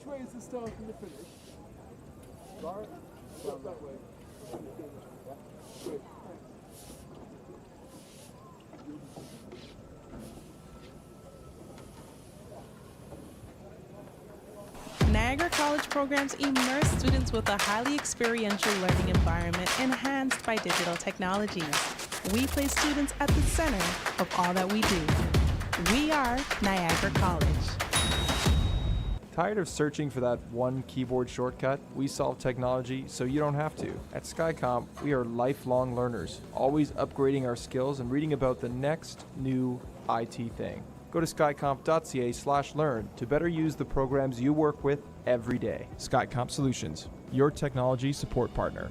Which way is the start and the finish? Right? That way. Yeah. Great. Niagara College programs immerse students with a highly experiential learning environment enhanced by digital technologies. We place students at the center of all that we do. We are Niagara College. Tired of searching for that one keyboard shortcut? We solve technology so you don't have to. At SkyComp, we are lifelong learners, always upgrading our skills and reading about the next new IT thing. Go to skycomp.ca/learn to better use the programs you work with every day. SkyComp Solutions, your technology support partner.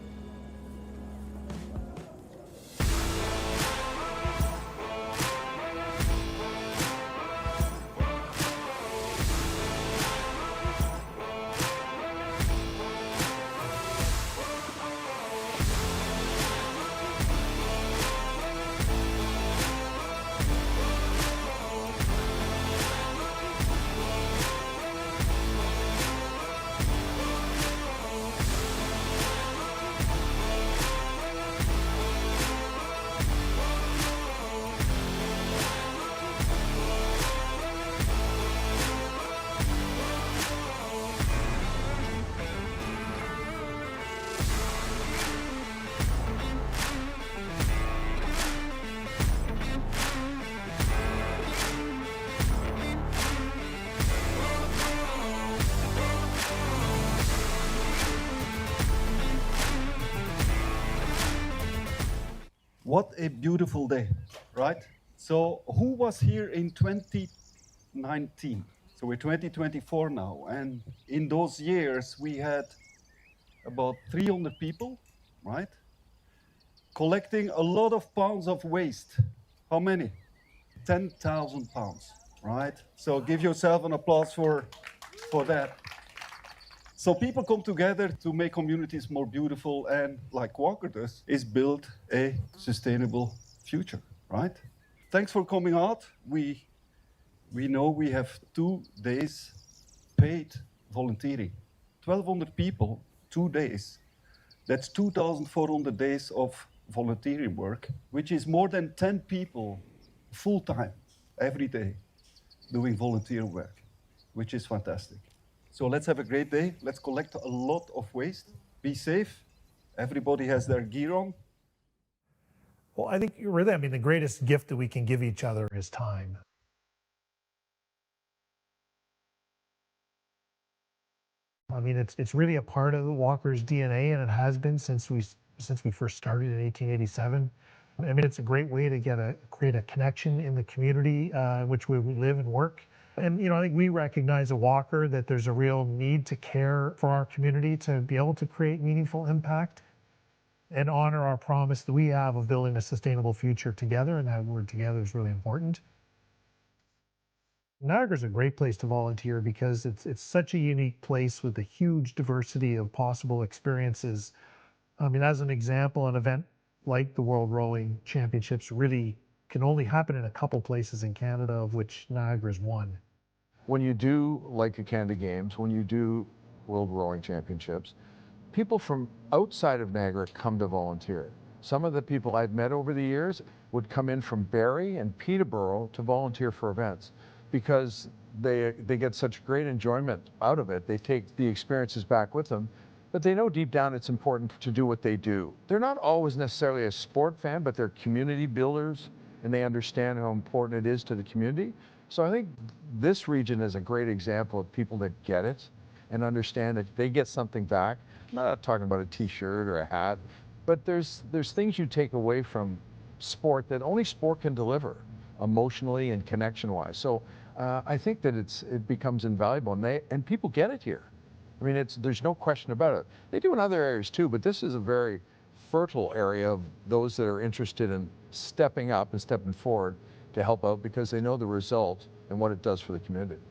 What a beautiful day, right? So who was here in 2019? So we're 2024 now, and in those years we had about 300 people, right? Collecting a lot of pounds of waste. How many? 10,000 pounds, right? So give yourself an applause for that. So people come together to make communities more beautiful, and like Walker does, is build a sustainable future, right? Thanks for coming out. We know we have 2 days paid volunteering. 1,200 people, 2 days. That's 2,400 days of volunteering work, which is more than 10 people full-time every day doing volunteer work, which is fantastic. So let's have a great day. Let's collect a lot of waste. Be safe. Everybody has their gear on. Well, I think really, the greatest gift that we can give each other is time. It's really a part of Walker's DNA, and it has been since we first started in 1887. It's a great way to create a connection in the community which we live and work. And I think we recognize at Walker that there's a real need to care for our community to be able to create meaningful impact and honor our promise that we have of building a sustainable future together, and that word together is really important. Niagara's a great place to volunteer because it's such a unique place with a huge diversity of possible experiences. As an example, an event like the World Rowing Championships really can only happen in a couple places in Canada, of which Niagara's one. When you do Lake Canada Games, when you do World Rowing Championships, people from outside of Niagara come to volunteer. Some of the people I've met over the years would come in from Barrie and Peterborough to volunteer for events because they get such great enjoyment out of it. They take the experiences back with them, but they know deep down it's important to do what they do. They're not always necessarily a sport fan, but they're community builders, and they understand how important it is to the community. So I think this region is a great example of people that get it and understand that they get something back. I'm not talking about a t-shirt or a hat, but there's things you take away from sport that only sport can deliver emotionally and connection-wise. So I think that it becomes invaluable, and people get it here. There's no question about it. They do in other areas too, but this is a very fertile area of those that are interested in stepping up and stepping forward to help out because they know the result and what it does for the community.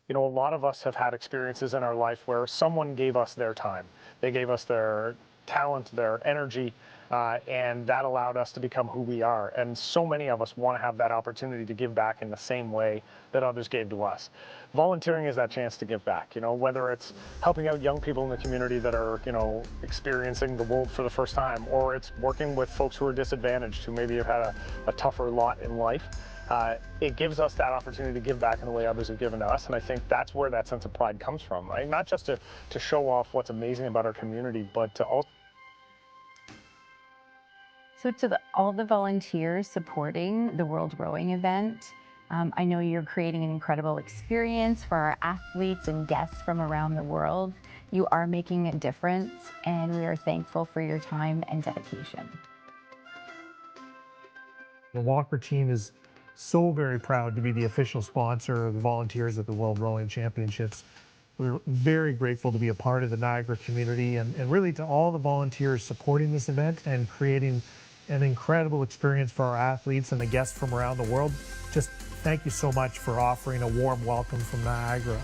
A lot of us have had experiences in our life where someone gave us their time. They gave us their talent, their energy, and that allowed us to become who we are. And so many of us want to have that opportunity to give back in the same way that others gave to us. Volunteering is that chance to give back, whether it's helping out young people in the community that are, experiencing the world for the first time, or it's working with folks who are disadvantaged, who maybe have had a tougher lot in life. It gives us that opportunity to give back in the way others have given to us, and I think that's where that sense of pride comes from, right? Not just to show off what's amazing about our community, but to also... So to all the volunteers supporting the World Rowing event, I know you're creating an incredible experience for our athletes and guests from around the world. You are making a difference, and we are thankful for your time and dedication. The Walker team is so very proud to be the official sponsor of the volunteers at the World Rowing Championships. We're very grateful to be a part of the Niagara community and really to all the volunteers supporting this event and creating an incredible experience for our athletes and the guests from around the world. Just thank you so much for offering a warm welcome from Niagara.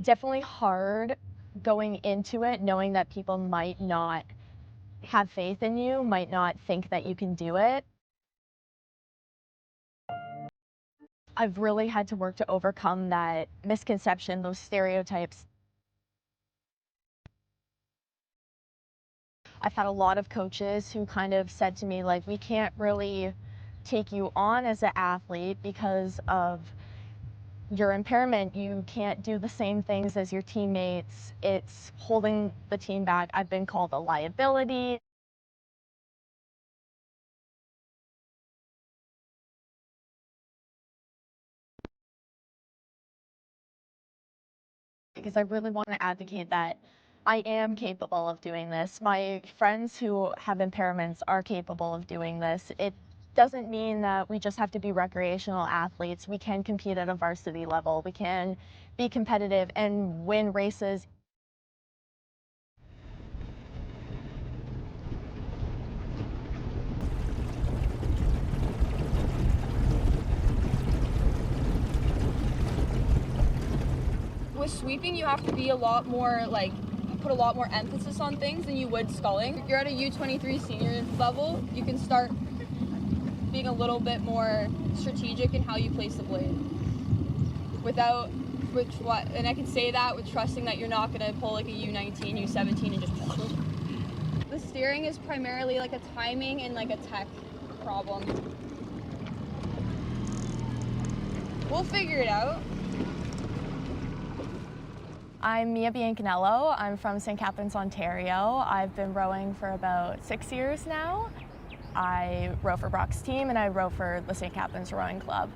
Definitely hard going into it, knowing that people might not have faith in you, might not think that you can do it. I've really had to work to overcome that misconception, those stereotypes. I've had a lot of coaches who kind of said to me, like, we can't really take you on as an athlete because of your impairment. You can't do the same things as your teammates. It's holding the team back. I've been called a liability. Because I really want to advocate that I am capable of doing this. My friends who have impairments are capable of doing this. It doesn't mean that we just have to be recreational athletes. We can compete at a varsity level. We can be competitive and win races. With sweeping, you have to be a lot more, put a lot more emphasis on things than you would sculling. If you're at a U23 senior level, you can start being a little bit more strategic in how you place the blade. And I can say that with trusting that you're not going to pull like a U19, U17 and just... The steering is primarily like a timing and like a tech problem. We'll figure it out. I'm Mia Biancanello. I'm from St Catharines, Ontario. I've been rowing for about 6 years now. I row for Brock's team and I row for the St Catharines Rowing Club.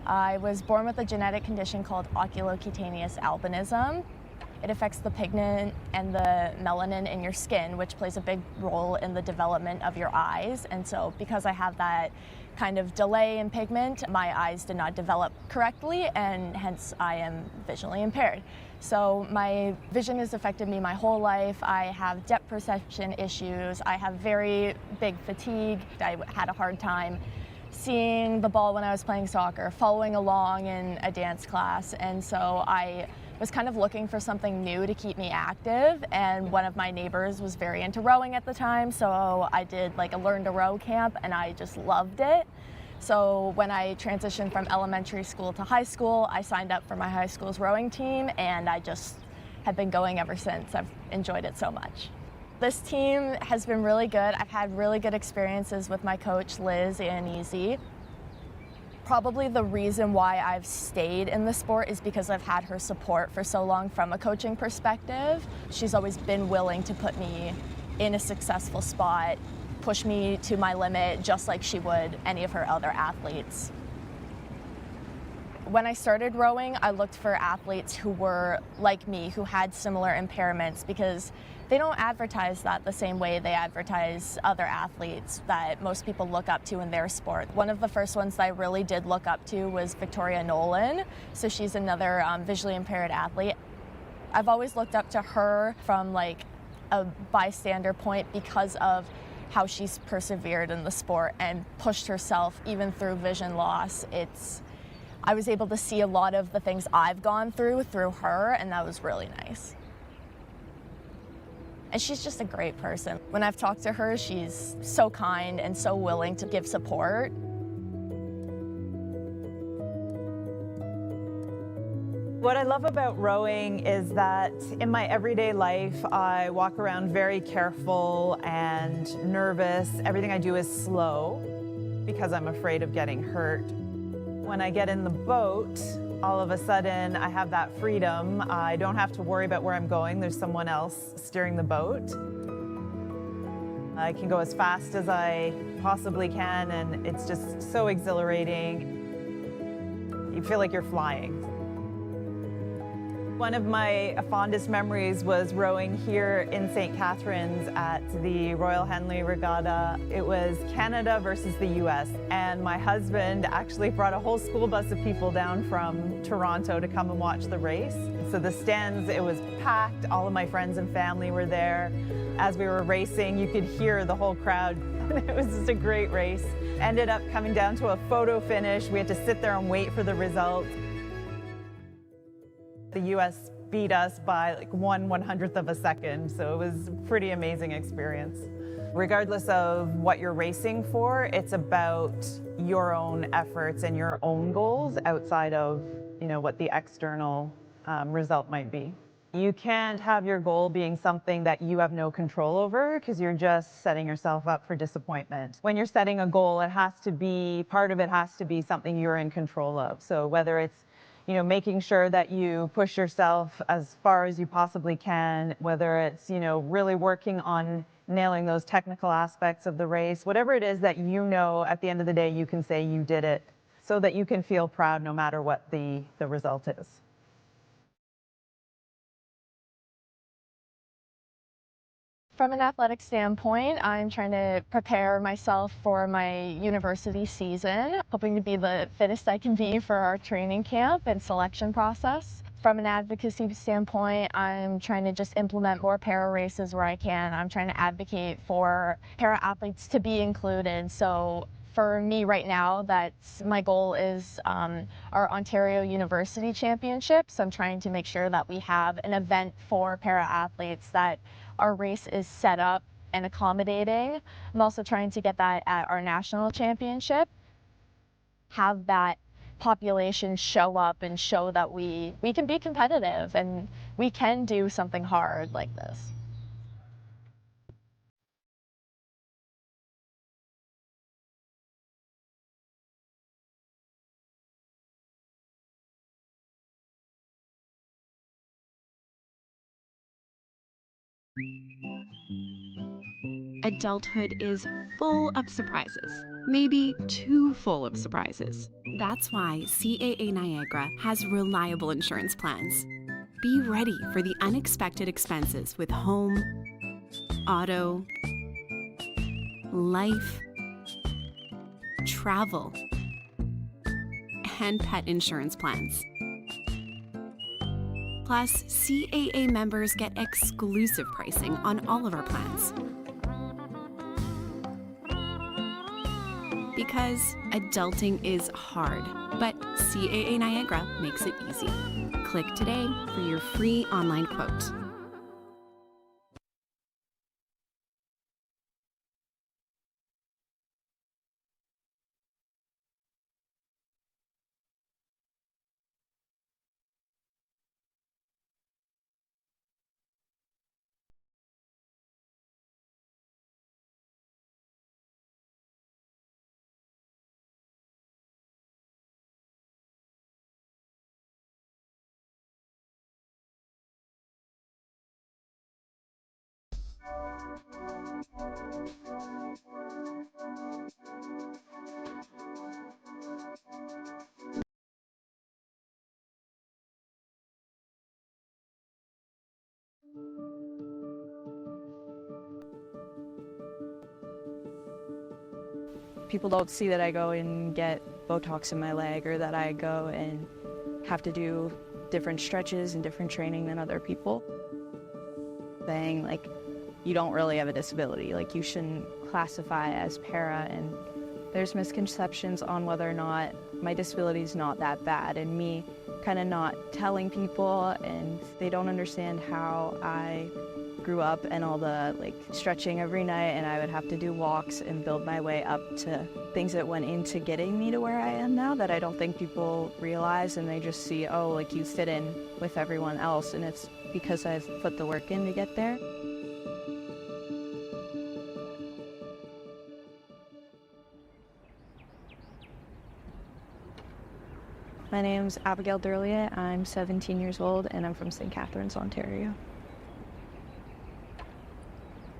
I was born with a genetic condition called oculocutaneous albinism. It affects the pigment and the melanin in your skin, which plays a big role in the development of your eyes. And so because I have that kind of delay in pigment, my eyes did not develop correctly, and hence I am visually impaired. So my vision has affected me my whole life. I have depth perception issues. I have very big fatigue. I had a hard time seeing the ball when I was playing soccer, following along in a dance class. And so I was kind of looking for something new to keep me active. And one of my neighbors was very into rowing at the time. So I did like a learn to row camp and I just loved it. So when I transitioned from elementary school to high school, I signed up for my high school's rowing team and I just have been going ever since. I've enjoyed it so much. This team has been really good. I've had really good experiences with my coach, Liz Anese. Probably the reason why I've stayed in the sport is because I've had her support for so long from a coaching perspective. She's always been willing to put me in a successful spot, push me to my limit, just like she would any of her other athletes. When I started rowing, I looked for athletes who were like me, who had similar impairments, because they don't advertise that the same way they advertise other athletes that most people look up to in their sport. One of the first ones that I really did look up to was Victoria Nolan. So she's another visually impaired athlete. I've always looked up to her from like a bystander point because of how she's persevered in the sport and pushed herself even through vision loss. I was able to see a lot of the things I've gone through her, and that was really nice. And she's just a great person. When I've talked to her, she's so kind and so willing to give support. What I love about rowing is that in my everyday life, I walk around very careful and nervous. Everything I do is slow because I'm afraid of getting hurt. When I get in the boat, all of a sudden I have that freedom. I don't have to worry about where I'm going. There's someone else steering the boat. I can go as fast as I possibly can, and it's just so exhilarating. You feel like you're flying. One of my fondest memories was rowing here in St Catharines at the Royal Henley Regatta. It was Canada versus the US, and my husband actually brought a whole school bus of people down from Toronto to come and watch the race. So the stands, it was packed. All of my friends and family were there. As we were racing, you could hear the whole crowd. It was just a great race. Ended up coming down to a photo finish. We had to sit there and wait for the result. The US beat us by like 1/100th of a second, so it was a pretty amazing experience. Regardless of what you're racing for, it's about your own efforts and your own goals outside of, what the external result might be. You can't have your goal being something that you have no control over, because you're just setting yourself up for disappointment. When you're setting a goal, part of it has to be something you're in control of. So whether it's making sure that you push yourself as far as you possibly can, whether it's, really working on nailing those technical aspects of the race, whatever it is that at the end of the day, you can say you did it, so that you can feel proud no matter what the result is. From an athletic standpoint, I'm trying to prepare myself for my university season, hoping to be the fittest I can be for our training camp and selection process. From an advocacy standpoint, I'm trying to just implement more para races where I can. I'm trying to advocate for para athletes to be included. So for me right now, my goal is our Ontario University Championships. I'm trying to make sure that we have an event for para athletes, that our race is set up and accommodating. I'm also trying to get that at our national championship, have that population show up and show that we can be competitive and we can do something hard like this. Adulthood is full of surprises, maybe too full of surprises. That's why CAA Niagara has reliable insurance plans. Be ready for the unexpected expenses with home, auto, life, travel, and pet insurance plans. Plus, CAA members get exclusive pricing on all of our plans. Because adulting is hard, but CAA Niagara makes it easy. Click today for your free online quote. People don't see that I go and get Botox in my leg, or that I go and have to do different stretches and different training than other people. Saying, like, you don't really have a disability, like, you shouldn't classify as para, and there's misconceptions on whether or not my disability is not that bad, and me kind of not telling people, and they don't understand how I grew up and all the stretching every night, and I would have to do walks and build my way up to things that went into getting me to where I am now that I don't think people realize, and they just see, oh, like, you fit in with everyone else, and it's because I've put the work in to get there. My name's Abigail Durliet. I'm 17 years old, and I'm from St Catharines, Ontario.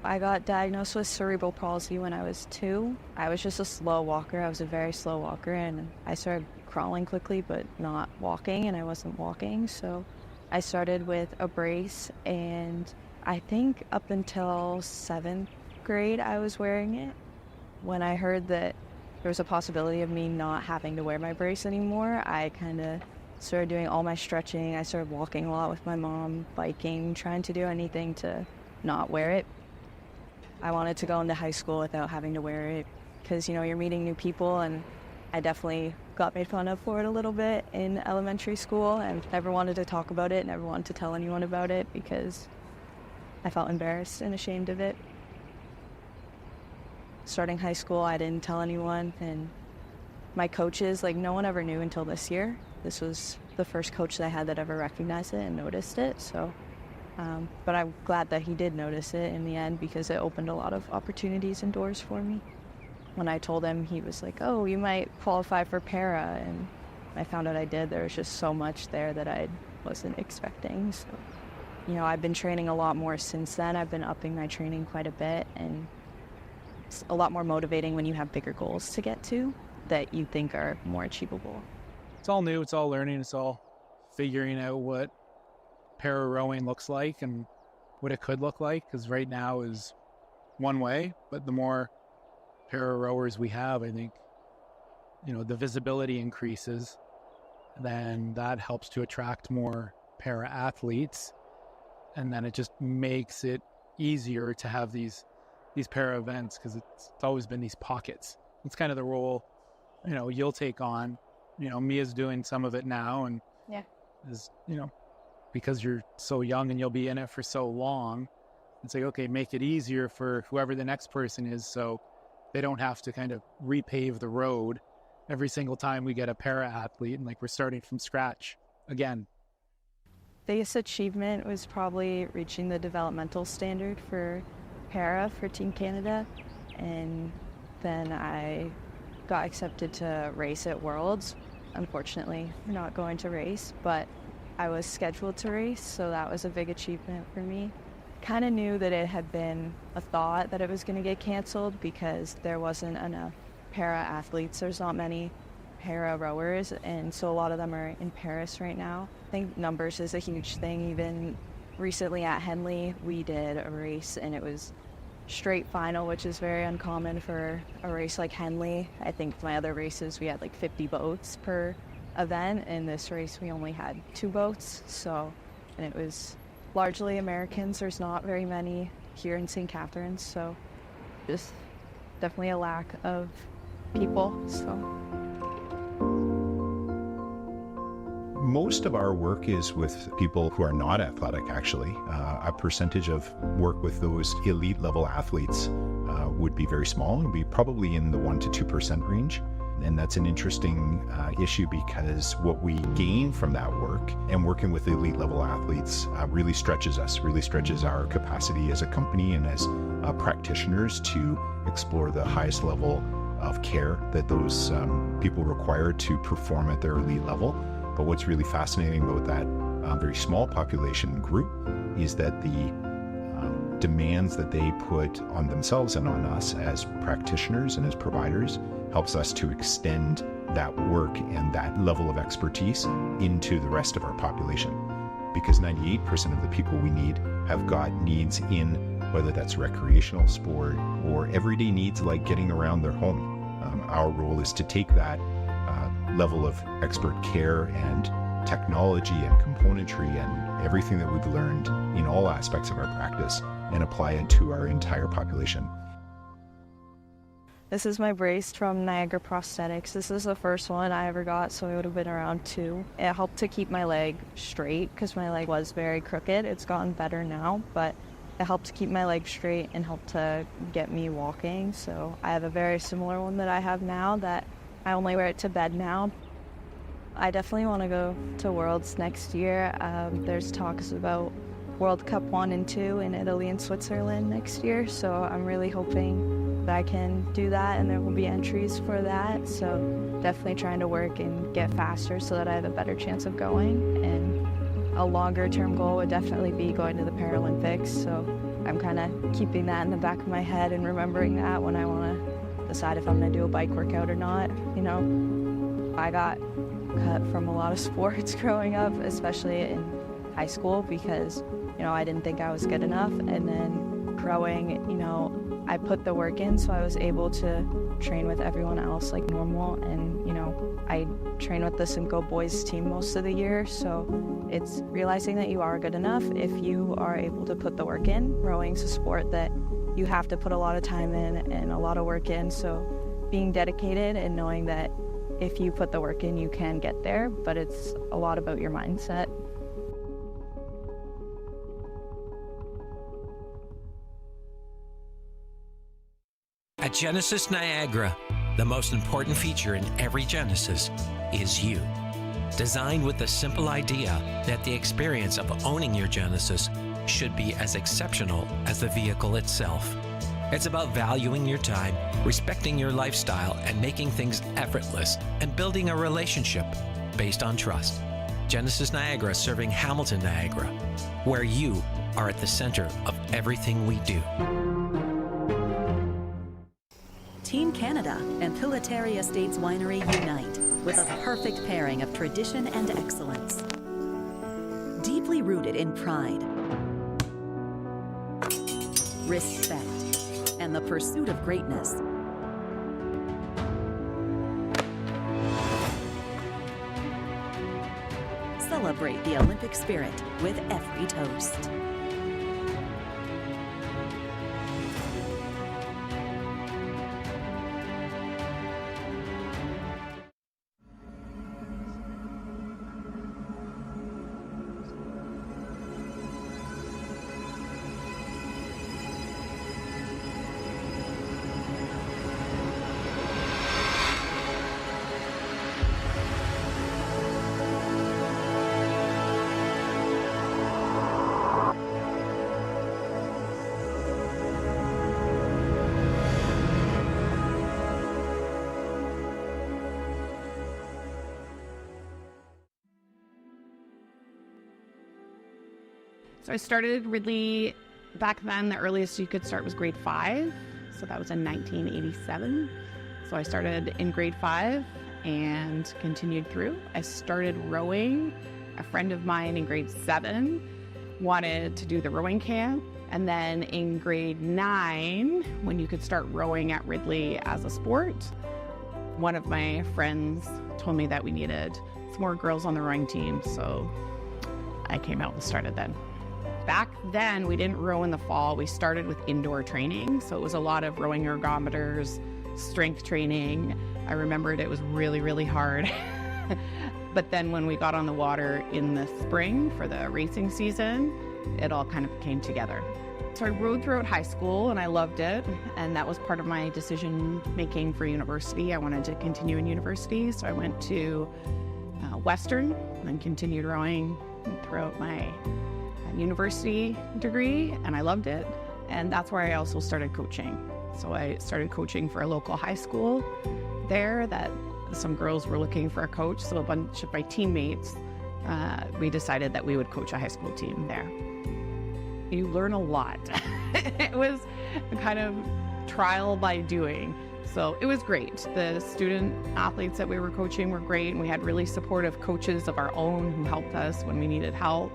I got diagnosed with cerebral palsy when I was 2. I was just a slow walker. I was a very slow walker, and I started crawling quickly but not walking, and I wasn't walking. So I started with a brace, and I think up until 7th grade I was wearing it. When I heard that there was a possibility of me not having to wear my brace anymore, I kind of started doing all my stretching. I started walking a lot with my mom, biking, trying to do anything to not wear it. I wanted to go into high school without having to wear it because, you know, you're meeting new people, and I definitely got made fun of for it a little bit in elementary school, and never wanted to talk about it, never wanted to tell anyone about it because I felt embarrassed and ashamed of it. Starting high school, I didn't tell anyone, and my coaches, no one ever knew until this year. This was the first coach that I had that ever recognized it and noticed it, so. But I'm glad that he did notice it in the end because it opened a lot of opportunities and doors for me. When I told him, he was like, oh, you might qualify for para, and I found out I did. There was just so much there that I wasn't expecting. So, you know, I've been training a lot more since then. I've been upping my training quite a bit, and it's a lot more motivating when you have bigger goals to get to that you think are more achievable. It's all new, it's all learning, it's all figuring out what para rowing looks like and what it could look like, because right now is one way, but the more para rowers we have, I think, you know, the visibility increases, then that helps to attract more para athletes, and then it just makes it easier to have these para events, because it's always been these pockets. It's kind of the role, you know, you'll take on. You know, Mia's doing some of it now, and Yeah. is, you know, because you're so young and you'll be in it for so long, it's like, okay, make it easier for whoever the next person is, so they don't have to kind of repave the road every single time we get a para athlete, and we're starting from scratch again. Biggest achievement was probably reaching the developmental standard for para for Team Canada, and then I got accepted to race at Worlds. Unfortunately, we're not going to race, but I was scheduled to race, so that was a big achievement for me. Kind of knew that it had been a thought that it was going to get canceled because there wasn't enough para athletes. There's not many para rowers, and so a lot of them are in Paris right now. I think numbers is a huge thing. Even recently at Henley, we did a race, and it was straight final, which is very uncommon for a race like Henley. I think my other races, we had 50 boats per event. In this race, we only had 2 boats, so and it was largely Americans. There's not very many here in St. Catharines, so just definitely a lack of people. So most of our work is with people who are not athletic, actually. A percentage of work with those elite level athletes would be very small. It would be probably in the 1% to 2% range. And that's an interesting issue because what we gain from that work and working with elite level athletes really stretches us, really stretches our capacity as a company and as practitioners to explore the highest level of care that those people require to perform at their elite level. But what's really fascinating about that very small population group is that the demands that they put on themselves and on us as practitioners and as providers helps us to extend that work and that level of expertise into the rest of our population. Because 98% of the people we need have got needs in whether that's recreational sport or everyday needs like getting around their home. Our role is to take that level of expert care and technology and componentry and everything that we've learned in all aspects of our practice and apply it to our entire population. this is my brace from Niagara Prosthetics. This is the first one I ever got, so I would have been around 2. It helped to keep my leg straight because my leg was very crooked. It's gotten better now, but it helped to keep my leg straight and helped to get me walking. So I have a very similar one that I have now that I only wear it to bed now. I definitely want to go to Worlds next year. There's talks about World Cup 1 and 2 in Italy and Switzerland next year, so I'm really hoping that I can do that and there will be entries for that. So definitely trying to work and get faster so that I have a better chance of going. And a longer term goal would definitely be going to the Paralympics, so I'm kind of keeping that in the back of my head and remembering that when I want to decide if I'm going to do a bike workout or not. You know, I got cut from a lot of sports growing up, especially in high school, because, you know, I didn't think I was good enough. And then growing, you know, I put the work in, so I was able to train with everyone else like normal. And, you know, I train with the Simcoe boys team most of the year, so it's realizing that you are good enough if you are able to put the work in. Rowing's a sport that you have to put a lot of time in and a lot of work in, so being dedicated and knowing that if you put the work in, you can get there, but it's a lot about your mindset. At Genesis Niagara, the most important feature in every Genesis is you. Designed with the simple idea that the experience of owning your Genesis should be as exceptional as the vehicle itself. It's about valuing your time, respecting your lifestyle, and making things effortless, and building a relationship based on trust. Genesis Niagara serving Hamilton, Niagara, where you are at the center of everything we do. Team Canada and Pilataria Estates Winery unite with a perfect pairing of tradition and excellence. Deeply rooted in pride, respect, and the pursuit of greatness. Celebrate the Olympic spirit with every toast. So I started Ridley back then. The earliest you could start was grade 5. So that was in 1987. So I started in grade 5 and continued through. I started rowing. A friend of mine in grade 7 wanted to do the rowing camp. And then in grade 9, when you could start rowing at Ridley as a sport, one of my friends told me that we needed some more girls on the rowing team. So I came out and started then. Back then, we didn't row in the fall. We started with indoor training. So it was a lot of rowing ergometers, strength training. I remembered it was really, really hard. But then when we got on the water in the spring for the racing season, it all kind of came together. So I rowed throughout high school and I loved it. And that was part of my decision making for university. I wanted to continue in university. So I went to Western and continued rowing throughout my university degree, and I loved it. And that's where I also started coaching. So I started coaching for a local high school there that some girls were looking for a coach. So a bunch of my teammates, we decided that we would coach a high school team there. You learn a lot. It was kind of trial by doing. So it was great. The student athletes that we were coaching were great, and we had really supportive coaches of our own who helped us when we needed help.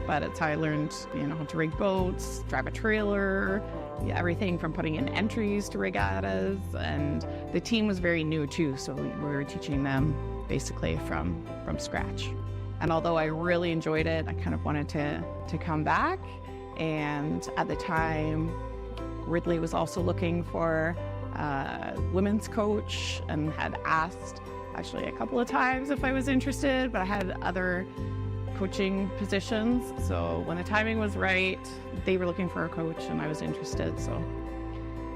But it's how I learned, how to rig boats, drive a trailer, everything from putting in entries to regattas. And the team was very new too, so we were teaching them basically from scratch. And although I really enjoyed it, I kind of wanted to come back. And at the time, Ridley was also looking for a women's coach and had asked actually a couple of times if I was interested, but I had other coaching positions. So when the timing was right, they were looking for a coach and I was interested. So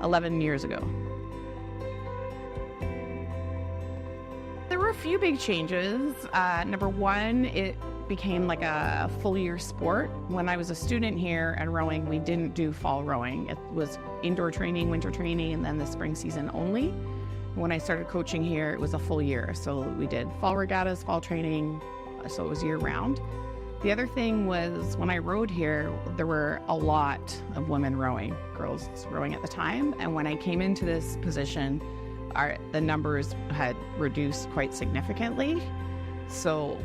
11 years ago. There were a few big changes. Number one, it became like a full year sport. When I was a student here and rowing, we didn't do fall rowing. It was indoor training, winter training, and then the spring season only. When I started coaching here, it was a full year. So we did fall regattas, fall training, so it was year round. The other thing was when I rowed here, there were a lot of women rowing, girls rowing at the time. And when I came into this position, the numbers had reduced quite significantly. So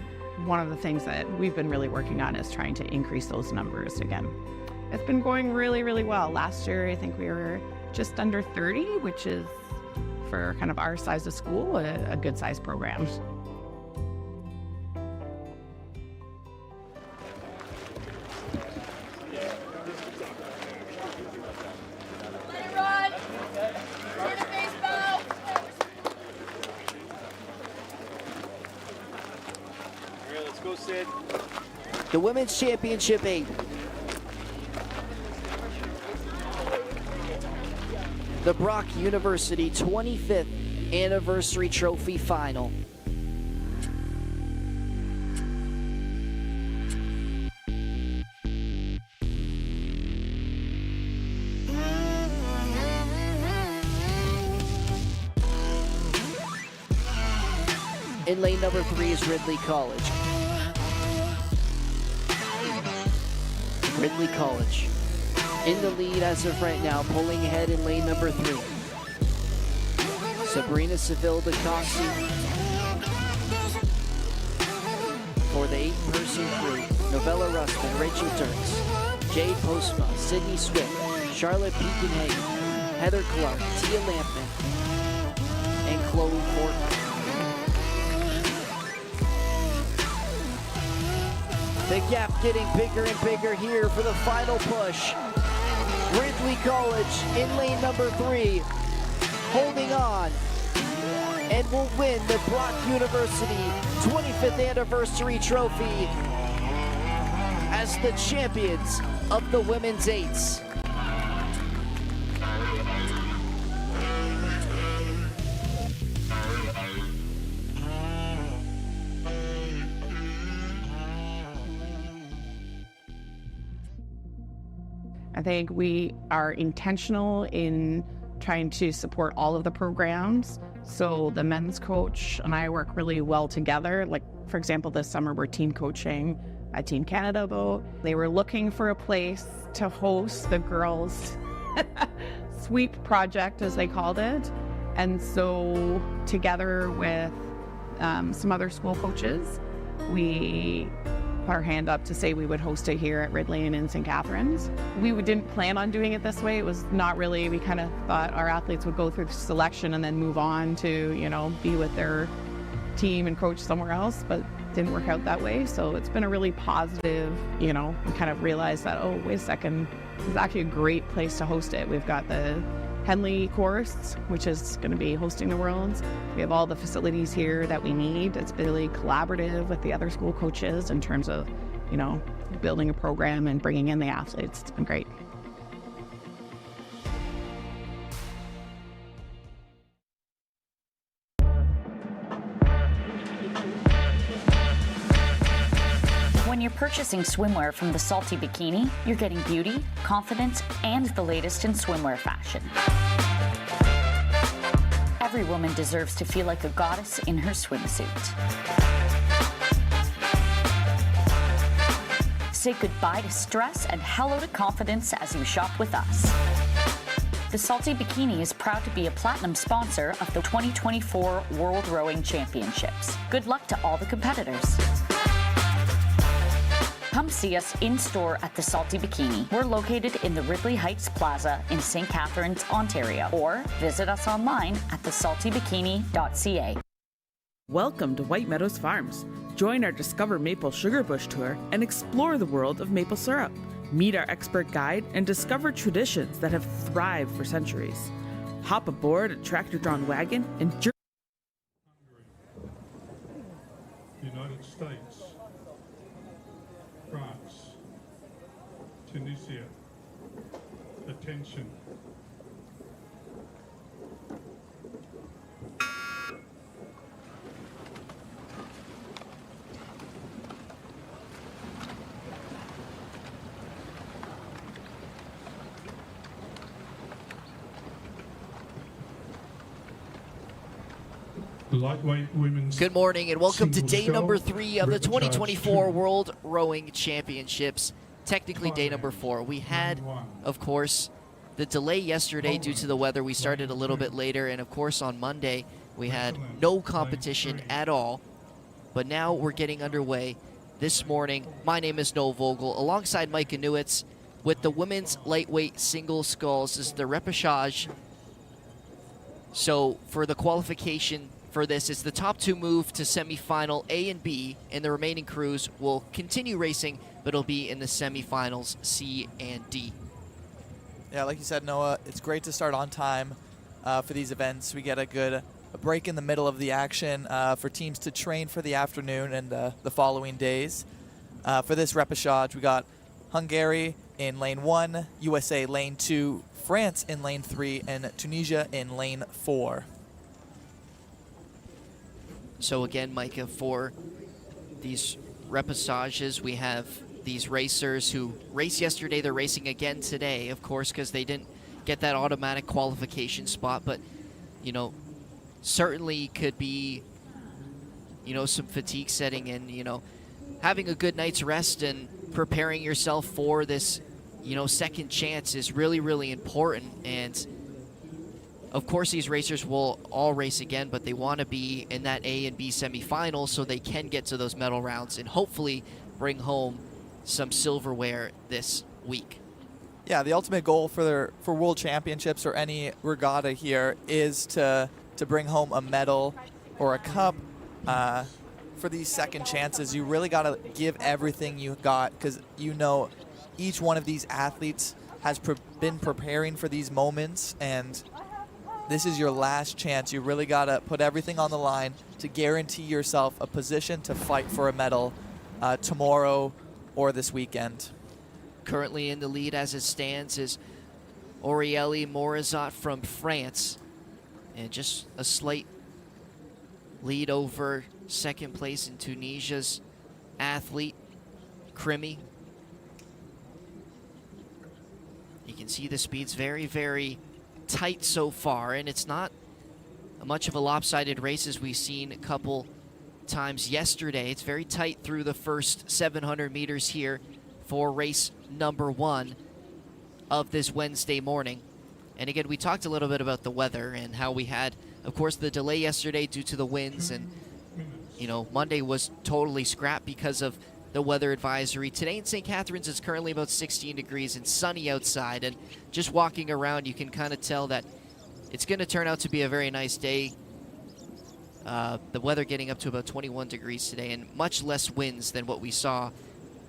one of the things that we've been really working on is trying to increase those numbers again. It's been going really, really well. Last year, I think we were just under 30, which is, for kind of our size of school, a good size program. The Women's Championship 8. The Brock University 25th Anniversary Trophy Final. In lane number 3 is Ridley College. Ridley College in the lead as of right now, pulling ahead in lane number 3. Sabrina Seville DeCossy for the 8-person crew. Novella Russman, Rachel Dirks, Jade Postma, Sydney Swift, Charlotte Peakenhagen, Heather Clark, Tia Lampman, and Chloe Fortman. The gap getting bigger and bigger here for the final push. Ridley College in lane number 3, holding on, and will win the Brock University 25th Anniversary Trophy as the champions of the Women's Eights. I think we are intentional in trying to support all of the programs. So the men's coach and I work really well together. Like, for example, this summer we're team coaching at Team Canada boat. They were looking for a place to host the girls' sweep project, as they called it. And so together with some other school coaches, we put our hand up to say we would host it here at Ridley and in St Catharines. We didn't plan on doing it this way. It was not really, we kind of thought our athletes would go through selection and then move on to, be with their team and coach somewhere else, but didn't work out that way. So it's been a really positive, we kind of realized that, oh, wait a second, it's actually a great place to host it. We've got the Henley course, which is going to be hosting the Worlds. We have all the facilities here that we need. It's been really collaborative with the other school coaches in terms of, building a program and bringing in the athletes. It's been great. When you're purchasing swimwear from the Salty Bikini, you're getting beauty, confidence, and the latest in swimwear fashion. Every woman deserves to feel like a goddess in her swimsuit. Say goodbye to stress and hello to confidence as you shop with us. The Salty Bikini is proud to be a platinum sponsor of the 2024 World Rowing Championships. Good luck to all the competitors. Come see us in-store at the Salty Bikini. We're located in the Ridley Heights Plaza in St Catharines, Ontario, or visit us online at thesaltybikini.ca. Welcome to White Meadows Farms. Join our Discover Maple Sugar Bush tour and explore the world of maple syrup. Meet our expert guide and discover traditions that have thrived for centuries. Hop aboard a tractor-drawn wagon and United States, France, Tunisia. Attention. Good morning and welcome to day number 3 of the 2024 World Rowing Championships. Technically day number 4. We had, of course, the delay yesterday due to the weather. We started a little bit later, and of course on Monday we had no competition at all. But now we're getting underway this morning. My name is Noah Vogel, alongside Mike Inuits with the women's lightweight single sculls. This is the repechage. So for the qualification for this, it's the top 2 move to semifinal A and B, and the remaining crews will continue racing, but it'll be in the semifinals C and D. Yeah, like you said, Noah, it's great to start on time for these events. We get a break in the middle of the action for teams to train for the afternoon and the following days. For this repechage, we got Hungary in lane 1, USA lane 2, France in lane 3, and Tunisia in lane 4. So again, Micah, for these repechages, we have these racers who raced yesterday. They're racing again today, of course, because they didn't get that automatic qualification spot. But, certainly could be, some fatigue setting in, having a good night's rest and preparing yourself for this, second chance is really, really important. And of course, these racers will all race again, but they want to be in that A and B semifinals so they can get to those medal rounds and hopefully bring home some silverware this week. Yeah, the ultimate goal for World Championships or any regatta here is to bring home a medal or a cup. For these second chances, you really got to give everything you got, because each one of these athletes has been preparing for these moments, and this is your last chance. You really got to put everything on the line to guarantee yourself a position to fight for a medal tomorrow or this weekend. Currently in the lead as it stands is Aurélie Morizot from France, and just a slight lead over second place in Tunisia's athlete, Krimi. You can see the speed's very, very tight so far, and it's not much of a lopsided race as we've seen a couple times yesterday. It's very tight through the first 700 meters here for race number 1 of this Wednesday morning. And again, we talked a little bit about the weather and how we had, of course, the delay yesterday due to the winds, and Monday was totally scrapped because of the weather advisory. Today in St. Catharines, it's currently about 16 degrees and sunny outside, and just walking around, you can kind of tell that it's going to turn out to be a very nice day. The weather getting up to about 21 degrees today and much less winds than what we saw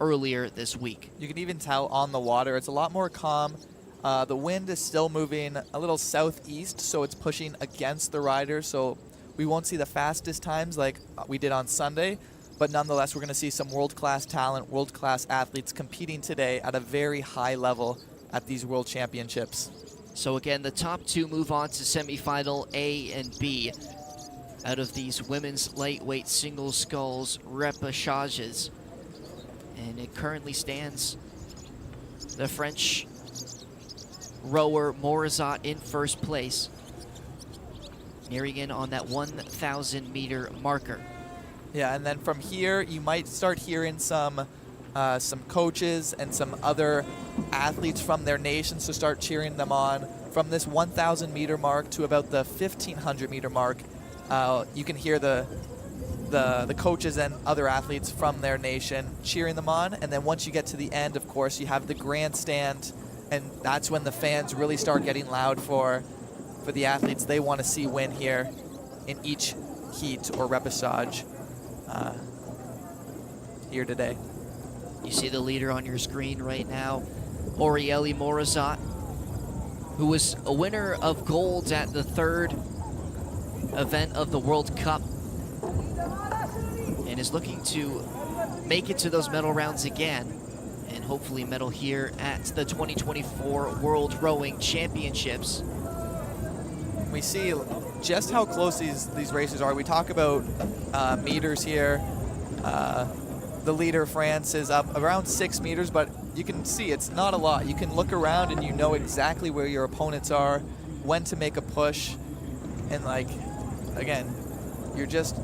earlier this week. You can even tell on the water, it's a lot more calm. The wind is still moving a little southeast, so it's pushing against the riders, so we won't see the fastest times like we did on Sunday, but nonetheless, we're going to see some world-class talent, world-class athletes competing today at a very high level at these World Championships. So again, the top 2 move on to semifinal A and B out of these women's lightweight single sculls repêchages. And it currently stands the French rower Morizot in first place, nearing in on that 1,000 meter marker. Yeah, and then from here, you might start hearing some coaches and some other athletes from their nations to start cheering them on. From this 1,000 meter mark to about the 1,500 meter mark, you can hear the coaches and other athletes from their nation cheering them on. And then once you get to the end, of course, you have the grandstand, and that's when the fans really start getting loud for the athletes they want to see win here in each heat or repêchage here today. You see the leader on your screen right now, Aurélie Morizot, who was a winner of gold at the 3rd event of the World Cup and is looking to make it to those medal rounds again and hopefully medal here at the 2024 World Rowing Championships. We see just how close these races are. We talk about meters here. The leader, France, is up around 6 meters, but you can see it's not a lot. You can look around and you know exactly where your opponents are, when to make a push, and like, again, you're just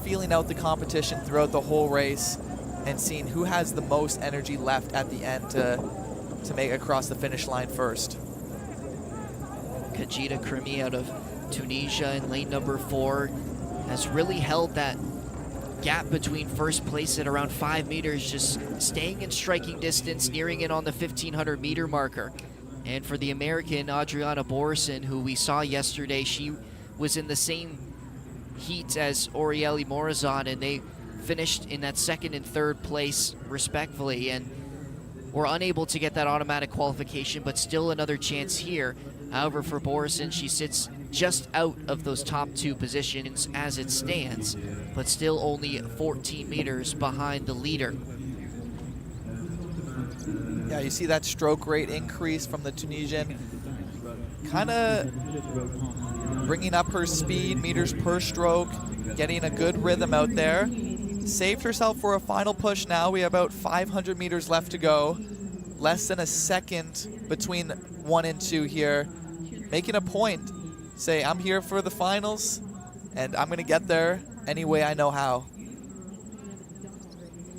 feeling out the competition throughout the whole race and seeing who has the most energy left at the end to make it across the finish line first. Kajita Krimi out of Tunisia in lane number 4 has really held that gap between first place at around 5 meters, just staying in striking distance, nearing in on the 1,500 meter marker. And for the American Adriana Borison, who we saw yesterday, she was in the same heat as Aurélie Morizot, and they finished in that 2nd and 3rd place respectfully, and were unable to get that automatic qualification, but still another chance here. However, for Borison, she sits just out of those top 2 positions as it stands, but still only 14 meters behind the leader. Yeah, you see that stroke rate increase from the Tunisian, kind of bringing up her speed, meters per stroke, getting a good rhythm out there. Saved herself for a final push now. We have about 500 meters left to go. Less than a second between 1 and 2 here. Making a point. Say, I'm here for the finals, and I'm going to get there any way I know how.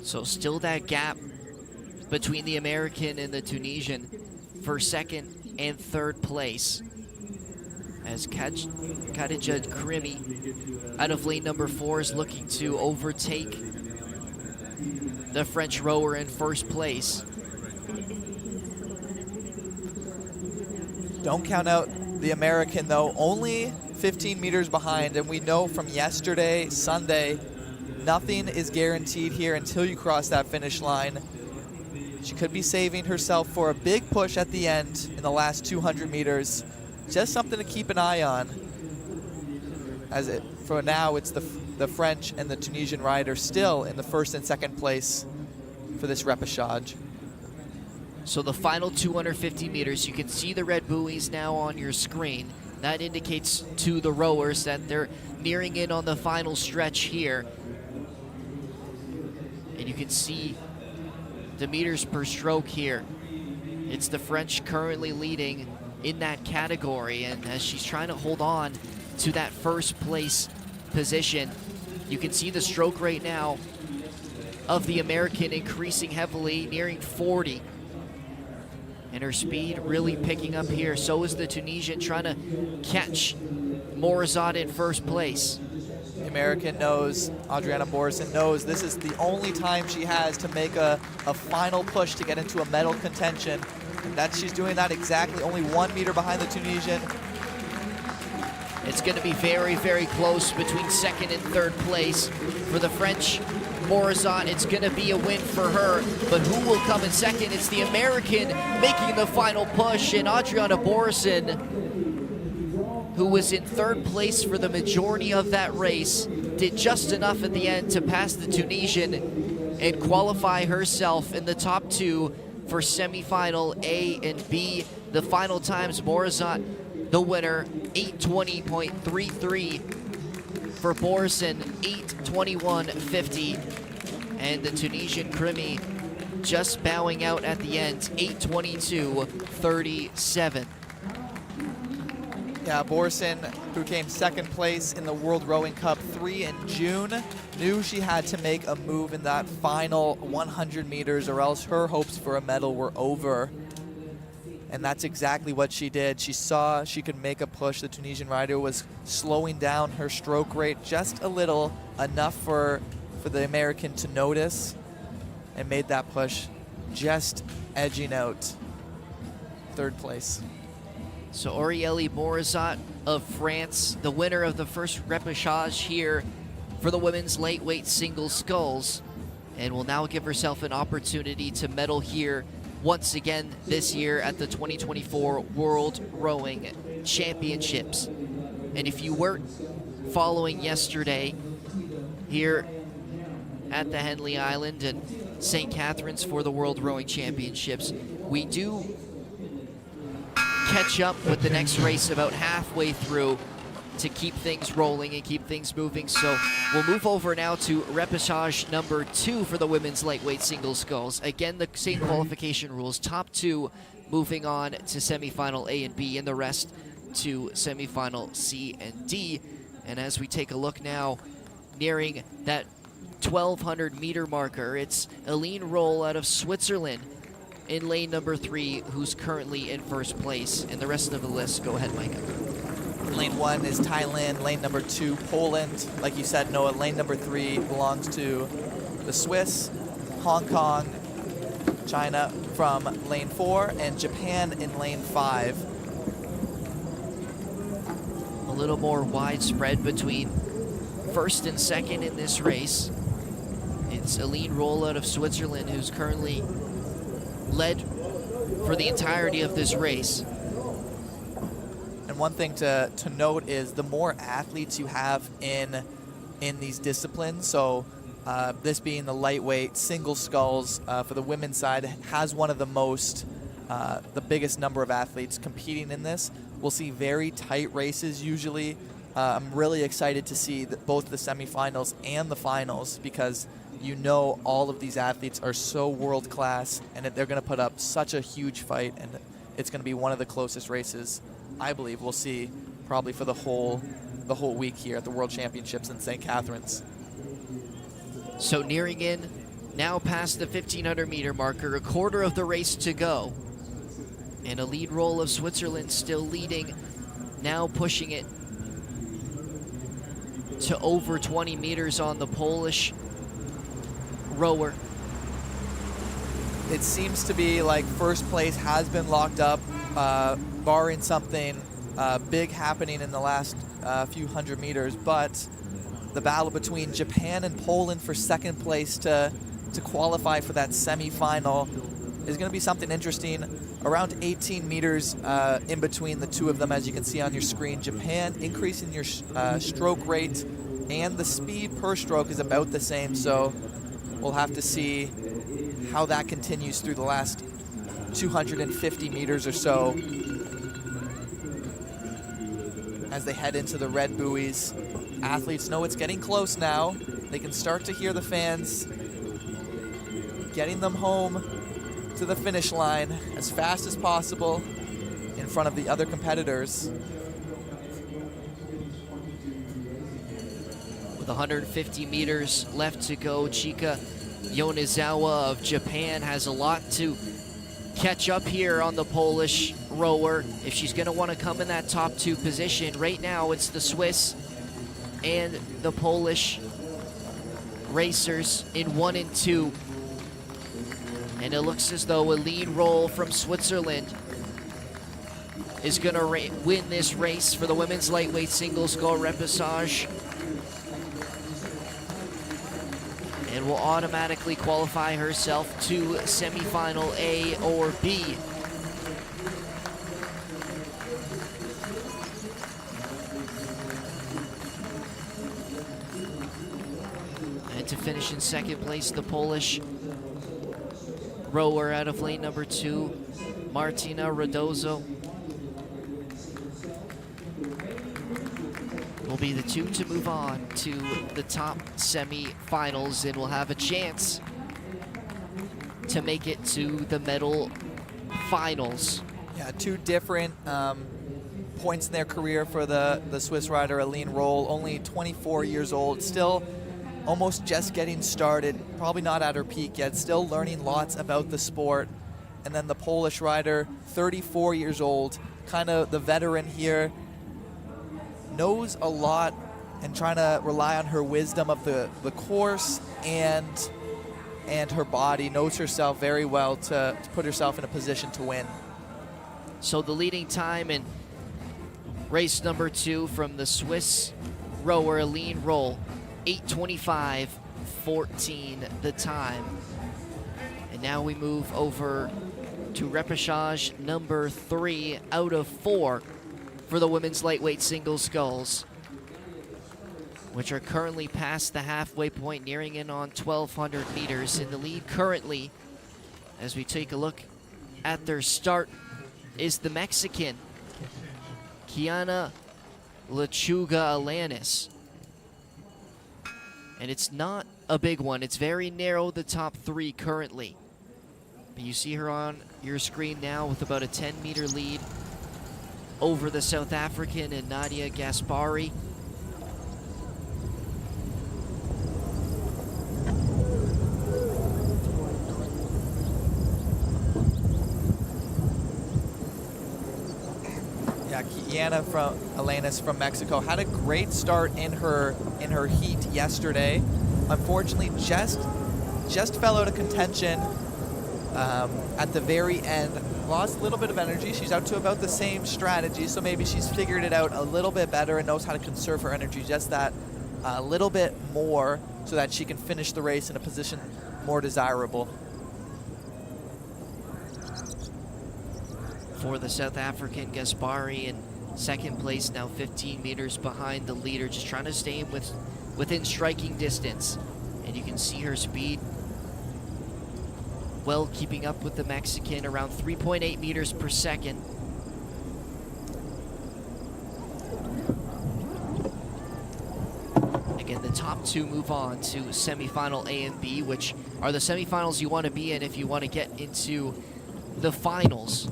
So still that gap between the American and the Tunisian for 2nd and 3rd place, as Khadija Krimi out of lane number 4 is looking to overtake the French rower in first place. Don't count out the American, though, only 15 meters behind, and we know from yesterday, Sunday, nothing is guaranteed here until you cross that finish line. She could be saving herself for a big push at the end in the last 200 meters. Just something to keep an eye on. As it, for now, it's the French and the Tunisian riders still in the 1st and 2nd place for this repêchage. So the final 250 meters, you can see the red buoys now on your screen. That indicates to the rowers that they're nearing in on the final stretch here. And you can see the meters per stroke here. It's the French currently leading in that category, and as she's trying to hold on to that first place position, you can see the stroke rate now of the American increasing heavily, nearing 40. And her speed really picking up here. So is the Tunisian trying to catch Morizot in first place. The American knows, Adriana Borison knows, this is the only time she has to make a final push to get into a medal contention. And she's doing that exactly, only 1 meter behind the Tunisian. It's going to be very, very close between second and third place. For the French, Morizot, it's going to be a win for her. But who will come in second? It's the American making the final push, and Adriana Borison, who was in third place for the majority of that race, did just enough at the end to pass the Tunisian and qualify herself in the top two for semifinal A and B. The final times, Morizot, the winner, 8:20.33 for Borison, 8:21.50, and the Tunisian Krimi just bowing out at the end, 8:22.37. Yeah, Borison, who came second place in the World Rowing Cup 3 in June, knew she had to make a move in that final 100 meters or else her hopes for a medal were over. And that's exactly what she did. She saw she could make a push. The Tunisian rider was slowing down her stroke rate just a little, enough for the American to notice, and made that push, just edging out third place. So Aurélie Morizot of France, the winner of the first repechage here for the women's lightweight single sculls, and will now give herself an opportunity to medal here once again this year at the 2024 World Rowing Championships. And if you weren't following yesterday here at the Henley Island and St. Catharines for the World Rowing Championships, we do catch up with the next race about halfway through to keep things rolling and keep things moving. So we'll move over now to repechage number 2 for the women's lightweight single sculls. Again, the same qualification rules. Top 2 moving on to semifinal A and B, and the rest to semifinal C and D. And as we take a look now, nearing that 1,200 meter marker, it's Aline Roll out of Switzerland in lane number 3, who's currently in first place. And the rest of the list, go ahead, Micah. Lane 1 is Thailand, lane number 2, Poland. Like you said, Noah, lane number 3 belongs to the Swiss, Hong Kong, China from lane 4, and Japan in lane 5. A little more widespread between first and second in this race. It's Aline Roll out of Switzerland, who's currently led for the entirety of this race. And one thing to note is the more athletes you have in these disciplines, so this being the lightweight single sculls for the women's side, has one of the most, the biggest number of athletes competing in this. We'll see very tight races usually. I'm really excited to see both the semifinals and the finals, because you know all of these athletes are so world class, and they're going to put up such a huge fight, and it's going to be one of the closest races I believe we'll see probably for the whole week here at the World Championships in St. Catharines. So nearing in, now past the 1,500 meter marker, a quarter of the race to go. And a lead roll of Switzerland still leading, now pushing it to over 20 meters on the Polish rower. It seems to be like first place has been locked up, barring something big happening in the last few hundred meters, but the battle between Japan and Poland for second place to qualify for that semi-final is going to be something interesting. Around 18 meters in between the two of them, as you can see on your screen. Japan increasing your stroke rate, and the speed per stroke is about the same, so we'll have to see how that continues through the last 250 meters or so as they head into the red buoys. Athletes know it's getting close now. They can start to hear the fans getting them home to the finish line as fast as possible in front of the other competitors. With 150 meters left to go, Chika Yonezawa of Japan has a lot to catch up here on the Polish rower if she's going to want to come in that top 2 position. Right now it's the Swiss and the Polish racers in 1 and 2. And it looks as though a lead roll from Switzerland is going to win this race for the women's lightweight single scull repechage. And will automatically qualify herself to semifinal A or B. And to finish in second place, the Polish rower out of lane number 2, Martina Radozo. Will be the 2 to move on to the top semi-finals and will have a chance to make it to the medal finals. Yeah, 2 different points in their career for the Swiss rider Aline Roll, only 24 years old, still almost just getting started, probably not at her peak yet, still learning lots about the sport. And then the Polish rider, 34 years old, kind of the veteran here, knows a lot and trying to rely on her wisdom of the course and her body, knows herself very well to put herself in a position to win. So the leading time in race number 2 from the Swiss rower Aline Roll, 8:25.14 the time. And now we move over to repechage number 3 out of 4 for the women's lightweight single sculls, which are currently past the halfway point, nearing in on 1,200 meters. In the lead currently, as we take a look at their start, is the Mexican, Kiana Lechuga Alanis. And it's not a big one. It's very narrow, the top 3 currently. But you see her on your screen now with about a 10-meter lead over the South African and Nadia Gaspari. Yeah, Kiana Alanis from Mexico had a great start in her heat yesterday. Unfortunately, just fell out of contention at the very end. Lost a little bit of energy. She's out to about the same strategy, so maybe she's figured it out a little bit better and knows how to conserve her energy just that a little bit more so that she can finish the race in a position more desirable. For the South African, Gaspari in second place, now 15 meters behind the leader, just trying to stay within striking distance. And you can see her speed well keeping up with the Mexican, around 3.8 meters per second. Again, the top 2 move on to semifinal A and B, which are the semifinals you want to be in if you want to get into the finals.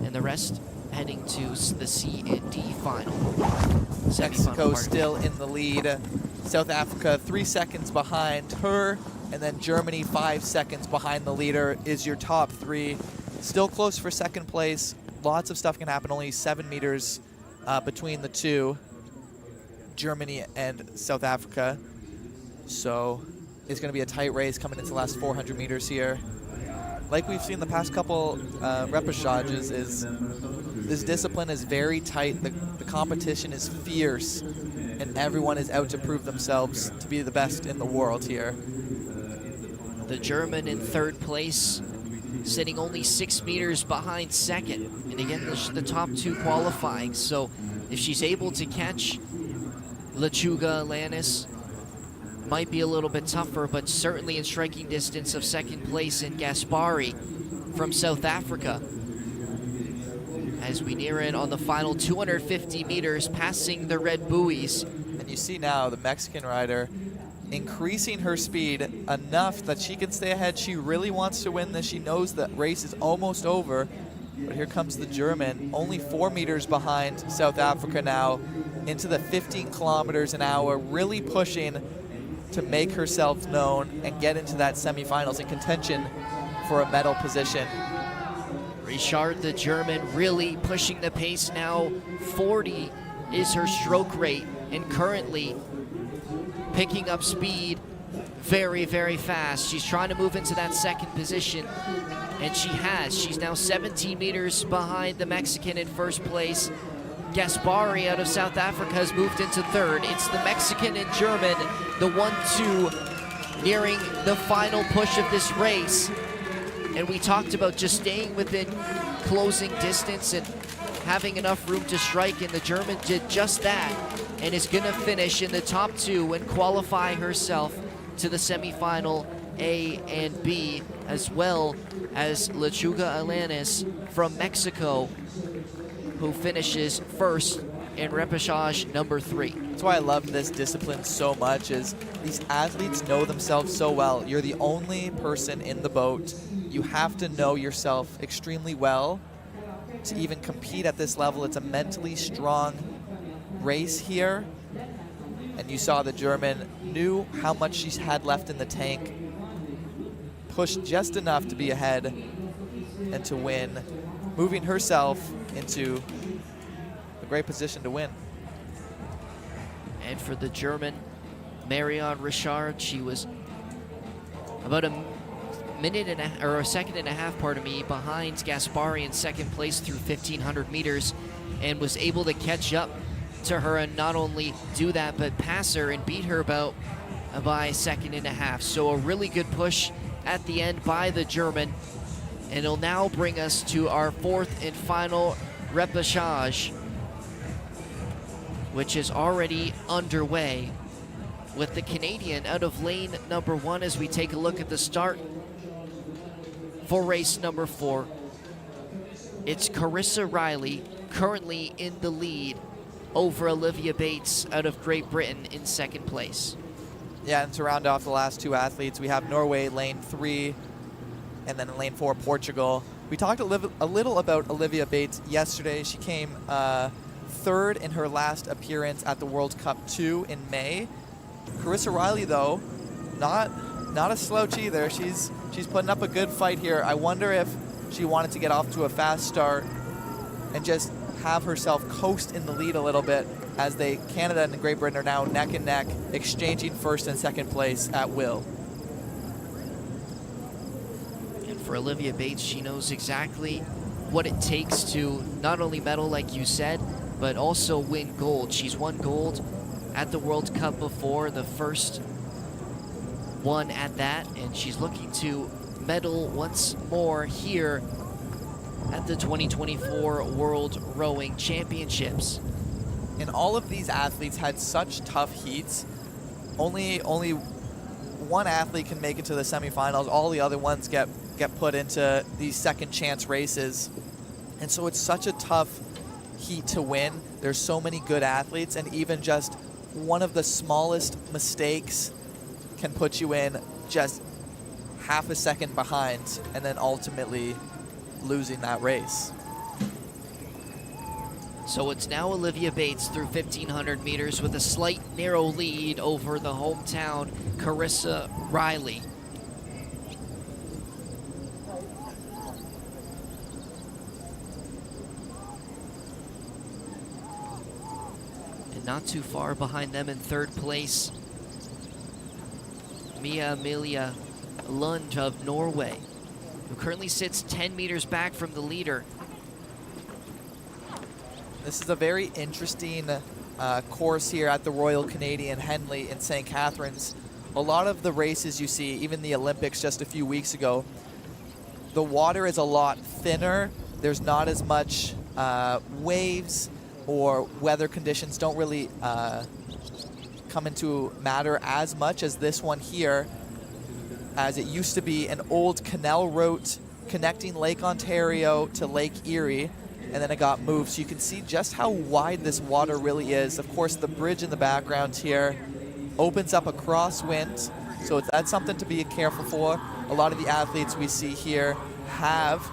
And the rest heading to the C and D final. Mexico still in the lead. South Africa 3 seconds behind her. And then Germany 5 seconds behind the leader is your top 3. Still close for second place. Lots of stuff can happen. Only 7 meters between the 2, Germany and South Africa. So it's going to be a tight race coming into the last 400 meters here. Like we've seen the past couple repechages, is this discipline is very tight. The competition is fierce, and everyone is out to prove themselves to be the best in the world here. The German in third place, sitting only 6 meters behind second. And again, the top 2 qualifying. So if she's able to catch Lechuga Alanis, might be a little bit tougher, but certainly in striking distance of second place in Gaspari from South Africa. As we near in on the final 250 meters, passing the red buoys. And you see now the Mexican rider increasing her speed enough that she can stay ahead. She really wants to win this. She knows the race is almost over. But here comes the German, only 4 meters behind South Africa now, into the 15 kilometers an hour, really pushing to make herself known and get into that semifinals in contention for a medal position. Richard, the German, really pushing the pace now. 40 is her stroke rate, and currently picking up speed very, very fast. She's trying to move into that second position, and she has. She's now 17 meters behind the Mexican in first place. Gaspari out of South Africa has moved into third. It's the Mexican and German, the 1-2, nearing the final push of this race. And we talked about just staying within closing distance and having enough room to strike, and the German did just that and is going to finish in the top 2 and qualify herself to the semifinal A and B, as well as Lechuga Alanis from Mexico, who finishes first in repechage number 3. That's why I love this discipline so much, is these athletes know themselves so well. You're the only person in the boat. You have to know yourself extremely well to even compete at this level. It's a mentally strong race here. And you saw the German knew how much she had left in the tank, pushed just enough to be ahead and to win, moving herself into a great position to win. And for the German, Marion Richard, she was about a second and a half, pardon me, behind Gaspari in second place through 1,500 meters, and was able to catch up to her and not only do that, but pass her and beat her by a second and a half. So a really good push at the end by the German. And it'll now bring us to our 4th and final repechage, which is already underway, with the Canadian out of lane number 1 as we take a look at the start for race number 4. It's Carissa Riley currently in the lead over Olivia Bates out of Great Britain in second place. Yeah, and to round off the last 2 athletes, we have Norway, lane 3, and then in lane 4, Portugal. We talked a little about Olivia Bates yesterday. She came 3rd in her last appearance at the World Cup 2 in May. Carissa Riley, though, not a slouch either. She's putting up a good fight here. I wonder if she wanted to get off to a fast start and just have herself coast in the lead a little bit, as Canada and Great Britain are now neck and neck, exchanging first and second place at will. And for Olivia Bates, she knows exactly what it takes to not only medal, like you said, but also win gold. She's won gold at the World Cup before, the first one at that, and she's looking to medal once more here at the 2024 World Rowing Championships. And all of these athletes had such tough heats. Only one athlete can make it to the semifinals. All the other ones get put into these second chance races. And so it's such a tough heat to win. There's so many good athletes, and even just one of the smallest mistakes can put you in just half a second behind, and then ultimately losing that race. So it's now Olivia Bates through 1,500 meters with a slight narrow lead over the hometown Carissa Riley. And not too far behind them in third place, Mia Amelia Lund of Norway, who currently sits 10 meters back from the leader. This is a very interesting course here at the Royal Canadian Henley in St Catharines. A lot of the races you see, even the Olympics just a few weeks ago, the water is a lot thinner. There's not as much waves, or weather conditions don't really come into matter as much as this one here, as it used to be an old canal route connecting Lake Ontario to Lake Erie, and then it got moved. So you can see just how wide this water really is. Of course, the bridge in the background here opens up a crosswind, so that's something to be careful for. A lot of the athletes we see here have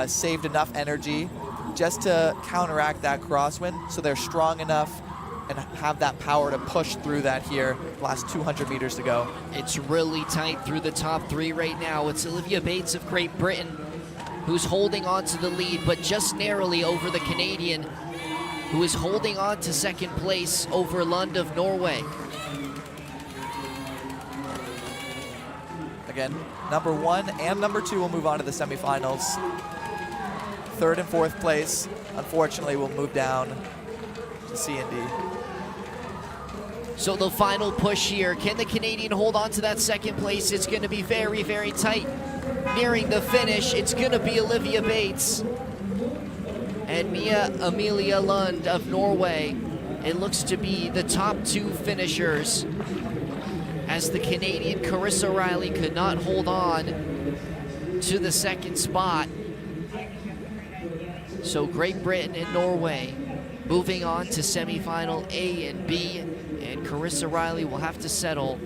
saved enough energy just to counteract that crosswind, so they're strong enough and have that power to push through that here. Last 200 meters to go. It's really tight through the top 3 right now. It's Olivia Bates of Great Britain who's holding on to the lead, but just narrowly over the Canadian, who is holding on to second place over Lund of Norway. Again, number 1 and number 2 will move on to the semifinals. 3rd and 4th place, unfortunately, will move down to C and D. So the final push here, can the Canadian hold on to that second place? It's going to be very, very tight. Nearing the finish, it's going to be Olivia Bates and Mia Amelia Lund of Norway. It looks to be the top 2 finishers, as the Canadian Carissa Riley could not hold on to the second spot. So Great Britain and Norway moving on to semifinal A and B, and Carissa Riley will have to settle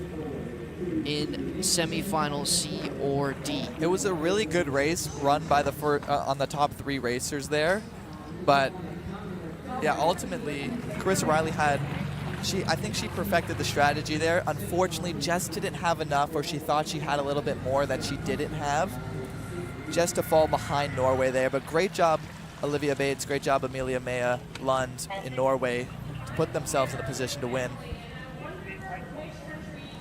in semifinal C or D. It was a really good race run by the on the top 3 racers there, but yeah, ultimately Carissa Riley had, I think she perfected the strategy there. Unfortunately, just didn't have enough, or she thought she had a little bit more that she didn't have, just to fall behind Norway there. But great job, Olivia Bates, great job, Amelia Maya Lund in Norway, to put themselves in a position to win.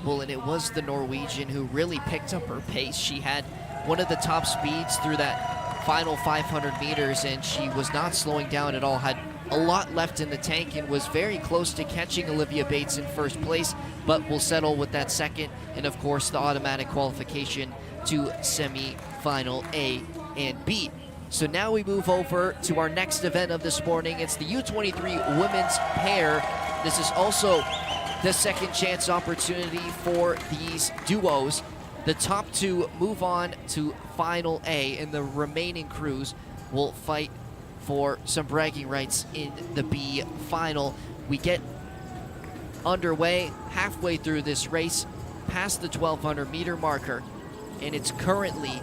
Well, and it was the Norwegian who really picked up her pace. She had one of the top speeds through that final 500 meters, and she was not slowing down at all, had a lot left in the tank, and was very close to catching Olivia Bates in first place, but will settle with that second, and of course the automatic qualification to semi-final A and B. So now we move over to our next event of this morning. It's the U23 women's pair. This is also the second chance opportunity for these duos. The top 2 move on to final A, and the remaining crews will fight for some bragging rights in the B final. We get underway halfway through this race, past the 1,200 meter marker, and it's currently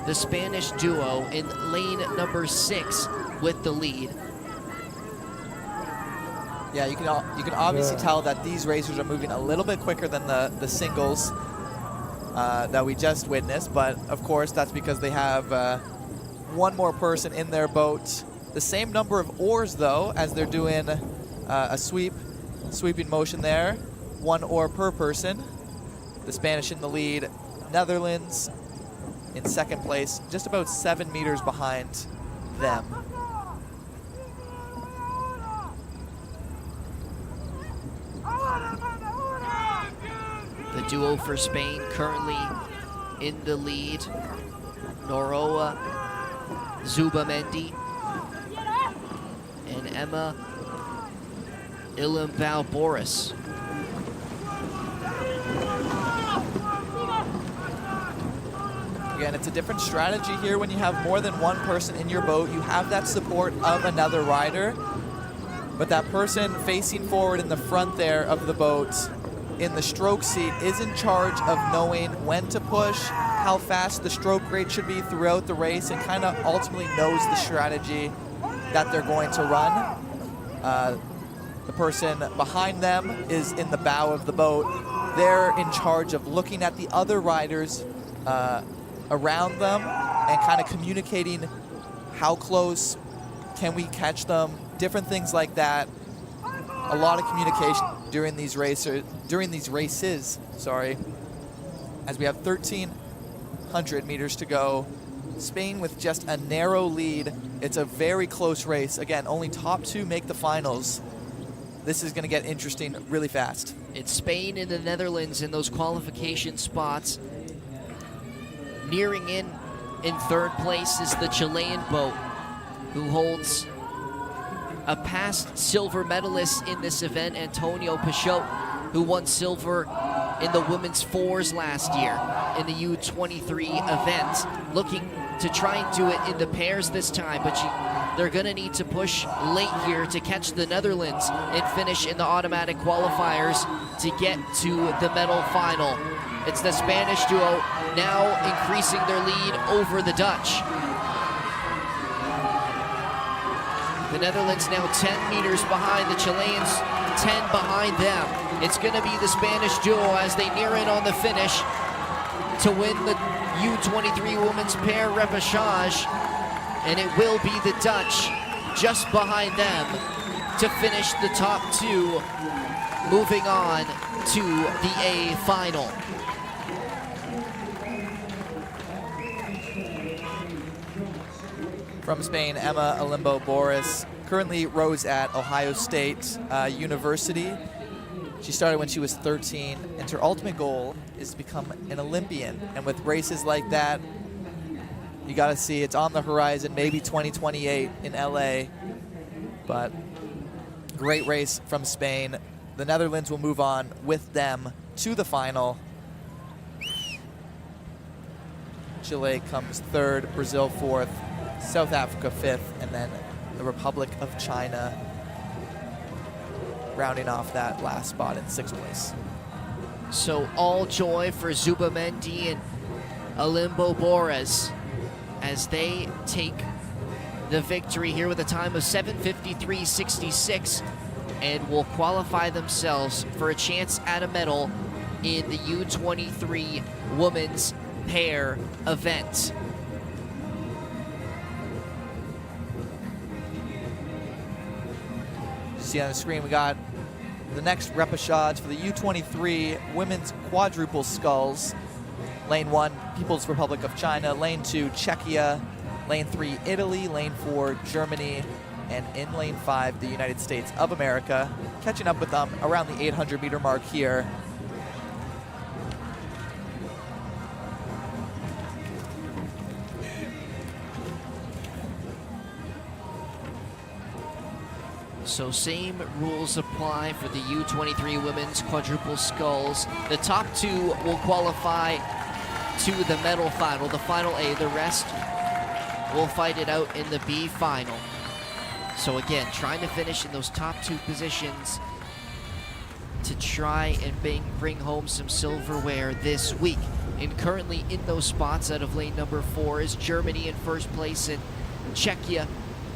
the Spanish duo in lane number 6 with the lead. Yeah, you can obviously tell that these racers are moving a little bit quicker than the singles that we just witnessed, but of course that's because they have one more person in their boat. The same number of oars, though, as they're doing a sweeping motion there. 1 oar per person. The Spanish in the lead. Netherlands in second place, just about 7 meters behind them. The duo for Spain currently in the lead. Noroa Zubamendi and Emma Ilimbao Boris. Again, it's a different strategy here when you have more than one person in your boat. You have that support of another rider, but that person facing forward in the front there of the boat in the stroke seat is in charge of knowing when to push, how fast the stroke rate should be throughout the race, and kind of ultimately knows the strategy that they're going to run. The person behind them is in the bow of the boat. They're in charge of looking at the other riders around them and kind of communicating how close can we catch them, different things like that. A lot of communication during these races, as we have 1,300 meters to go. Spain with just a narrow lead. It's a very close race. Again, only top 2 make the finals. This is going to get interesting really fast. It's Spain and the Netherlands in those qualification spots. Nearing in third place is the Chilean boat, who holds a past silver medalist in this event, Antonio Pichot, who won silver in the women's 4s last year in the U23 event. Looking to try and do it in the pairs this time, but they're going to need to push late here to catch the Netherlands and finish in the automatic qualifiers to get to the medal final. It's the Spanish duo now increasing their lead over the Dutch. The Netherlands now 10 meters behind, the Chileans 10 behind them. It's going to be the Spanish duo as they near in on the finish to win the U23 women's pair repechage, and it will be the Dutch just behind them to finish the top 2, moving on to the A final. From Spain, Emma Alimbo Boris currently rows at Ohio State University. She started when she was 13, and her ultimate goal is to become an Olympian. And with races like that, you got to see it's on the horizon, maybe 2028 in LA. But great race from Spain. The Netherlands will move on with them to the final. Chile comes third, Brazil fourth, South Africa fifth, and then the Republic of China rounding off that last spot in sixth place. So all joy for Zubamendi and Alimbo Boris as they take the victory here with a time of 7:53.66 and will qualify themselves for a chance at a medal in the U23 women's pair event. See on the screen, we got the next repechage for the U23 women's quadruple sculls. Lane 1, People's Republic of China. Lane 2, Czechia. Lane 3, Italy. Lane 4, Germany. And in lane 5, the United States of America. Catching up with them around the 800-meter mark here. So same rules apply for the U23 women's quadruple sculls. The top two will qualify to the medal final, the final A. The rest will fight it out in the B final. So again, trying to finish in those top two positions to try and bring home some silverware this week. And currently in those spots out of lane number 4 is Germany in first place and Czechia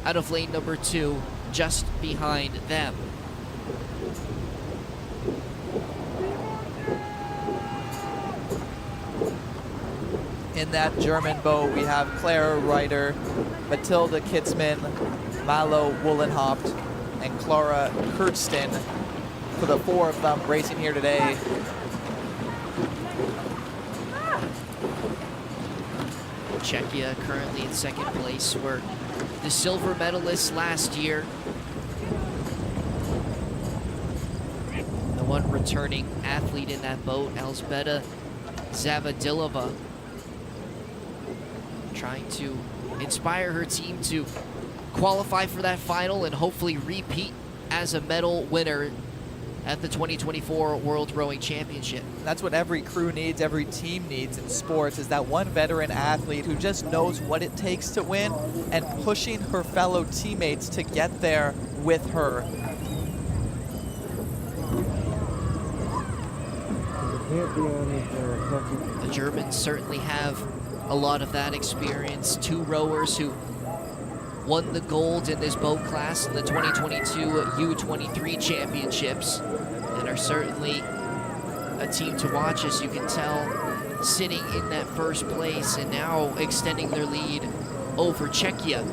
out of lane number 2. Just behind them. In that German boat, we have Clara Reiter, Matilda Kitzmann, Malo Woolenhaupt, and Clara Kurtzten. For the 4 of them racing here today. Czechia currently in second place, were the silver medalists last year. The one returning athlete in that boat, Elzbieta Zavadilova, trying to inspire her team to qualify for that final and hopefully repeat as a medal winner at the 2024 World Rowing Championship. That's what every crew needs, every team needs in sports, is that one veteran athlete who just knows what it takes to win and pushing her fellow teammates to get there with her. The Germans certainly have a lot of that experience. 2 rowers who won the gold in this boat class in the 2022 U23 championships and are certainly a team to watch, as you can tell, sitting in that first place and now extending their lead over Czechia.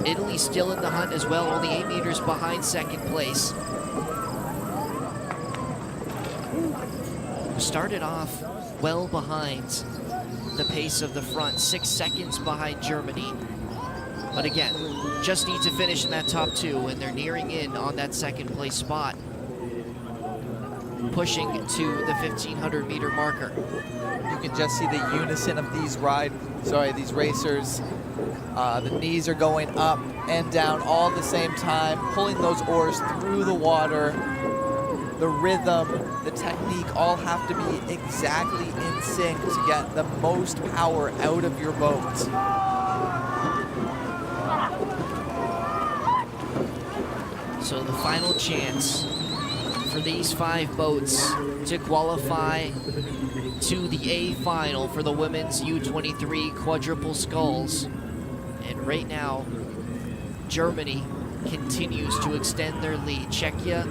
Italy still in the hunt as well, only 8 meters behind second place. Started off well behind the pace of the front, 6 seconds behind Germany. But again, just need to finish in that top 2, and they're nearing in on that second place spot, pushing to the 1,500-meter marker. You can just see the unison of these racers. The knees are going up and down all at the same time, pulling those oars through the water. The rhythm, the technique all have to be exactly in sync to get the most power out of your boat. So the final chance for these 5 boats to qualify to the A final for the women's U23 quadruple sculls. And right now, Germany continues to extend their lead. Czechia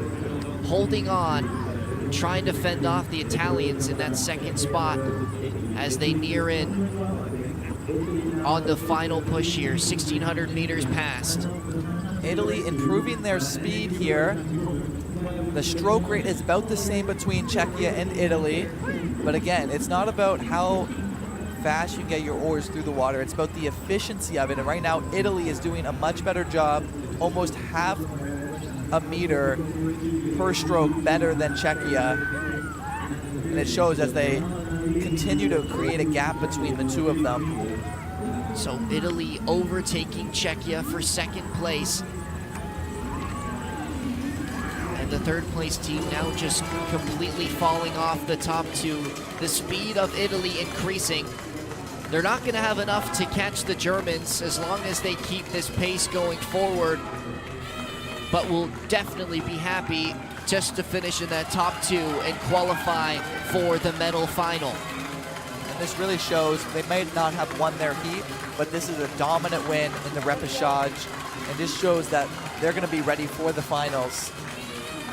holding on, trying to fend off the Italians in that second spot as they near in on the final push here, 1,600 meters past. Italy improving their speed here. The stroke rate is about the same between Czechia and Italy. But again, it's not about how fast you can get your oars through the water. It's about the efficiency of it. And right now, Italy is doing a much better job, almost half a meter per stroke better than Czechia. And it shows as they continue to create a gap between the two of them. So Italy overtaking Czechia for second place. And the third place team now just completely falling off the top two. The speed of Italy increasing. They're not going to have enough to catch the Germans as long as they keep this pace going forward. But will definitely be happy just to finish in that top two and qualify for the medal final. And this really shows they might not have won their heat, but this is a dominant win in the repechage. And this shows that they're going to be ready for the finals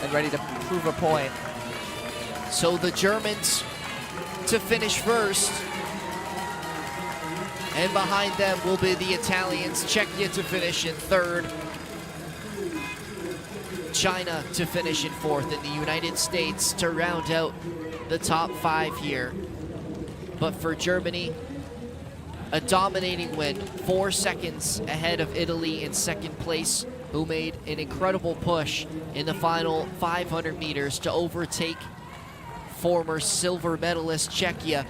and ready to prove a point. So the Germans to finish first. And behind them will be the Italians. Czechia to finish in third. China to finish in fourth. And the United States to round out the top five here. But for Germany, a dominating win. 4 seconds ahead of Italy in second place, who made an incredible push in the final 500 meters to overtake former silver medalist Czechia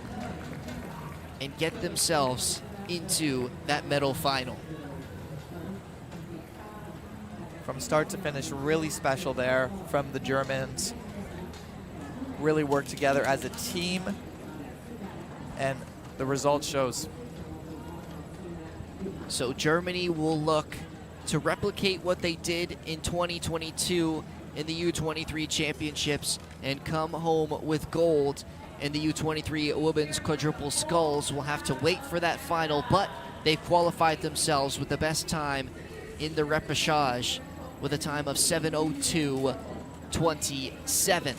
and get themselves into that medal final. From start to finish, really special there from the Germans. Really worked together as a team, and the result shows. So Germany will look to replicate what they did in 2022 in the U23 championships and come home with gold in the U23 women's quadruple sculls. Will have to wait for that final, but they've qualified themselves with the best time in the repechage with a time of 7:02.27.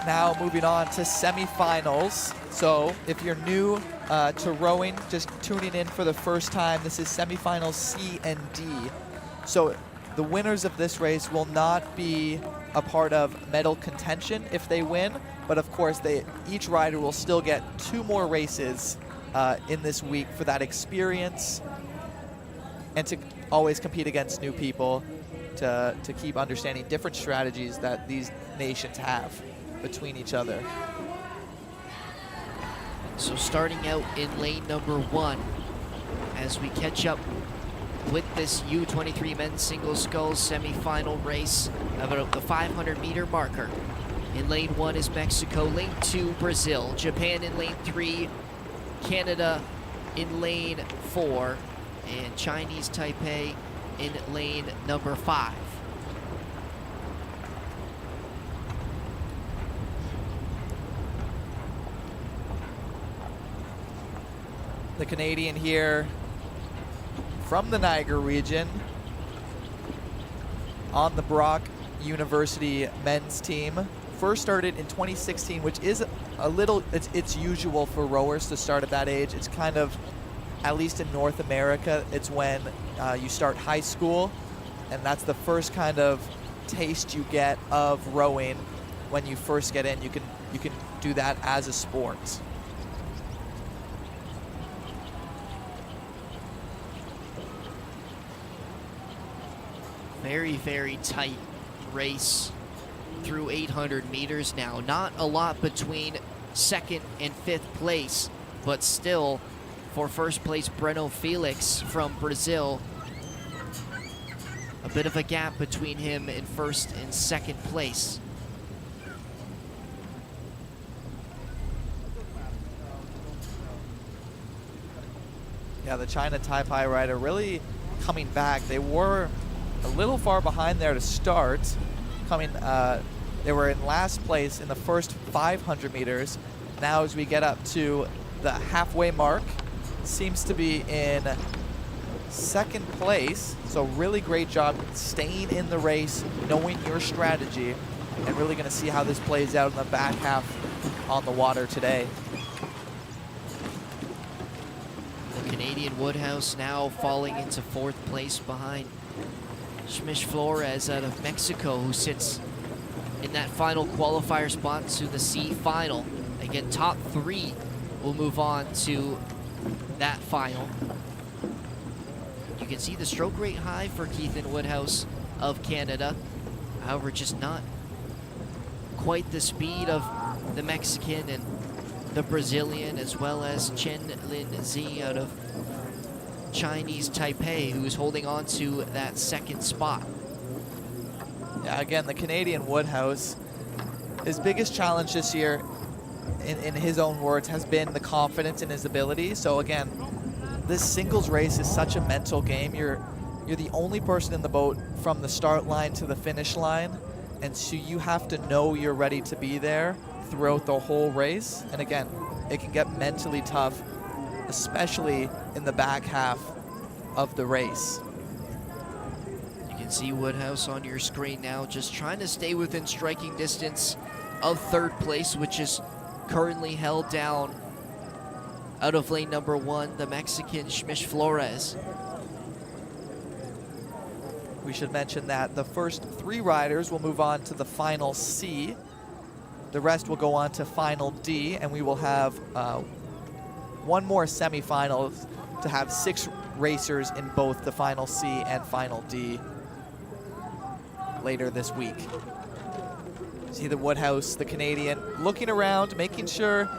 Now moving on to semifinals. So if you're new to rowing, just tuning in for the first time, this is semifinals C and D. So the winners of this race will not be a part of medal contention if they win, but of course each rider will still get 2 more races in this week for that experience and to always compete against new people to keep understanding different strategies that these nations have between each other. So starting out in lane number 1 as we catch up with this U23 men's single sculls semi-final race about the 500-meter marker. In lane 1 is Mexico, lane 2 Brazil, Japan in lane 3, Canada in lane 4, and Chinese Taipei in lane number 5. The Canadian here from the Niagara region on the Brock University men's team. First started in 2016, which is a little, it's usual for rowers to start at that age. It's kind of, at least in North America, it's when you start high school, and that's the first kind of taste you get of rowing when you first get in. You can do that as a sport. Very, very tight race through 800 meters now. Not a lot between second and fifth place, but still for first place Breno Felix from Brazil. A bit of a gap between him in first and second place. Yeah, the China Taipei rider really coming back. They were a little far behind there to start. They were in last place in the first 500 meters. Now as we get up to the halfway mark, seems to be in second place. So really great job staying in the race, knowing your strategy, and really gonna see how this plays out in the back half on the water today. The Canadian Woodhouse now falling into fourth place behind Schmish Flores out of Mexico, who sits in that final qualifier spot to the C final. Again, top 3 will move on to that final. You can see the stroke rate high for Keithan Woodhouse of Canada. However, just not quite the speed of the Mexican and the Brazilian, as well as Chen Lin Zi out of Chinese Taipei, who's holding on to that second spot. Yeah, again, the Canadian Woodhouse, his biggest challenge this year, in his own words, has been the confidence in his ability. So again, this singles race is such a mental game. You're the only person in the boat from the start line to the finish line, and so you have to know you're ready to be there throughout the whole race. And again, it can get mentally tough, especially in the back half of the race. You can see Woodhouse on your screen now, just trying to stay within striking distance of third place, which is currently held down out of lane number 1, the Mexican Schmish Flores. We should mention that the first 3 riders will move on to the final C. The rest will go on to final D, and we will have one more semifinal to have 6 racers in both the final C and final D later this week. See the Woodhouse, the Canadian, looking around, making sure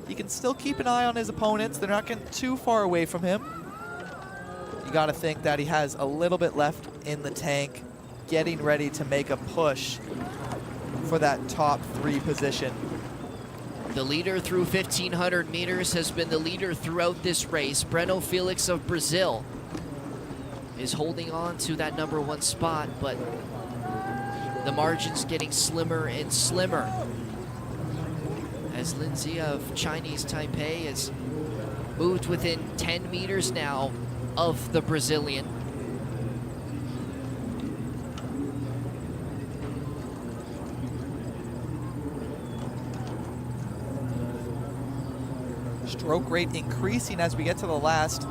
he can still keep an eye on his opponents. They're not getting too far away from him. You got to think that he has a little bit left in the tank, getting ready to make a push for that top 3 position. The leader through 1,500 meters has been the leader throughout this race. Breno Felix of Brazil is holding on to that number 1 spot, but the margin's getting slimmer and slimmer as Lindsay of Chinese Taipei has moved within 10 meters now of the Brazilian. Stroke rate increasing as we get to the last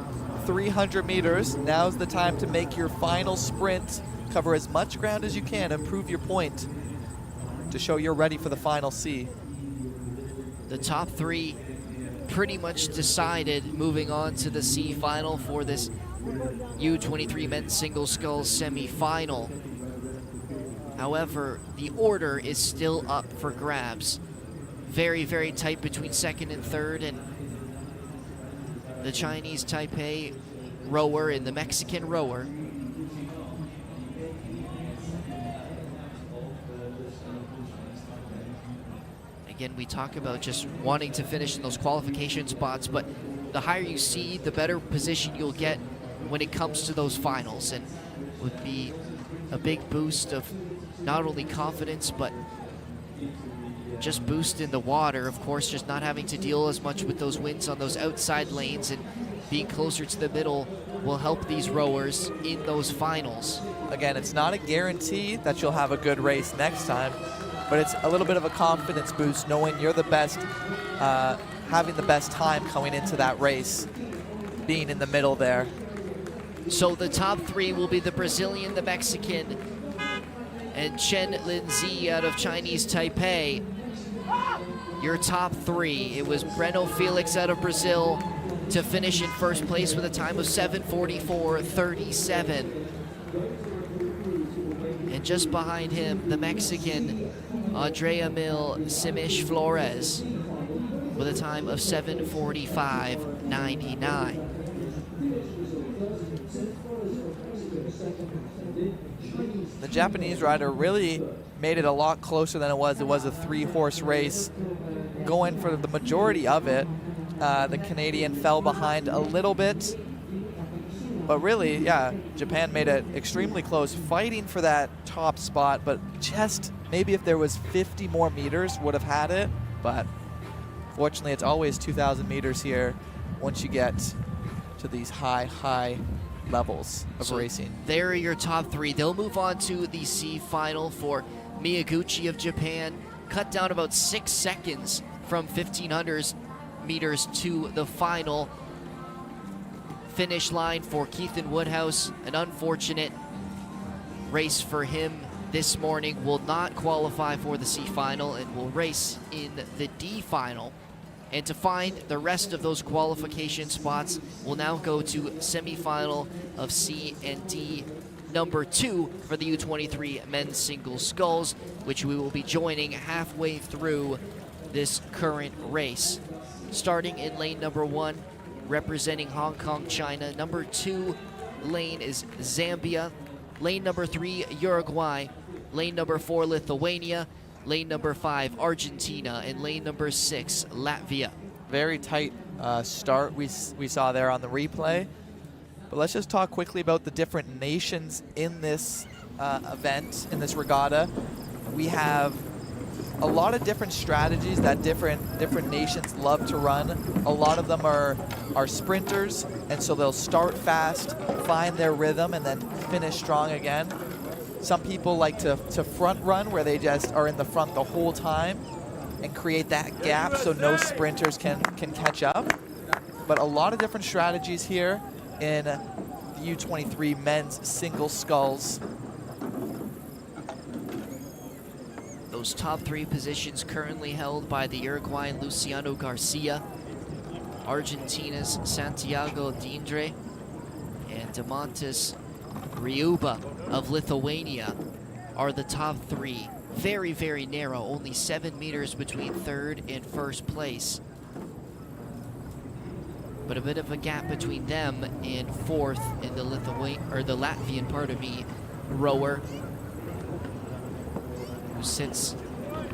300 meters. Now's the time to make your final sprint. Cover as much ground as you can, improve your point to show you're ready for the final C. The top 3 pretty much decided, moving on to the C final for this U23 men's single sculls semi-final. However, the order is still up for grabs. Very, very tight between second and third, and the Chinese Taipei rower and the Mexican rower. Again, we talk about just wanting to finish in those qualification spots, but the higher you seed, the better position you'll get when it comes to those finals, and would be a big boost of not only confidence, but just boost in the water. Of course, just not having to deal as much with those winds on those outside lanes, and being closer to the middle will help these rowers in those finals. Again, it's not a guarantee that you'll have a good race next time, but it's a little bit of a confidence boost knowing you're the best, having the best time coming into that race, being in the middle there. So the top 3 will be the Brazilian, the Mexican, and Chen Linzi out of Chinese Taipei. Your top 3, it was Breno Felix out of Brazil to finish in first place with a time of 7:44.37. And just behind him, the Mexican Andrea Mil Simish Flores with a time of 7:45.99. The Japanese rider really made it a lot closer than it was. It was a 3-horse race. Going for the majority of it, the Canadian fell behind a little bit. But really, yeah, Japan made it extremely close, fighting for that top spot, but just maybe if there was 50 more meters would have had it. But fortunately, it's always 2,000 meters here once you get to these high levels of racing. There are your top 3. They'll move on to the C final for Miyaguchi of Japan. Cut down about 6 seconds from 1,500 meters to the final finish line for Keithan Woodhouse. An unfortunate race for him this morning. Will not qualify for the C final and will race in the D final And to find the rest of those qualification spots, we'll now go to semifinal of C and D number 2 for the U23 men's single sculls, which we will be joining halfway through this current race. Starting in lane number 1, representing Hong Kong, China. Number 2 lane is Zambia. Lane number 3, Uruguay. Lane number 4, Lithuania. Lane number 5, Argentina. And lane number 6, Latvia. Very tight start we saw there on the replay. But let's just talk quickly about the different nations in this event, in this regatta. We have a lot of different strategies that different nations love to run. A lot of them are sprinters, and so they'll start fast, find their rhythm, and then finish strong again. Some people like to front run, where they just are in the front the whole time and create that gap so no sprinters can catch up. But a lot of different strategies here in the U23 men's single sculls. Those top 3 positions currently held by the Uruguayan Luciano Garcia, Argentina's Santiago Dindre, and Demontis Ryuba of Lithuania are the top 3. Very, very narrow, only 7 meters between 3rd and 1st place. But a bit of a gap between them and 4th in the Latvian, rower, who sits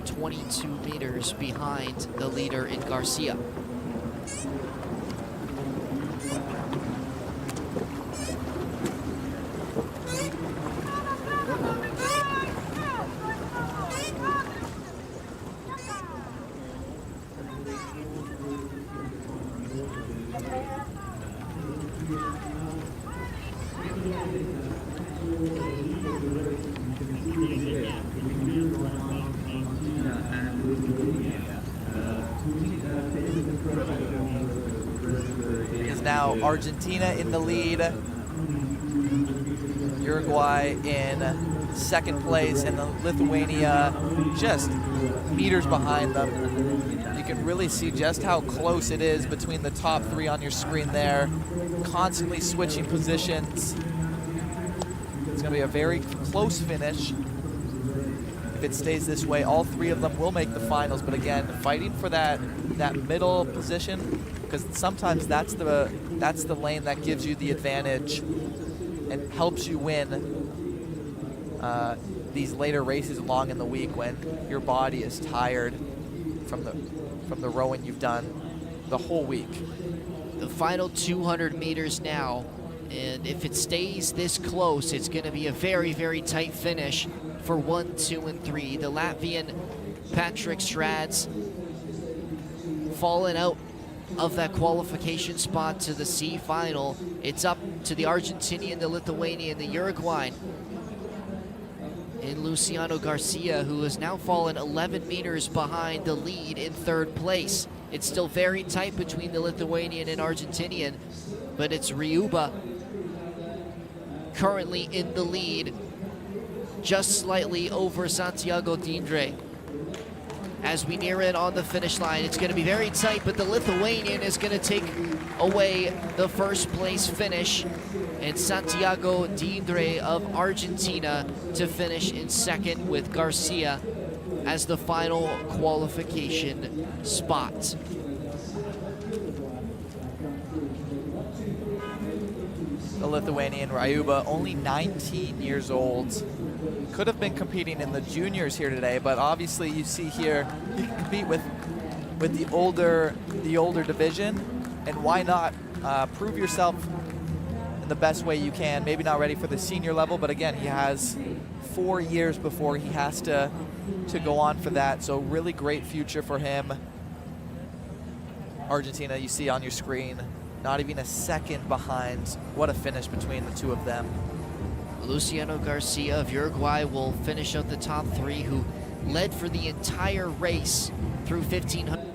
22 meters behind the leader in Garcia. Is now Argentina in the lead, Uruguay in 2nd place, and Lithuania just meters behind them. You can really see just how close it is between the top 3 on your screen there, constantly switching positions. It's going to be a very close finish. If it stays this way, all 3 of them will make the finals, but again, fighting for that middle position, because sometimes that's the lane that gives you the advantage and helps you win these later races along in the week when your body is tired from the rowing you've done the whole week. The final 200 meters now, and if it stays this close, it's going to be a very, very tight finish for 1, 2, and 3. The Latvian Patrick Strads fallen out of that qualification spot to the C final. It's up to the Argentinian, the Lithuanian, the Uruguayan, and Luciano Garcia, who has now fallen 11 meters behind the lead in 3rd place. It's still very tight between the Lithuanian and Argentinian, but it's Ryuba currently in the lead, just slightly over Santiago Dindre. As we near in on the finish line, it's going to be very tight, but the Lithuanian is going to take away the 1st place finish, and Santiago Dindre of Argentina to finish in 2nd with Garcia as the final qualification spot. The Lithuanian Ryuba, only 19 years old. Could have been competing in the juniors here today, but obviously you see here he can compete with the older division, and why not prove yourself in the best way you can. Maybe not ready for the senior level, but again, he has 4 years before he has to go on for that, so really great future for him. Argentina, you see on your screen, not even a second behind. What a finish between the 2 of them. Luciano Garcia of Uruguay will finish out the top 3, who led for the entire race through 1500.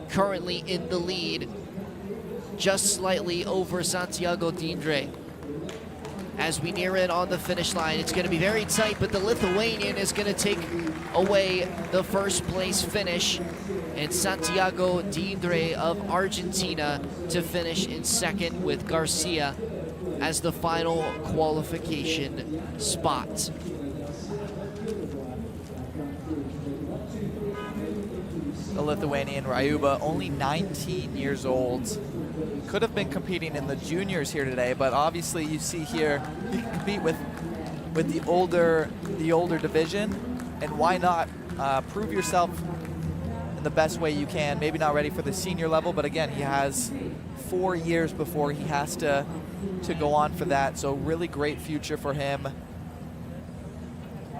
Currently in the lead, just slightly over Santiago Dindre. As we near in on the finish line, it's going to be very tight, but the Lithuanian is going to take away the 1st place finish, and Santiago Dindre of Argentina to finish in second, with Garcia as the final qualification spot. The Lithuanian Ryuba, only 19 years old. Could have been competing in the juniors here today, but obviously you see here he can compete with the older division, and why not prove yourself in the best way you can. Maybe not ready for the senior level, but again, he has 4 years before he has to go on for that. So really great future for him.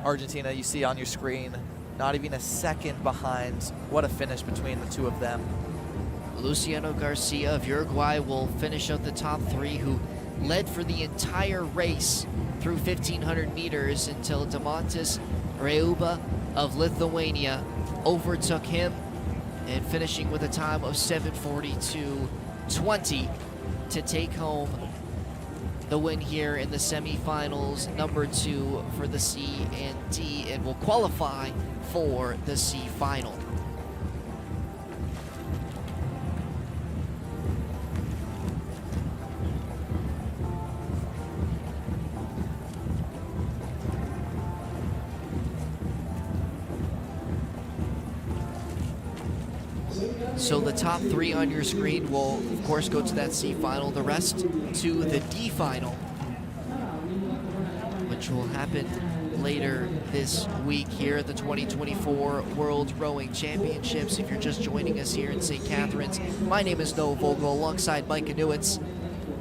Argentina, you see on your screen, not even a second behind. What a finish between the two of them. Luciano Garcia of Uruguay will finish out the top three, who led for the entire race through 1,500 meters until Damantis Reuba of Lithuania overtook him, and finishing with a time of 7:42.20 to take home the win here in the semifinals, number 2 for the C and D, and will qualify for the C final. So the top three on your screen will, of course, go to that C final. The rest to the D final, which will happen later this week here at the 2024 World Rowing Championships. If you're just joining us here in St. Catharines, my name is Noah Vogel, alongside Mike Inuits,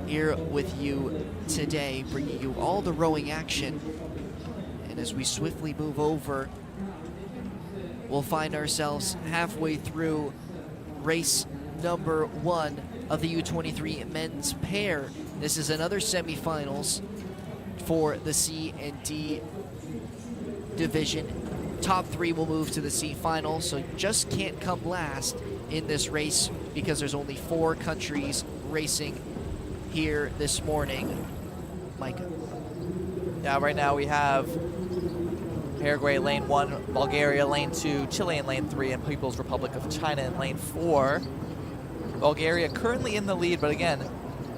here with you today, bringing you all the rowing action. And as we swiftly move over, we'll find ourselves halfway through race number 1 of the U23 men's pair. This is another semifinals for the C and D division. Top 3 will move to the C final, so just can't come last in this race because there's only 4 countries racing here this morning. Micah. Yeah, right now we have Paraguay lane 1, Bulgaria lane 2, Chile in lane 3, and People's Republic of China in lane 4. Bulgaria currently in the lead, but again,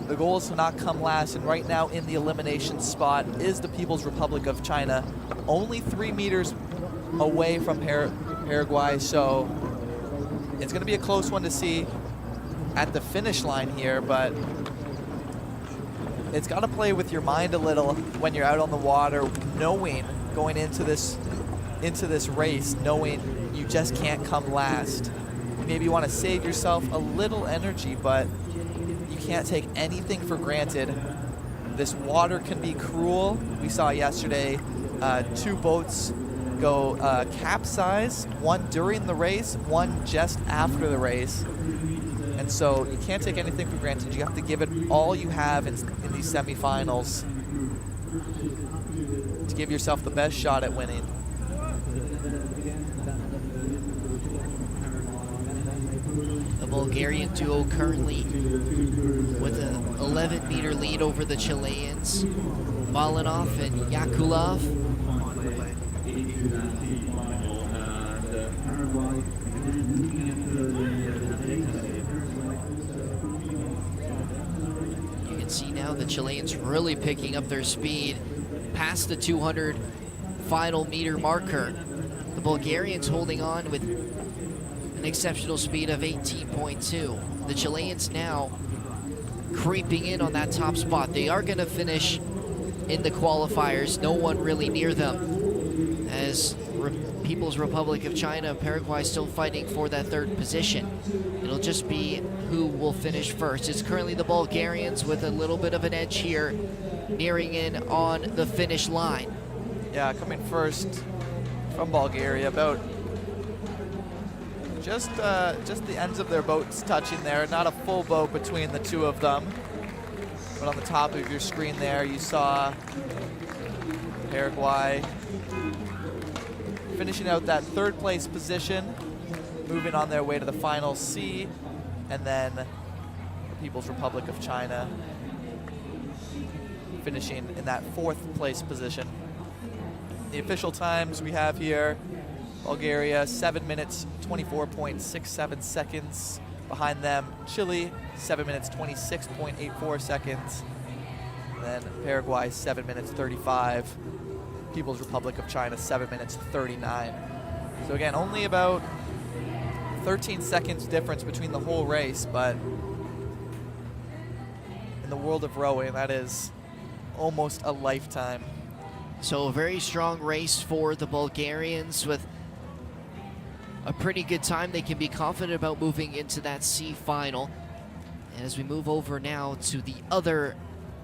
the goal is to not come last, and right now in the elimination spot is the People's Republic of China, only 3 meters away from Paraguay, so it's going to be a close one to see at the finish line here, but it's got to play with your mind a little when you're out on the water, knowing going into this race, knowing you just can't come last. You maybe want to save yourself a little energy, but you can't take anything for granted. This water can be cruel. We saw yesterday 2 boats go capsize, one during the race, one just after the race. And so you can't take anything for granted. You have to give it all you have in these semifinals to give yourself the best shot at winning. The Bulgarian duo currently with an 11-meter lead over the Chileans, Malinov and Yakulov. You can see now the Chileans really picking up their speed past the 200 final meter marker. The Bulgarians holding on with an exceptional speed of 18.2. The Chileans now creeping in on that top spot. They are going to finish in the qualifiers. No one really near them, as People's Republic of China and Paraguay still fighting for that 3rd position. It'll just be who will finish first. It's currently the Bulgarians with a little bit of an edge here, nearing in on the finish line. Yeah, coming first from Bulgaria, about just the ends of their boats touching there. Not a full boat between the two of them. But on the top of your screen there, you saw Paraguay finishing out that 3rd place position, moving on their way to the final C, and then the People's Republic of China finishing in that 4th place position. The official times we have here, Bulgaria, 7 minutes, 24.67 seconds. Behind them, Chile, 7 minutes, 26.84 seconds. And then Paraguay, 7 minutes, 35. People's Republic of China, 7 minutes, 39. So again, only about 13 seconds difference between the whole race, but in the world of rowing, that is almost a lifetime. So a very strong race for the Bulgarians with a pretty good time. They can be confident about moving into that C final. And as we move over now to the other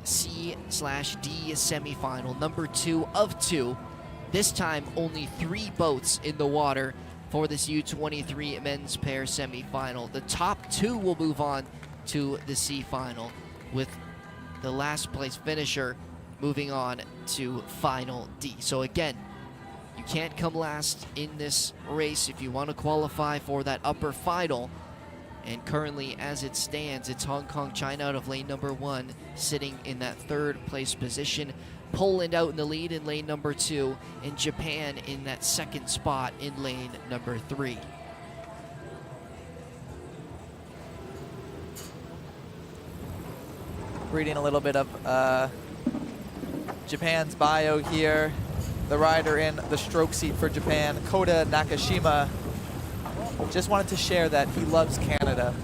C/D semifinal, number 2 of 2. This time only 3 boats in the water for this U23 men's pair semifinal. The top 2 will move on to the C final, with the last place finisher moving on to Final D. So again, you can't come last in this race if you want to qualify for that upper final. And currently, as it stands, it's Hong Kong, China out of lane number 1, sitting in that 3rd place position. Poland out in the lead in lane number 2, and Japan in that 2nd spot in lane number 3. Reading a little bit of Japan's bio here. The rider in the stroke seat for Japan, Kota Nakashima, just wanted to share that he loves Canada.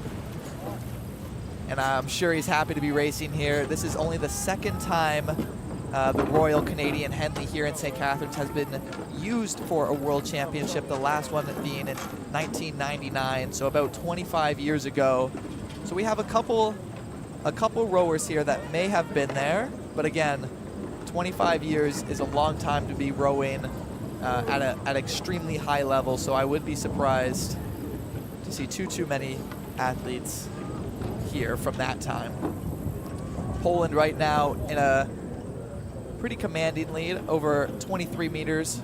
And I'm sure he's happy to be racing here. This is only the 2nd time the Royal Canadian Henley here in St Catharines has been used for a World Championship, the last one being in 1999, so about 25 years ago. So we have a couple rowers here that may have been there, but again, 25 years is a long time to be rowing at extremely high level, so I would be surprised to see too many athletes here from that time. Poland right now in a pretty commanding lead, over 23 meters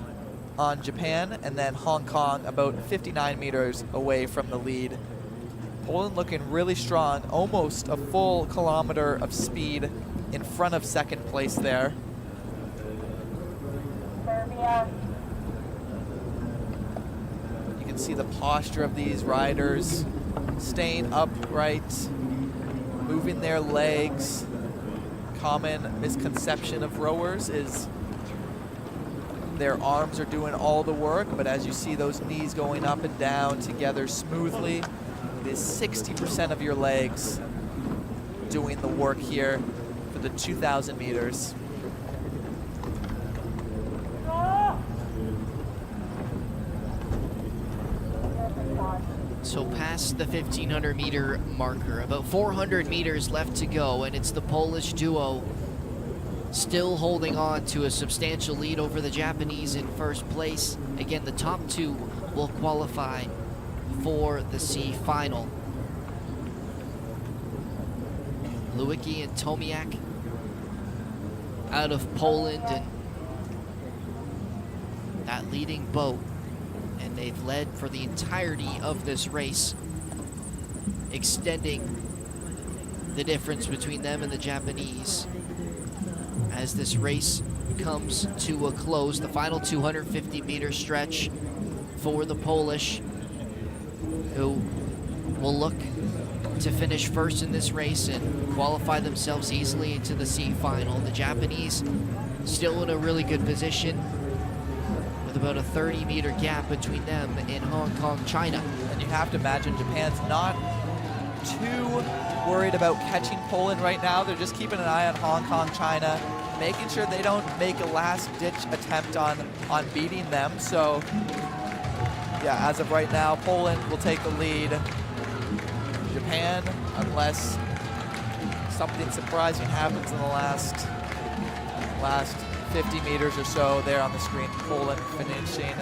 on Japan, and then Hong Kong about 59 meters away from the lead. Poland looking really strong, almost a full kilometer of speed in front of 2nd place there. You can see the posture of these riders, staying upright, moving their legs. Common misconception of rowers is their arms are doing all the work, but as you see those knees going up and down together smoothly, it is 60% of your legs doing the work here for the 2,000 meters. So past the 1,500 meter marker, about 400 meters left to go, and it's the Polish duo still holding on to a substantial lead over the Japanese in 1st place. Again, the top 2 will qualify for the C final. Lewicki and Tomiak out of Poland, and that leading boat. And they've led for the entirety of this race, extending the difference between them and the Japanese. As this race comes to a close, the final 250-meter stretch for the Polish, who will look to finish 1st in this race and qualify themselves easily into the C final. The Japanese still in a really good position, with about a 30-meter gap between them and Hong Kong, China. And you have to imagine Japan's not too worried about catching Poland right now. They're just keeping an eye on Hong Kong, China, making sure they don't make a last-ditch attempt on beating them. So, yeah, as of right now, Poland will take the lead. Japan, unless something surprising happens in the last 50 meters or so there on the screen, Poland finishing.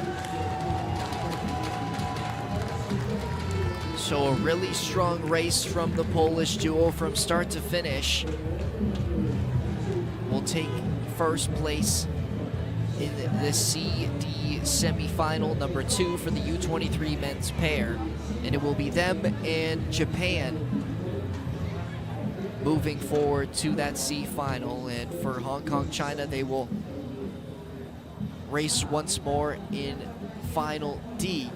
So a really strong race from the Polish duo from start to finish. Will take 1st place in the C/D semifinal, number 2 for the U23 men's pair. And it will be them and Japan moving forward to that C final. And for Hong Kong, China, they will race once more in final D.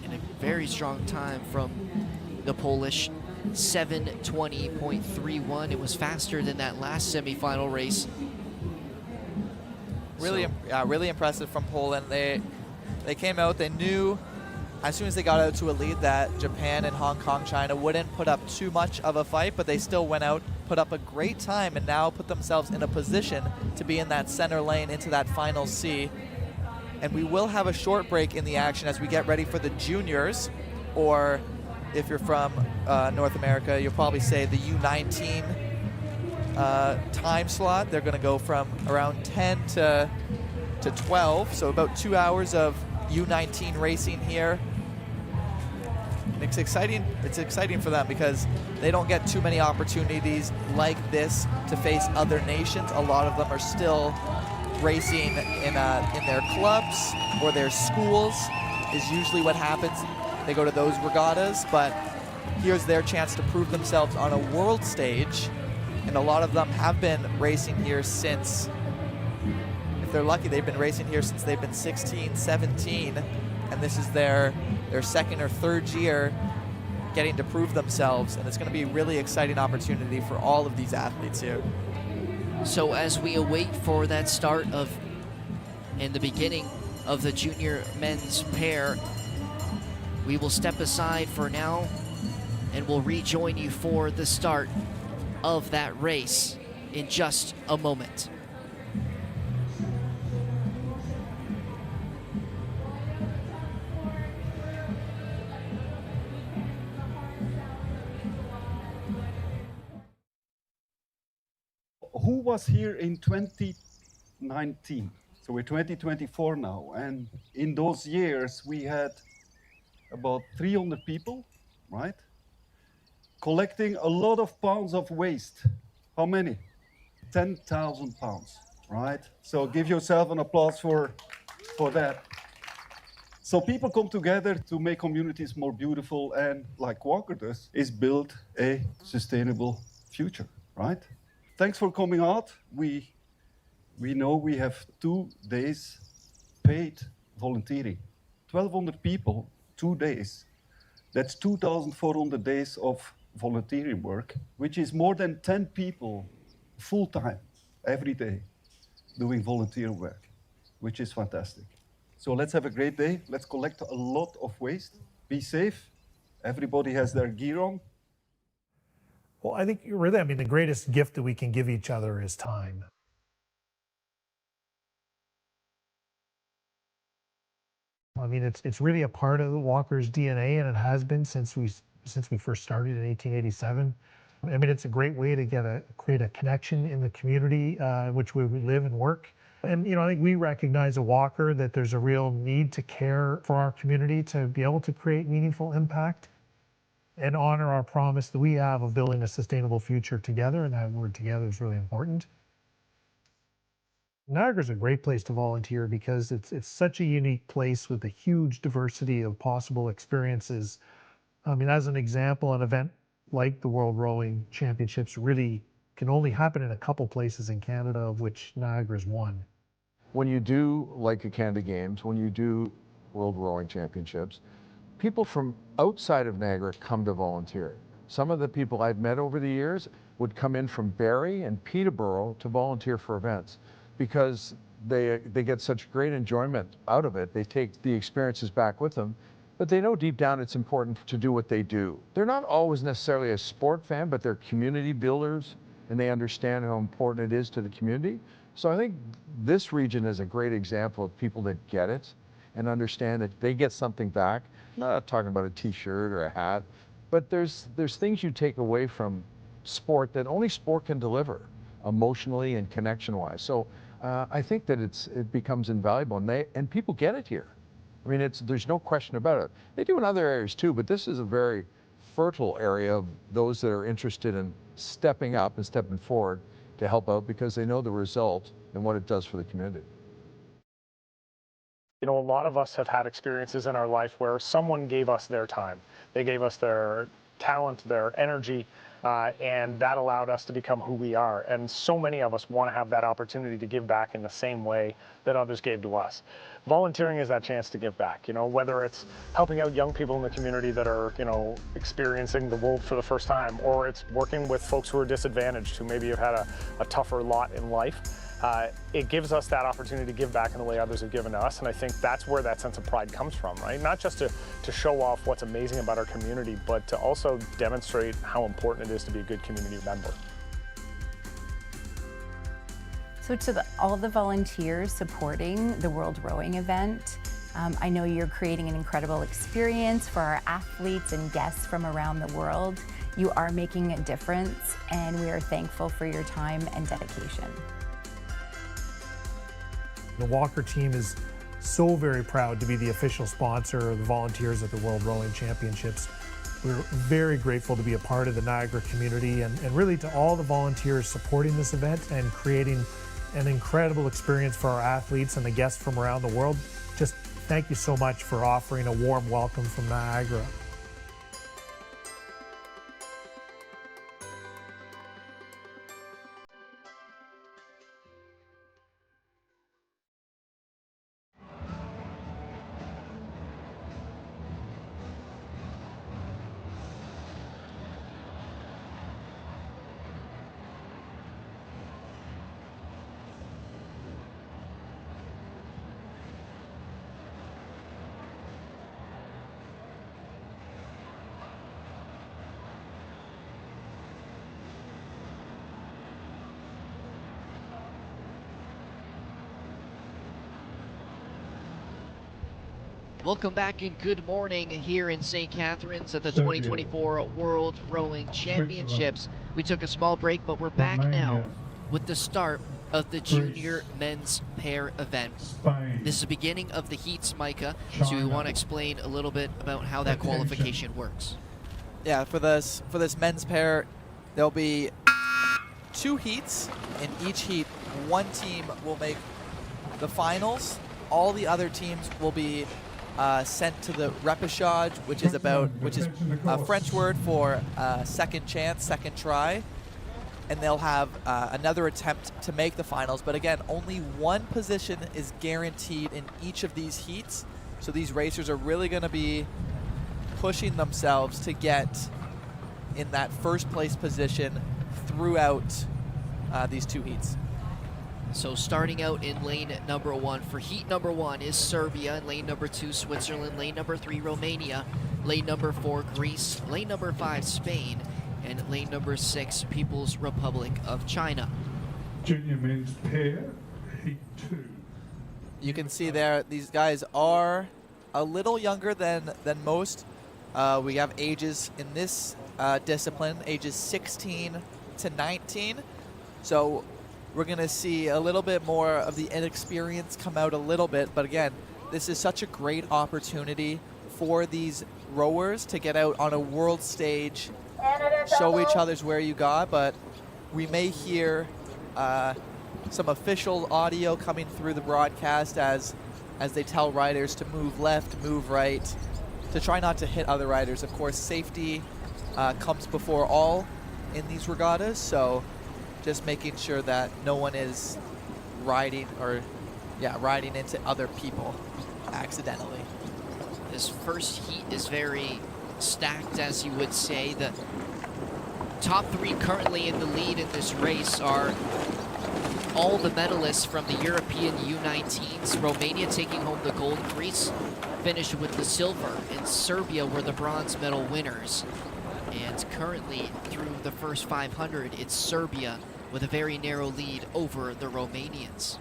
And a very strong time from the Polish, 7:20.31. It was faster than that last semifinal race. Really, really impressive from Poland. They came out, they knew as soon as they got out to a lead that Japan and Hong Kong, China wouldn't put up too much of a fight, but they still went out, put up a great time, and now put themselves in a position to be in that center lane into that final C. And we will have a short break in the action as we get ready for the juniors, or if you're from North America, you'll probably say the U19 time slot. They're going to go from around 10 to 12, so about 2 hours of U19 racing here. And it's exciting for them because they don't get too many opportunities like this to face other nations. A lot of them are still racing in their clubs or their schools is usually what happens. They go to those regattas, but here's their chance to prove themselves on a world stage. And a lot of them have been racing here since, if they're lucky, they've been racing here since they've been 16, 17. And this is their second or third year getting to prove themselves. And it's going to be a really exciting opportunity for all of these athletes here. So as we await for that start of, and the beginning of the junior men's pair, we will step aside for now and we'll rejoin you for the start of that race in just a moment. Who was here in 2019? So we're 2024 now, and in those years we had about 300 people, right? Collecting a lot of pounds of waste. How many? 10,000 pounds, right? So give yourself an applause for that. So people come together to make communities more beautiful, and like Walker does, is build a sustainable future, right? Thanks for coming out. We know we have 2 days paid volunteering. 1,200 people, 2 days. That's 2,400 days of volunteering work, which is more than 10 people full-time every day doing volunteer work, which is fantastic. So let's have a great day. Let's collect a lot of waste. Be safe. Everybody has their gear on. Well, I think really, the greatest gift that we can give each other is time. It's really a part of Walker's DNA, and it has been since we first started in 1887. It's a great way to create a connection in the community in which we live and work. And I think we recognize at Walker that there's a real need to care for our community to be able to create meaningful impact and honor our promise that we have of building a sustainable future together, and that word together is really important. Niagara's a great place to volunteer because it's such a unique place with a huge diversity of possible experiences. As an example, an event like the World Rowing Championships really can only happen in a couple places in Canada, of which Niagara's one. When you do like a Canada Games, when you do World Rowing Championships, people from outside of Niagara come to volunteer. Some of the people I've met over the years would come in from Barrie and Peterborough to volunteer for events because they get such great enjoyment out of it. They take the experiences back with them, but they know deep down it's important to do what they do. They're not always necessarily a sport fan, but they're community builders, and they understand how important it is to the community. So I think this region is a great example of people that get it and understand that they get something back. I'm not talking about a t-shirt or a hat, but there's things you take away from sport that only sport can deliver emotionally and connection-wise. So I think that it becomes invaluable, and people get it here. There's no question about it. They do in other areas too, but this is a very fertile area of those that are interested in stepping up and stepping forward to help out because they know the result and what it does for the community. A lot of us have had experiences in our life where someone gave us their time. They gave us their talent, their energy, And that allowed us to become who we are. And so many of us want to have that opportunity to give back in the same way that others gave to us. Volunteering is that chance to give back, whether it's helping out young people in the community that are, experiencing the world for the first time, or it's working with folks who are disadvantaged, who maybe have had a tougher lot in life. It gives us that opportunity to give back in the way others have given to us, and I think that's where that sense of pride comes from, right? Not just to show off what's amazing about our community, but to also demonstrate how important it is to be a good community member. So to all the volunteers supporting the World Rowing event, I know you're creating an incredible experience for our athletes and guests from around the world. You are making a difference, and we are thankful for your time and dedication. The Walker team is so very proud to be the official sponsor of the volunteers at the World Rowing Championships. We're very grateful to be a part of the Niagara community and really to all the volunteers supporting this event and creating an incredible experience for our athletes and the guests from around the world. Just thank you so much for offering a warm welcome from Niagara. Welcome back and good morning here in St. Catharines at the 2024 World Rowing Championships. We took a small break, but we're back now with the start of the junior men's pair event. This is the beginning of the heats, Micah, so we want to explain a little bit about how that qualification works. Yeah, for this men's pair, there'll be 2 heats. In each heat, one team will make the finals. All the other teams will be sent to the repêchage, which is a French word for second chance, second try, and they'll have another attempt to make the finals. But again, only one position is guaranteed in each of these heats, so these racers are really going to be pushing themselves to get in that first place position throughout these 2 heats. So starting out in lane number 1, for heat number 1 is Serbia, in lane number 2 Switzerland, lane number 3 Romania, lane number 4 Greece, lane number 5 Spain, and lane number 6 People's Republic of China. Junior men's pair, heat 2. You can see there, these guys are a little younger than most. We have ages in this discipline, ages 16 to 19. So we're going to see a little bit more of the inexperience come out a little bit. But again, this is such a great opportunity for these rowers to get out on a world stage, show each other's where you got. But we may hear some official audio coming through the broadcast as they tell riders to move left, move right, to try not to hit other riders. Of course, safety comes before all in these regattas, so just making sure that no one is riding into other people accidentally. This first heat is very stacked, as you would say. The top 3 currently in the lead in this race are all the medalists from the European U19s. Romania taking home the gold, Greece finished with the silver, and Serbia were the bronze medal winners. And currently through the first 500, it's Serbia with a very narrow lead over the Romanians.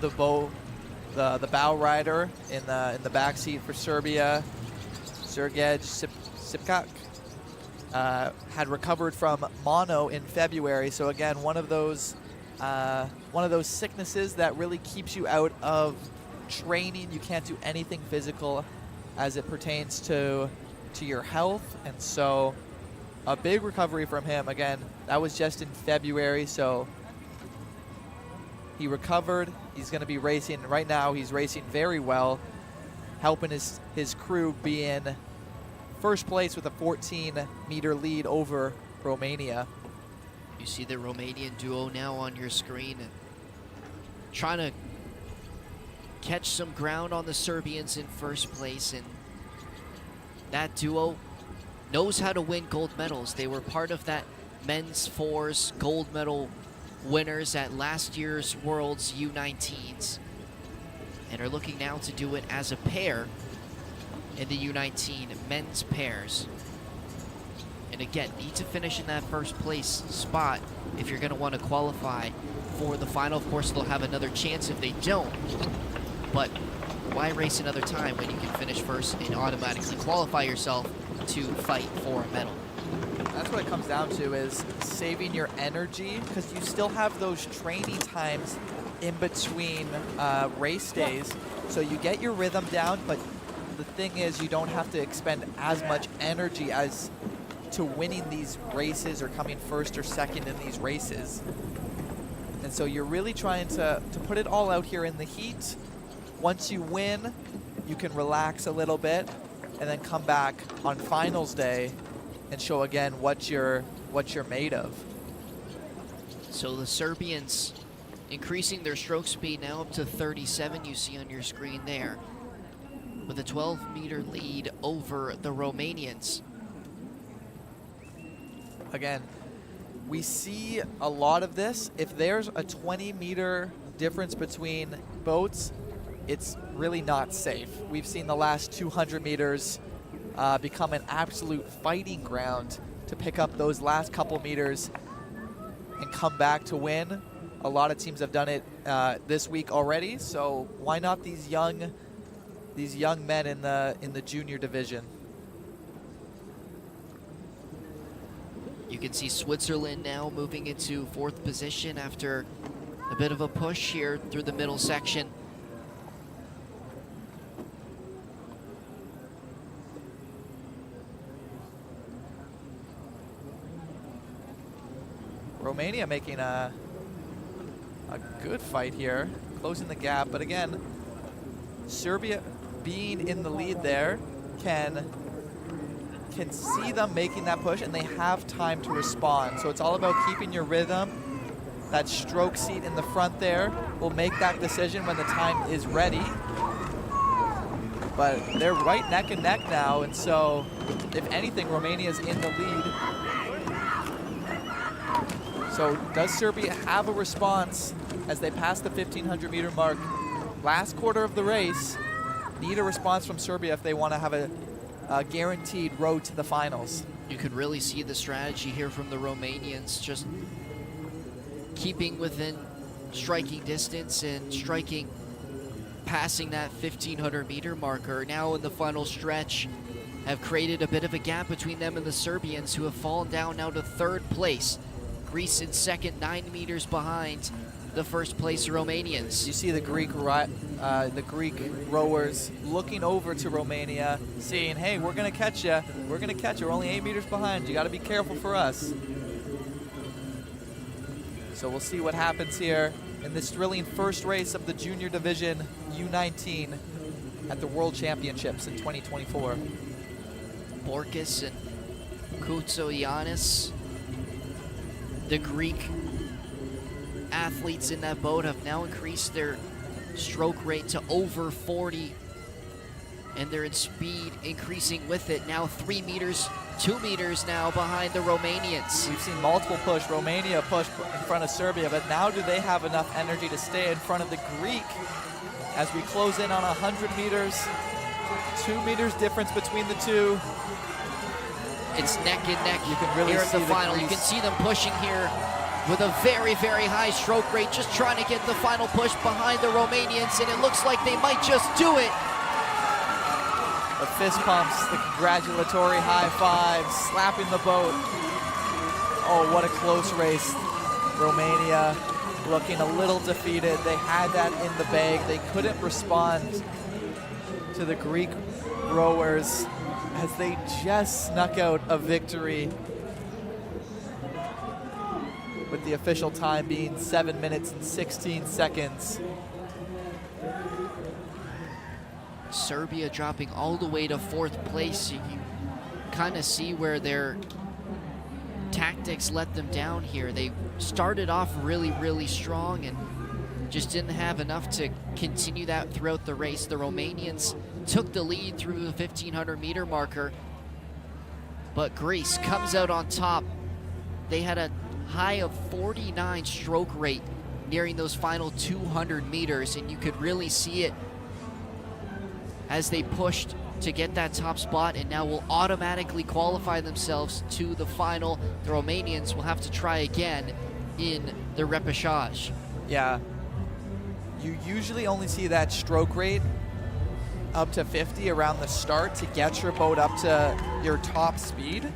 The bow rider in the back seat for Serbia, Sergej Sipkak, had recovered from mono in February. So again, one of those sicknesses that really keeps you out of training. You can't do anything physical as it pertains to your health, and so a big recovery from him. Again, that was just in February, so He recovered. He's going to be racing. Right now, he's racing very well, helping his crew be in first place with a 14-meter lead over Romania. You see the Romanian duo now on your screen, trying to catch some ground on the Serbians in first place, and that duo knows how to win gold medals. They were part of that men's fours gold medal winners at last year's World's U19s, and are looking now to do it as a pair in the U19 men's pairs. And again, need to finish in that first place spot if you're going to want to qualify for the final. Of course, they'll have another chance if they don't, but why race another time when you can finish first and automatically qualify yourself to fight for a medal? That's what it comes down to, is saving your energy, because you still have those training times in between race days. So you get your rhythm down, but the thing is you don't have to expend as much energy as to winning these races or coming first or second in these races. And so you're really trying to put it all out here in the heat. Once you win, you can relax a little bit and then come back on finals day and show again what you're made of. So the Serbians increasing their stroke speed now up to 37, you see on your screen there, with a 12-meter lead over the Romanians. Again, we see a lot of this. If there's a 20-meter difference between boats, it's really not safe. We've seen the last 200 meters become an absolute fighting ground to pick up those last couple meters and come back to win. A lot of teams have done it this week already, so why not these young men in the junior division? You can see Switzerland now moving into fourth position after a bit of a push here through the middle section. Romania making a good fight here, closing the gap, but again, Serbia being in the lead there can see them making that push, and they have time to respond. So it's all about keeping your rhythm. That stroke seat in the front there will make that decision when the time is ready. But they're right neck and neck now, and so if anything, Romania's in the lead. So does Serbia have a response as they pass the 1,500-meter mark? Last quarter of the race, need a response from Serbia if they want to have a guaranteed road to the finals. You could really see the strategy here from the Romanians, just keeping within striking distance and passing that 1,500-meter marker. Now in the final stretch, have created a bit of a gap between them and the Serbians, who have fallen down now to third place. Greece in second, 9 meters behind the first place Romanians. You see the Greek rowers looking over to Romania, saying, hey, we're going to catch you. We're going to catch you. We're only 8 meters behind. You got to be careful for us. So we'll see what happens here in this thrilling first race of the junior division U19 at the World Championships in 2024. Borkis and Koutsogiannis, the Greek athletes in that boat, have now increased their stroke rate to over 40, and they're in speed increasing with it. Now 3 meters, 2 meters now behind the Romanians. We've seen multiple push. Romania push in front of Serbia, but now do they have enough energy to stay in front of the Greek as we close in on 100 meters? 2 meters difference between the two. It's neck and neck. You can really here see at the final. You can see them pushing here with a very, very high stroke rate, just trying to get the final push behind the Romanians, and it looks like they might just do it. The fist pumps, the congratulatory high fives, slapping the boat. Oh, what a close race. Romania looking a little defeated. They had that in the bag. They couldn't respond to the Greek rowers as they just snuck out a victory. But with the official time being 7 minutes and 16 seconds. Serbia dropping all the way to 4th place. You kind of see where their tactics let them down here. They started off really, really strong and just didn't have enough to continue that throughout the race. The Romanians took the lead through the 1500 meter marker, but Greece comes out on top. They had a high of 49 stroke rate nearing those final 200 meters, and you could really see it as they pushed to get that top spot, and now will automatically qualify themselves to the final. The Romanians will have to try again in the repechage. Yeah, you usually only see that stroke rate up to 50 around the start to get your boat up to your top speed,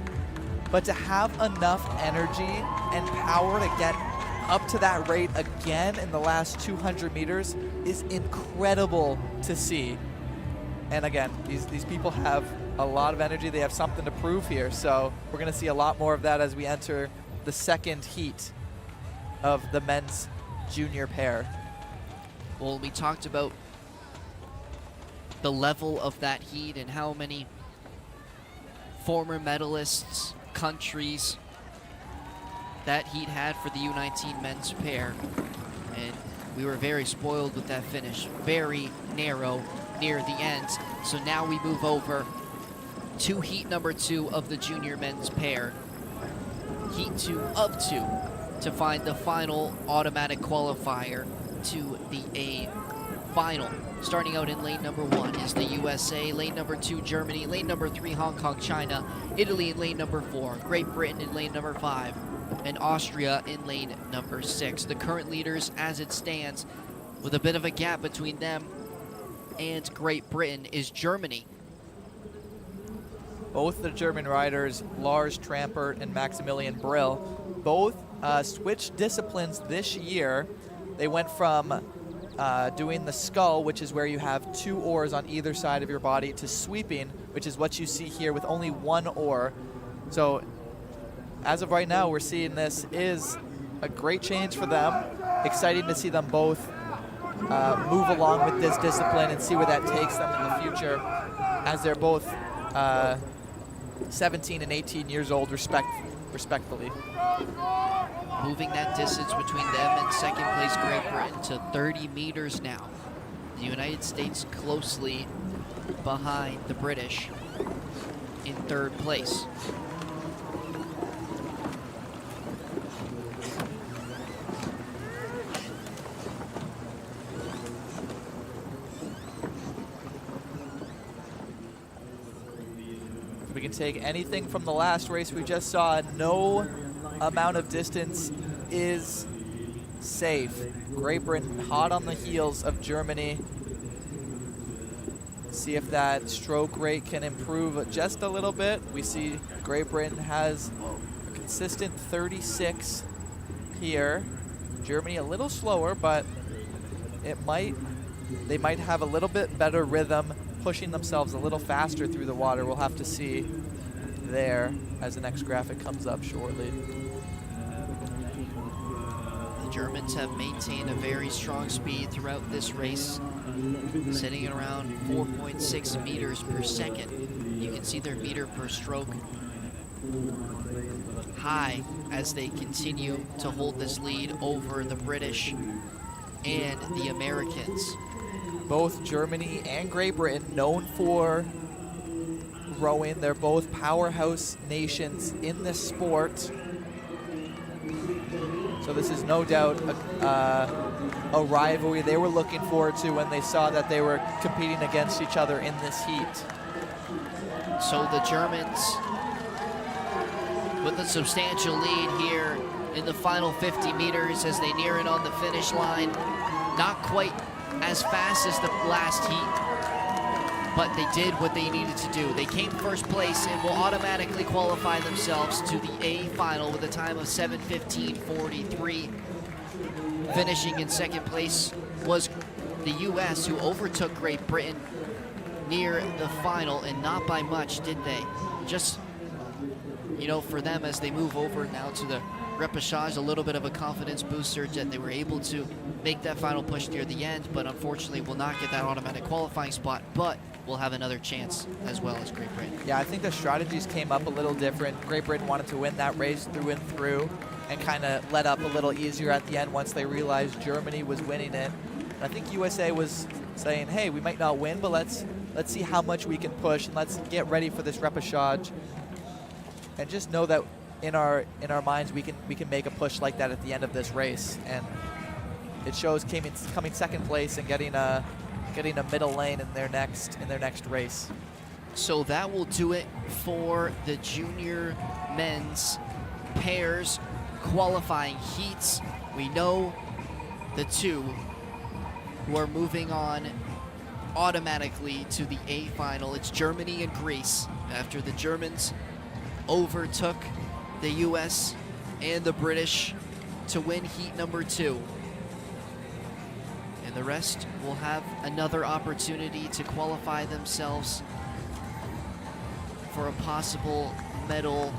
but to have enough energy and power to get up to that rate again in the last 200 meters is incredible to see. And again, these people have a lot of energy. They have something to prove here. So we're going to see a lot more of that as we enter the second heat of the men's junior pair. Well, we talked about the level of that heat and how many former medalists, countries that heat had for the U19 men's pair. And we were very spoiled with that finish. Very narrow near the end. So now we move over to heat number 2 of the junior men's pair. Heat 2 of 2 to find the final automatic qualifier to the A final. Starting out in lane number 1 is the USA, lane number 2 Germany, lane number 3 Hong Kong, China, Italy in lane number 4, Great Britain in lane number 5, and Austria in lane number 6. The current leaders as it stands, with a bit of a gap between them and Great Britain, is Germany. Both the German riders, Lars Trampert and Maximilian Brill, both switched disciplines this year. They went from doing the scull, which is where you have 2 oars on either side of your body, to sweeping, which is what you see here with only 1 oar. So as of right now, we're seeing this is a great change for them. Exciting to see them both move along with this discipline and see where that takes them in the future, as they're both 17 and 18 years old respectfully. Moving that distance between them and second place Great Britain to 30 meters now. The United States closely behind the British in 3rd place. We can take anything from the last race we just saw. No amount of distance is safe. Great Britain hot on the heels of Germany. See if that stroke rate can improve just a little bit. We see Great Britain has a consistent 36 here. Germany a little slower, but they might have a little bit better rhythm, pushing themselves a little faster through the water. We'll have to see there as the next graphic comes up shortly. The Germans have maintained a very strong speed throughout this race, sitting at around 4.6 meters per second. You can see their meter per stroke high as they continue to hold this lead over the British and the Americans. Both Germany and Great Britain known for rowing. They're both powerhouse nations in this sport. So this is no doubt a rivalry they were looking forward to when they saw that they were competing against each other in this heat. So the Germans with a substantial lead here in the final 50 meters as they near it on the finish line. Not quite as fast as the last heat, but they did what they needed to do. They came 1st place and will automatically qualify themselves to the A final with a time of 7:15:43. Finishing in 2nd place was the US, who overtook Great Britain near the final, and not by much, did they? Just, you know, for them as they move over now to the repechage, a little bit of a confidence booster that they were able to make that final push near the end, but unfortunately will not get that automatic qualifying spot, but will have another chance as well as Great Britain. Yeah, I think the strategies came up a little different. Great Britain wanted to win that race through and through and kind of let up a little easier at the end once they realized Germany was winning it. And I think USA was saying, hey, we might not win, but let's see how much we can push, and let's get ready for this repechage. And just know that in our minds we can make a push like that at the end of this race. And it shows coming second place and getting a middle lane in their next race. So that will do it for the junior men's pairs qualifying heats. We know the two who are moving on automatically to the A final. It's Germany and Greece after the Germans overtook the US and the British to win heat number 2. And the rest will have another opportunity to qualify themselves for a possible medal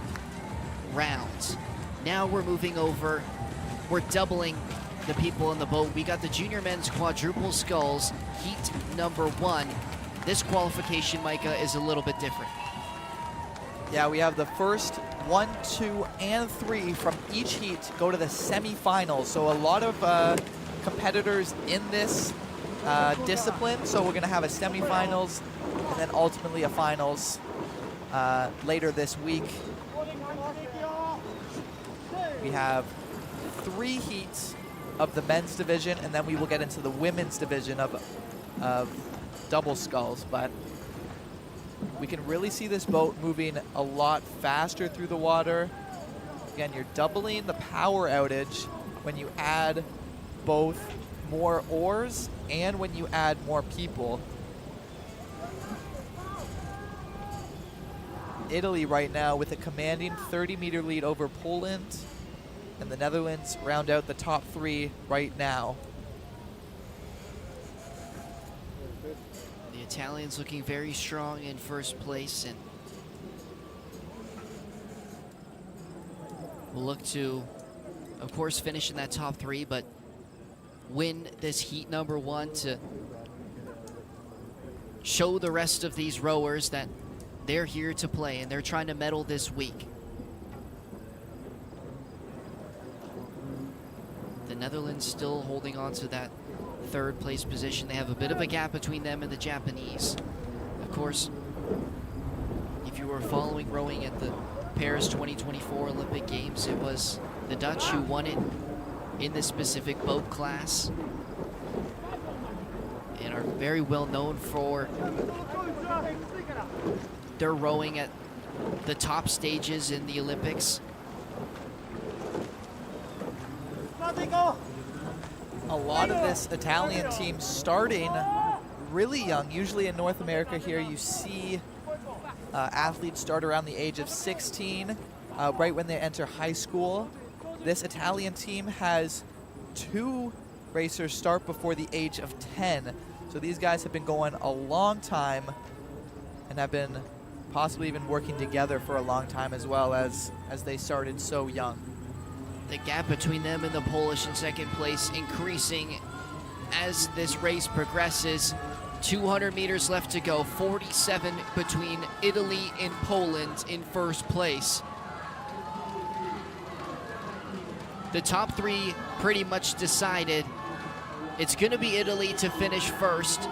round. Now we're moving over, we're doubling the people in the boat. We got the junior men's quadruple sculls, heat number 1. This qualification, Micah, is a little bit different. Yeah, we have the first 1, 2, and 3 from each heat go to the semifinals. So a lot of competitors in this discipline. So we're going to have a semifinals and then ultimately a finals later this week. We have 3 heats of the men's division, and then we will get into the women's division of double sculls. But we can really see this boat moving a lot faster through the water. Again, you're doubling the power outage when you add both more oars and when you add more people. Italy right now with a commanding 30-meter lead over Poland, and the Netherlands round out the top 3 right now. The Italians looking very strong in first place, and will look to, of course, finish in that top 3, but win this heat number 1 to show the rest of these rowers that they're here to play and they're trying to medal this week. The Netherlands still holding on to that 3rd place position. They have a bit of a gap between them and the Japanese. Of course, if you were following rowing at the Paris 2024 Olympic Games, it was the Dutch who won it in this specific boat class and are very well known for their rowing at the top stages in the Olympics. A lot of this Italian team starting really young. Usually in North America here you see athletes start around the age of 16, right when they enter high school. This Italian team has 2 racers start before the age of 10. So these guys have been going a long time and have been possibly even working together for a long time as well, as they started so young. The gap between them and the Polish in second place increasing as this race progresses. 200 meters left to go, 47 between Italy and Poland in first place. The top 3 pretty much decided. It's going to be Italy to finish first.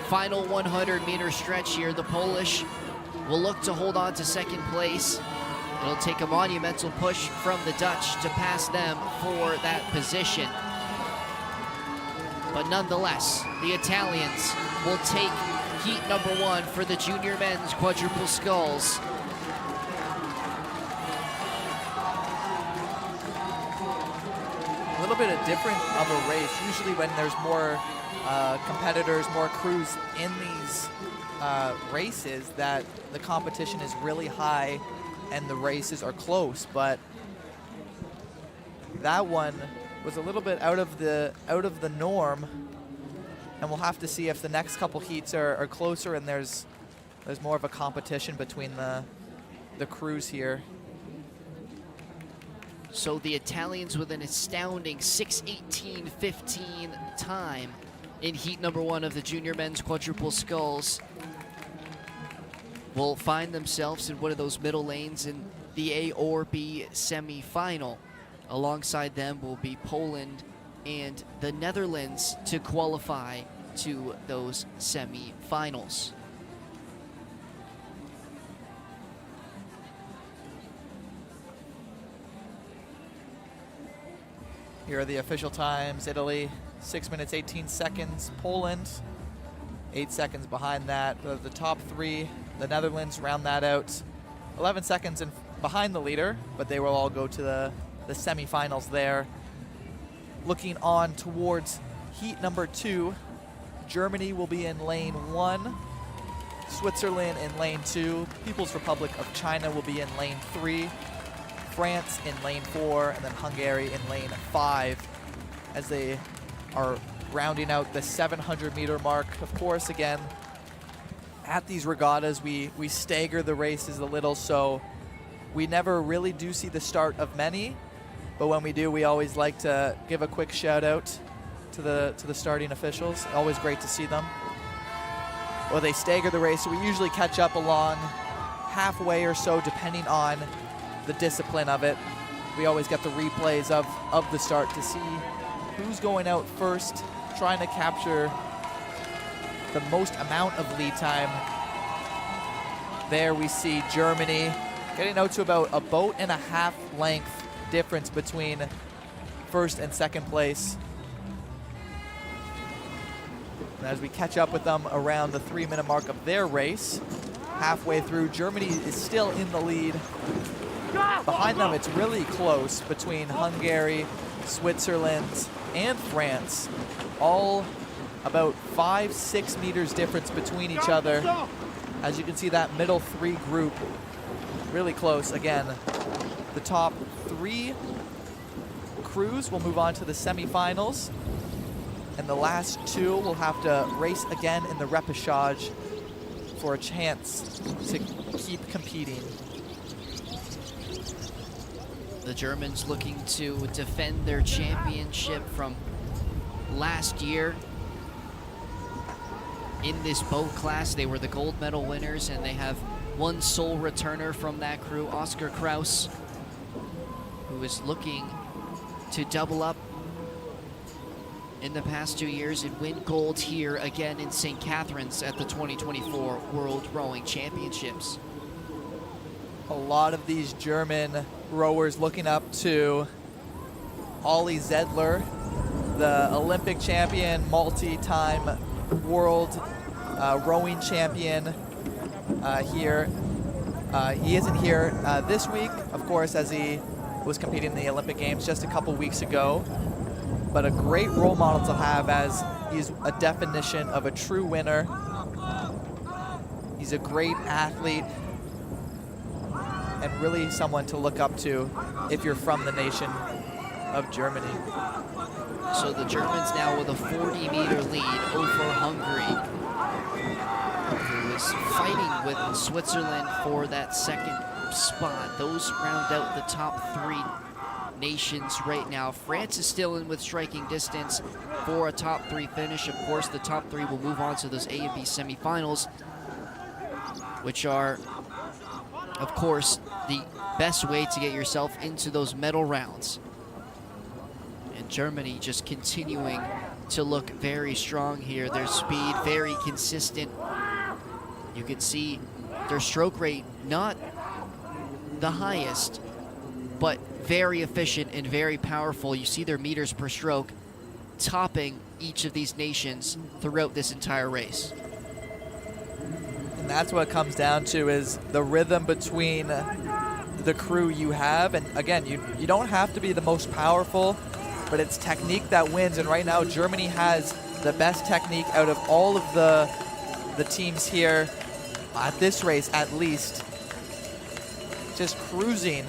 Final 100-meter stretch here. The Polish will look to hold on to second place. It'll take a monumental push from the Dutch to pass them for that position. But nonetheless, the Italians will take heat number 1 for the junior men's quadruple sculls. A little bit of different of a race. Usually when there's more competitors, more crews in these races, that the competition is really high and the races are close, but that one was a little bit out of the norm, and we'll have to see if the next couple heats are closer and there's more of a competition between the the crews here. So the Italians with an astounding 6:18.15 time in heat number 1 of the junior men's quadruple sculls will find themselves in one of those middle lanes in the A or B semifinal. Alongside them will be Poland and the Netherlands to qualify to those semifinals. Here are the official times. Italy, 6 minutes, 18 seconds. Poland, 8 seconds behind that. The top 3, the Netherlands round that out. 11 seconds behind the leader, but they will all go to the semifinals there. Looking on towards heat number 2, Germany will be in lane 1, Switzerland in lane 2, People's Republic of China will be in lane 3, France in lane 4, and then Hungary in lane 5 as they are rounding out the 700-meter mark. Of course, again, at these regattas, we stagger the races a little, so we never really do see the start of many, but when we do, we always like to give a quick shout out to the starting officials. Always great to see them. Well, they stagger the race, so we usually catch up along halfway or so, depending on the discipline of it. We always get the replays of the start to see who's going out first, trying to capture the most amount of lead time. There we see Germany getting out to about a boat and a half length difference between first and second place. And as we catch up with them around the 3-minute mark of their race, halfway through, Germany is still in the lead. Behind them, it's really close between Hungary, Switzerland, and France. All about 5-6 meters difference between each other. As you can see, that middle 3 group really close. Again, the top 3 crews will move on to the semifinals, and the last 2 will have to race again in the repechage for a chance to keep competing. The Germans looking to defend their championship from last year. In this boat class, they were the gold medal winners, and they have one sole returner from that crew, Oscar Kraus, who is looking to double up in the past 2 years and win gold here again in St Catharines at the 2024 World Rowing Championships. A lot of these German rowers looking up to Ollie Zedler, the Olympic champion, multi-time world rowing champion here. He isn't here this week, of course, as he was competing in the Olympic Games just a couple weeks ago, but a great role model to have, as he's a definition of a true winner. He's a great athlete and really someone to look up to if you're from the nation of Germany. So the Germans now with a 40-meter lead over Hungary, who is fighting with Switzerland for that second spot. Those round out the top 3 nations right now. France is still in with striking distance for a top 3 finish. Of course, the top 3 will move on to those A and B semifinals, which are, of course, the best way to get yourself into those medal rounds. And Germany just continuing to look very strong here. Their speed very consistent. You can see their stroke rate not the highest, but very efficient and very powerful. You see their meters per stroke topping each of these nations throughout this entire race. And that's what it comes down to, is the rhythm between the crew you have. And again, you don't have to be the most powerful, but it's technique that wins. And right now, Germany has the best technique out of all of the teams here at this race, at least. Just cruising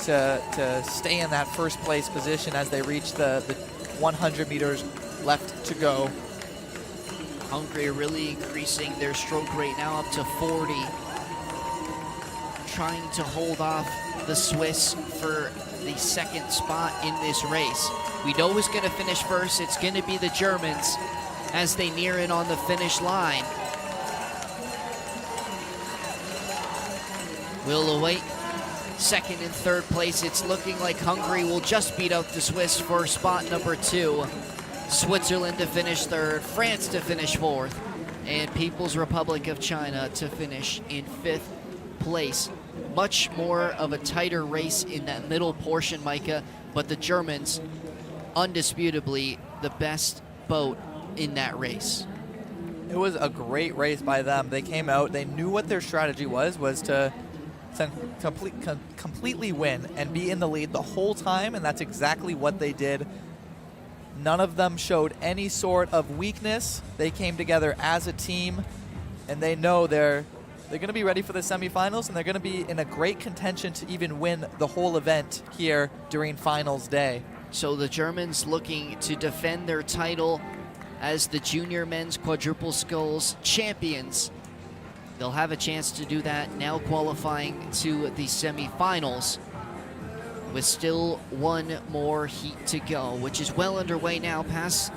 to stay in that first place position as they reach the 100 meters left to go. Hungary really increasing their stroke rate now up to 40. trying to hold off the Swiss for the second spot in this race. We know who's going to finish first. It's going to be the Germans as they near in on the finish line. We'll await second and third place. It's looking like Hungary will just beat out the Swiss for spot number 2. Switzerland to finish third, France to finish fourth, and People's Republic of China to finish in 5th place. Much more of a tighter race in that middle portion, Micah, but the Germans, undisputably the best boat in that race. It was a great race by them. They came out, they knew what their strategy was to completely win and be in the lead the whole time, and that's exactly what they did. None of them showed any sort of weakness. They came together as a team, and they know they're going to be ready for the semifinals, and they're going to be in a great contention to even win the whole event here during finals day. So the Germans looking to defend their title as the junior men's quadruple sculls champions. They'll have a chance to do that now, qualifying to the semifinals with still one more heat to go, which is well underway now past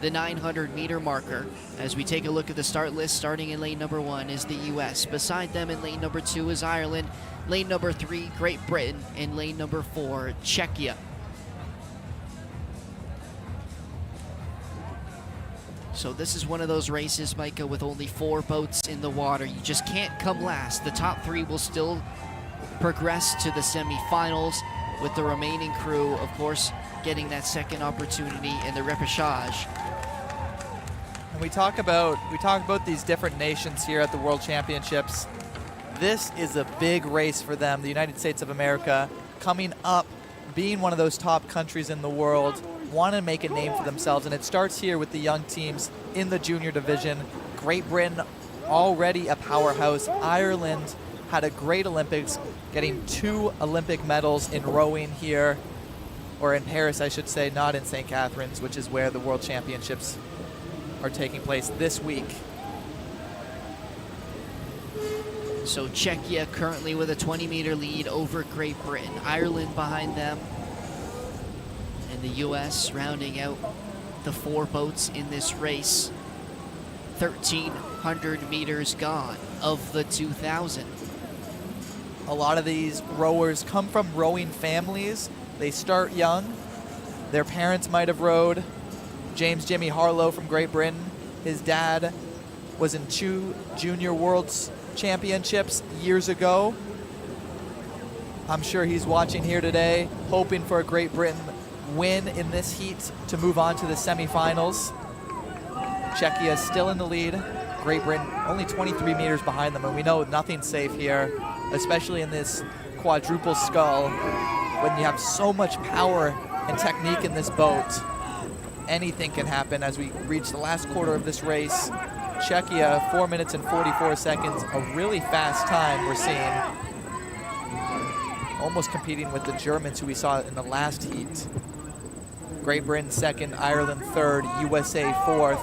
the 900-meter marker. As we take a look at the start list, starting in lane number 1 is the US. Beside them in lane number 2 is Ireland, lane number 3, Great Britain, and lane number 4, Czechia. So this is one of those races, Micah, with only 4 boats in the water. You just can't come last. The top 3 will still progress to the semifinals, with the remaining crew, of course, getting that second opportunity in the repechage. And we talk about these different nations here at the World Championships. This is a big race for them. The United States of America coming up, being one of those top countries in the world, want to make a name for themselves, and it starts here with the young teams in the junior division. Great Britain already a powerhouse. Ireland had a great Olympics, getting 2 Olympic medals in rowing here, or in Paris, I should say, not in St Catharines, which is where the World Championships are taking place this week. So Czechia currently with a 20-meter lead over Great Britain. Ireland behind them. And the U.S. rounding out the 4 boats in this race. 1,300 meters gone of the 2,000. A lot of these rowers come from rowing families. They start young. Their parents might have rowed. James Jimmy Harlow from Great Britain, his dad was in 2 junior world's championships years ago. I'm sure he's watching here today, hoping for a Great Britain win in this heat to move on to the semifinals. Czechia is still in the lead. Great Britain only 23 meters behind them, and we know nothing's safe here, especially in this quadruple scull. When you have so much power and technique in this boat, anything can happen. As we reach the last quarter of this race, Czechia, 4 minutes and 44 seconds, a really fast time we're seeing. Almost competing with the Germans who we saw in the last heat. Great Britain second, Ireland third, USA fourth.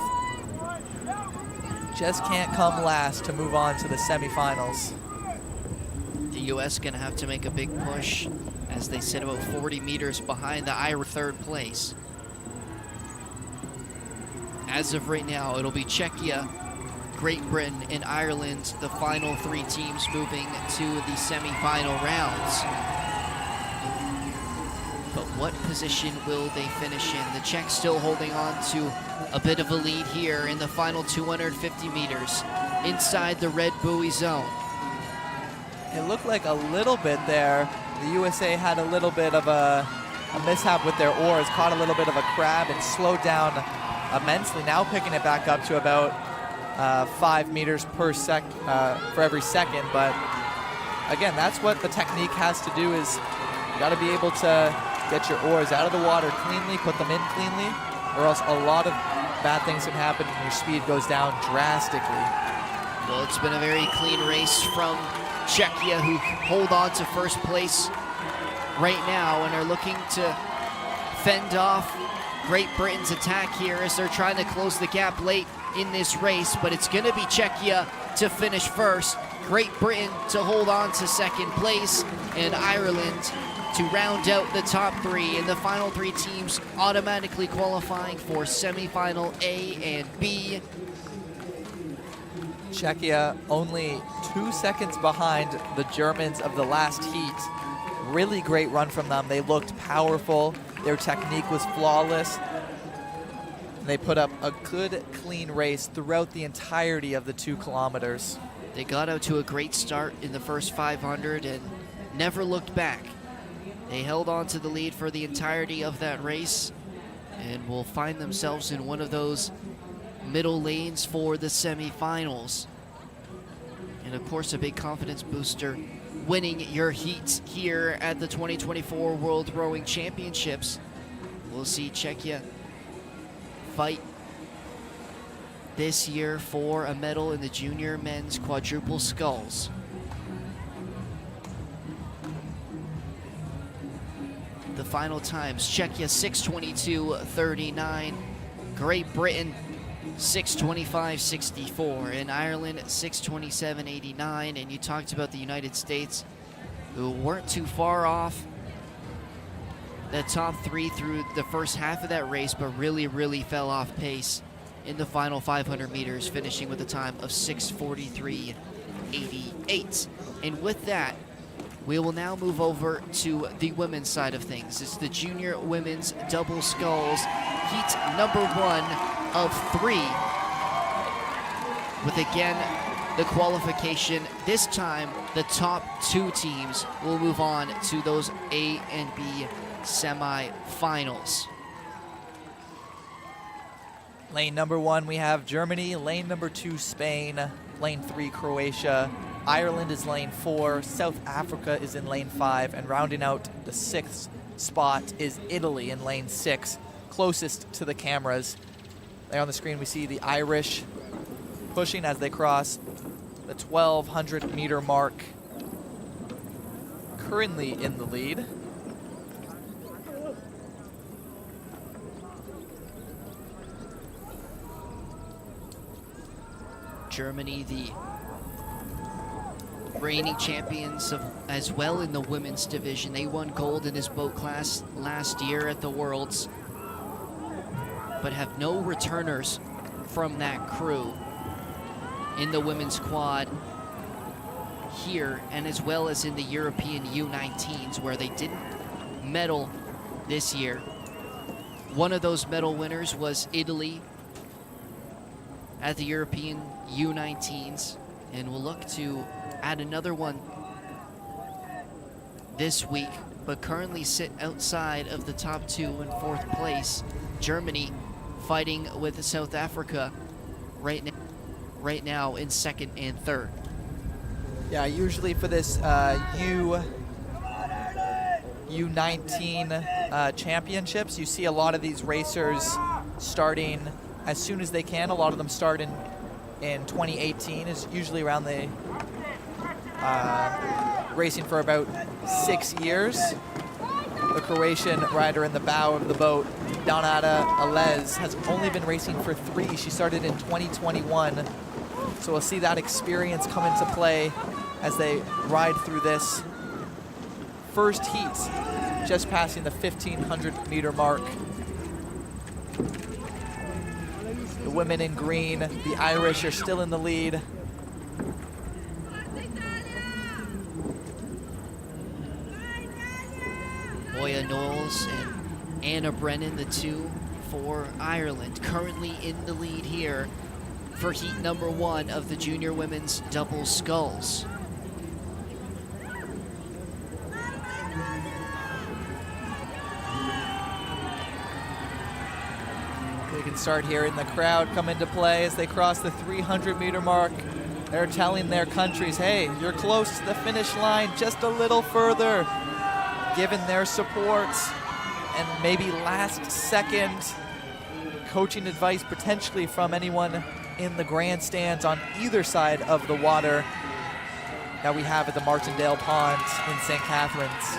Just can't come last to move on to the semifinals. The U.S. gonna have to make a big push as they sit about 40 meters behind the Irish third place. As of right now, it'll be Czechia, Great Britain, and Ireland, the final 3 teams moving to the semi-final rounds. But what position will they finish in? The Czechs still holding on to a bit of a lead here in the final 250 meters inside the red buoy zone. It looked like a little bit there. The USA had a little bit of a mishap with their oars, caught a little bit of a crab and slowed down immensely. Now picking it back up to about 5 meters per for every second. But again, that's what the technique has to do, is you got to be able to get your oars out of the water cleanly, put them in cleanly, or else a lot of bad things can happen and your speed goes down drastically. Well, it's been a very clean race from Czechia, who hold on to first place right now and are looking to fend off Great Britain's attack here as they're trying to close the gap late in this race. But it's going to be Czechia to finish first. Great Britain to hold on to second place, and Ireland to round out the top three, and the final three teams automatically qualifying for semifinal A and B. Czechia only 2 seconds behind the Germans of the last heat. Really great run from them. They looked powerful. Their technique was flawless. They put up a good, clean race throughout the entirety of the 2 kilometers. They got out to a great start in the first 500 and never looked back. They held on to the lead for the entirety of that race and will find themselves in one of those middle lanes for the semifinals. And of course, a big confidence booster winning your heats here at the 2024 World Rowing Championships. We'll see Czechia fight this year for a medal in the junior men's quadruple sculls. The final times, Czechia 6:22.39, Great Britain 6:25.64, and Ireland 6:27.89. And you talked about the United States, who weren't too far off the top three through the first half of that race, but really fell off pace in the final 500 meters, finishing with a time of 6:43.88. And with that, we will now move over to the women's side of things. It's the junior women's double sculls, heat number 1 of 3. With again, the qualification. This time, the top 2 teams will move on to those A and B semi-finals. Lane number 1, we have Germany. Lane number 2, Spain. Lane 3, Croatia. Ireland is lane 4. South Africa is in lane 5. And rounding out the 6th spot is Italy in lane 6, closest to the cameras. There on the screen, we see the Irish pushing as they cross the 1,200 meter mark. Currently in the lead. Germany, the reigning champions as well in the women's division. They won gold in this boat class last year at the Worlds, but have no returners from that crew in the women's quad here, and as well as in the European U19s, where they didn't medal this year. One of those medal winners was Italy at the European U19s, and we'll look to add another one this week, but currently sit outside of the top 2 in 4th place. Germany fighting with South Africa right now in 2nd and 3rd. Yeah, usually for this U19 championships, you see a lot of these racers starting as soon as they can. A lot of them start in 2018, is usually around the racing for about 6 years. The Croatian rider in the bow of the boat, Donata Alez, has only been racing for 3. She started in 2021. So we'll see that experience come into play as they ride through this first heat, just passing the 1,500 meter mark. The women in green, the Irish are still in the lead. Moya Knowles and Anna Brennan, the 2 for Ireland, currently in the lead here for heat number 1 of the junior women's double sculls. We can start hearing the crowd come into play as they cross the 300 meter mark. They're telling their countries, hey, you're close to the finish line, just a little further, giving their support and maybe last second coaching advice potentially from anyone in the grandstands on either side of the water that we have at the Martindale Pond in St Catharines.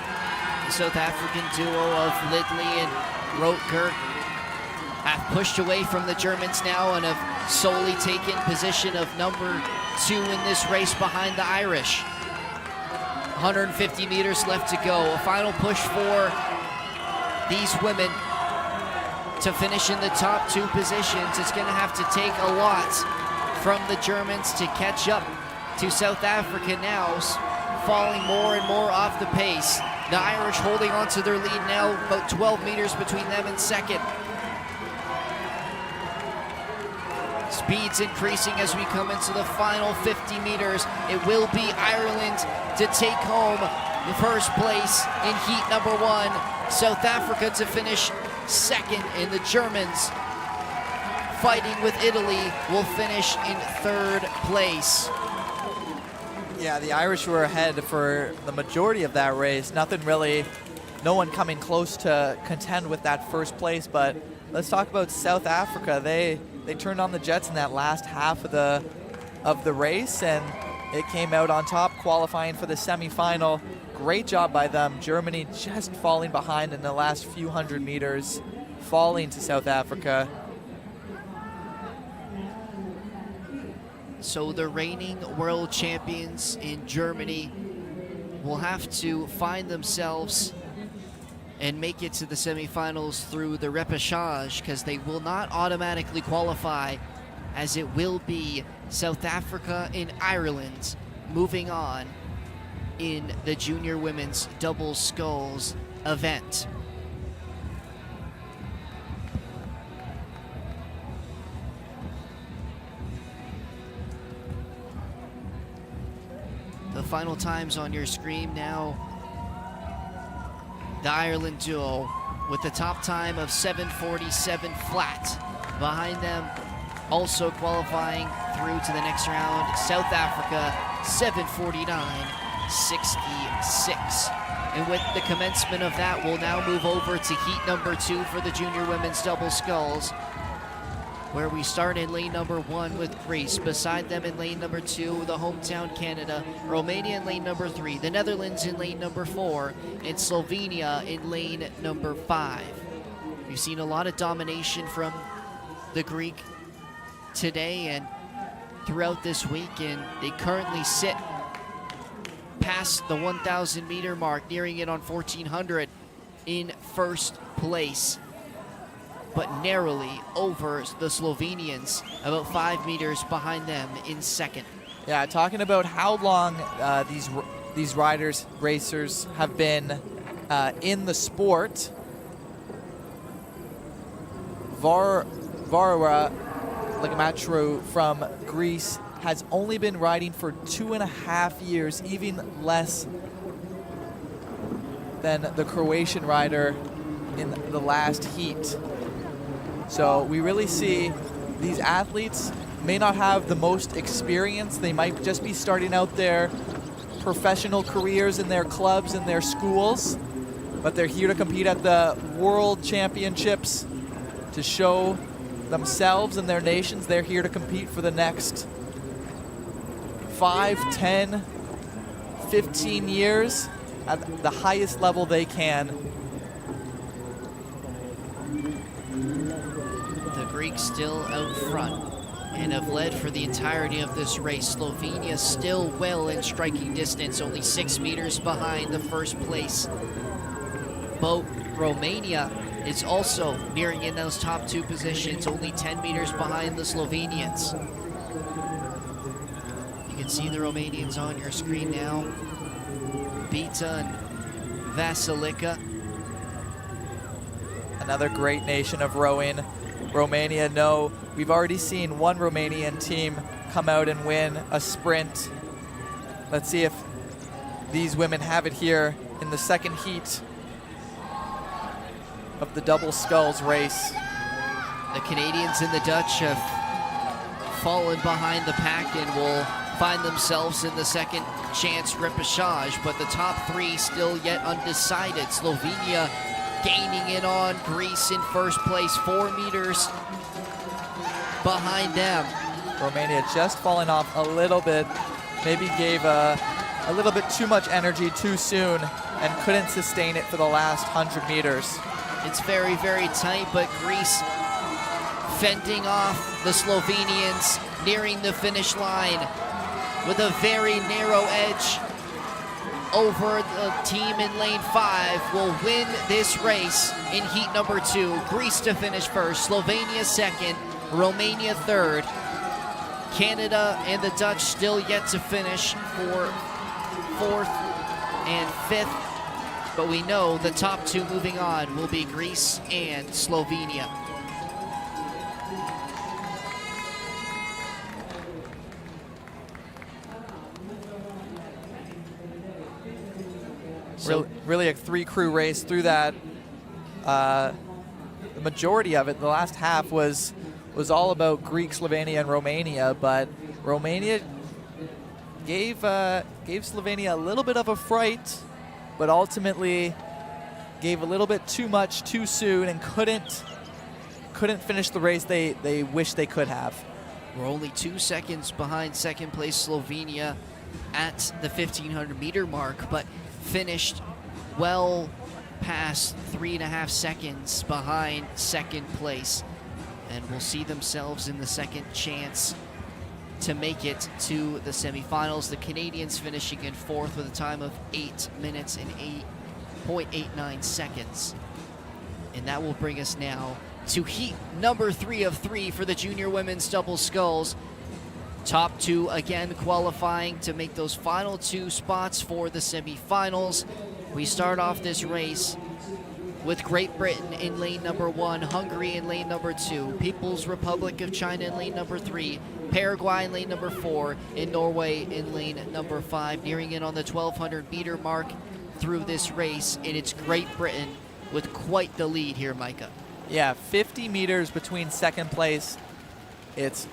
The South African duo of Lidley and Rotger have pushed away from the Germans now and have solely taken position of number 2 in this race behind the Irish. 150 meters left to go. A final push for these women to finish in the top 2 positions. It's going to have to take a lot from the Germans to catch up to South Africa now, falling more and more off the pace. The Irish holding on to their lead now, about 12 meters between them and second. Speed's increasing as we come into the final 50 meters. It will be Ireland to take home the first place in heat number 1. South Africa to finish second, and the Germans, fighting with Italy, will finish in 3rd place. Yeah, the Irish were ahead for the majority of that race. No one coming close to contend with that first place. But let's talk about South Africa. They turned on the Jets in that last half of the race, and it came out on top, qualifying for the semifinal. Great job by them. Germany just falling behind in the last few hundred meters, falling to South Africa. So the reigning world champions in Germany will have to find themselves and make it to the semifinals through the repechage, because they will not automatically qualify, as it will be South Africa and Ireland moving on in the junior women's double sculls event. The final times on your screen now. The Ireland duo with the top time of 7:47 flat. Behind them, also qualifying through to the next round, South Africa, 7:49.66. And with the commencement of that, we'll now move over to heat number 2 for the junior women's double sculls, where we start in lane number 1 with Greece. Beside them in lane number 2, the hometown Canada, Romania in lane number 3, the Netherlands in lane number 4, and Slovenia in lane number 5. We've seen a lot of domination from the Greek today and throughout this week, and they currently sit past the 1,000 meter mark, nearing it on 1,400 in first place, but narrowly over the Slovenians, about 5 meters behind them in second. Yeah, talking about how long these racers have been in the sport. Varvara Ligamatru from Greece has only been riding for 2.5 years, even less than the Croatian rider in the last heat. So we really see these athletes may not have the most experience. They might just be starting out their professional careers in their clubs and their schools, but they're here to compete at the World Championships to show themselves and their nations. They're here to compete for the next 5, 10, 15 years at the highest level they can. Greeks still out front and have led for the entirety of this race. Slovenia still well in striking distance, only 6 meters behind the first place boat. Romania is also nearing in those top 2 positions, only 10 meters behind the Slovenians. You can see the Romanians on your screen now. Bita and Vasilika. Another great nation of rowing. Romania, no, we've already seen one Romanian team come out and win a sprint. Let's see if these women have it here in the second heat of the double sculls race. The Canadians and the Dutch have fallen behind the pack and will find themselves in the second chance repechage, but the top 3 still yet undecided. Slovenia gaining in on Greece in first place, 4 meters behind them. Romania just falling off a little bit, maybe gave a little bit too much energy too soon and couldn't sustain it for the last 100 meters. It's very, very tight, but Greece fending off the Slovenians, nearing the finish line. with a very narrow edge over the team in lane 5 will win this race in heat number 2. Greece to finish first, Slovenia second, Romania third. Canada and the Dutch still yet to finish for 4th and 5th. But we know the top 2 moving on will be Greece and Slovenia. So really a 3-crew race through that. The majority of it, the last half, was all about Greek, Slovenia, and Romania, but Romania gave Slovenia a little bit of a fright, but ultimately gave a little bit too much too soon and couldn't finish the race they wish they could have. We're only 2 seconds behind second place Slovenia at the 1500 meter mark, but finished well past 3.5 seconds behind second place, and will see themselves in the second chance to make it to the semifinals. The Canadians finishing in 4th with a time of 8 minutes and 8.89 seconds. And that will bring us now to heat number 3 of 3 for the junior women's double sculls. Top 2 again qualifying to make those final 2 spots for the semifinals. We start off this race with Great Britain in lane number 1, Hungary in lane number 2, People's Republic of China in lane number 3, Paraguay in lane number 4, and Norway in lane number 5, nearing in on the 1200 meter mark through this race. And it's Great Britain with quite the lead here, Micah. Yeah, 50 meters between second place. It's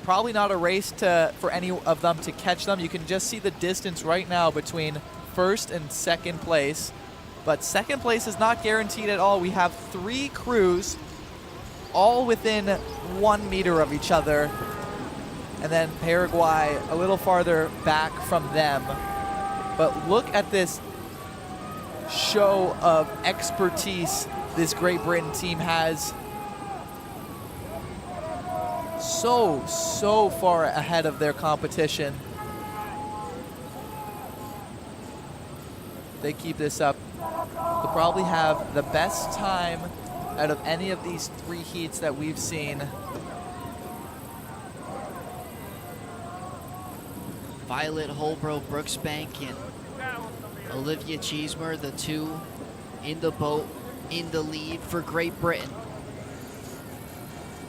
probably not a race for any of them to catch them. You can just see the distance right now between first and second place. But second place is not guaranteed at all. We have 3 crews all within 1 meter of each other. And then Paraguay a little farther back from them. But look at this show of expertise this Great Britain team has. So far ahead of their competition. They keep this up, they'll probably have the best time out of any of these 3 heats that we've seen. Violet Holbrook Brooksbank and Olivia Cheesemer, the 2 in the boat, in the lead for Great Britain.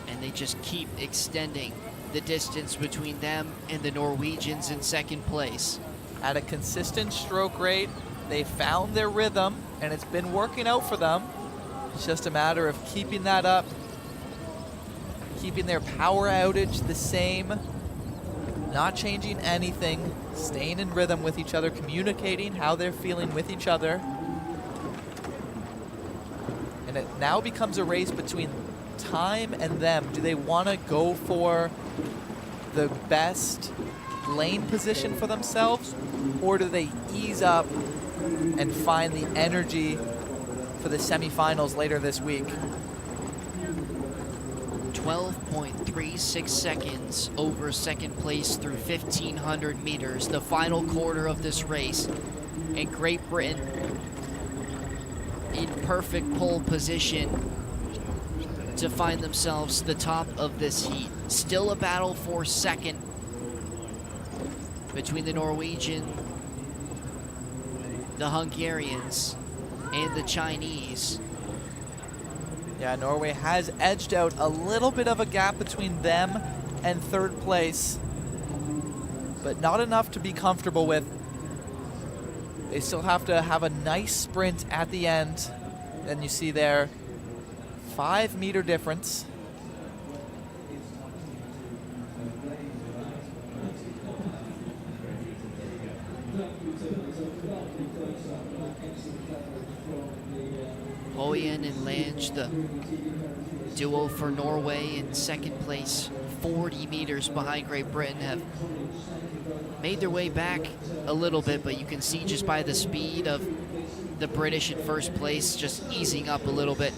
And they just keep extending the distance between them and the Norwegians in second place. At a consistent stroke rate, they found their rhythm, and it's been working out for them. It's just a matter of keeping that up, keeping their power outage the same, not changing anything, staying in rhythm with each other, communicating how they're feeling with each other. And it now becomes a race between time and them. Do they want to go for the best lane position for themselves, or do they ease up and find the energy for the semifinals later this week? 12.36 seconds over second place through 1,500 meters, the final quarter of this race. And Great Britain in perfect pole position to find themselves the top of this heat. Still a battle for second between the Norwegian, the Hungarians, and the Chinese. Yeah, Norway has edged out a little bit of a gap between them and third place, but not enough to be comfortable with. They still have to have a nice sprint at the end. And you see there, 5 meter difference. Hoyen and Lange, the duo for Norway in second place, 40 meters behind Great Britain, have made their way back a little bit, but you can see just by the speed of the British in first place just easing up a little bit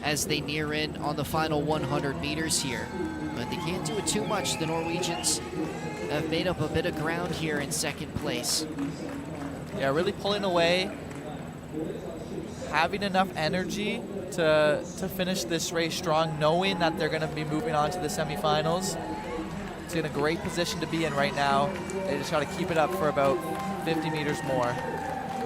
as they near in on the final 100 meters here. But they can't do it too much. The Norwegians have made up a bit of ground here in second place. Yeah, really pulling away, having enough energy to finish this race strong, knowing that they're going to be moving on to the semifinals. It's in a great position to be in right now. They just got to keep it up for about 50 meters more.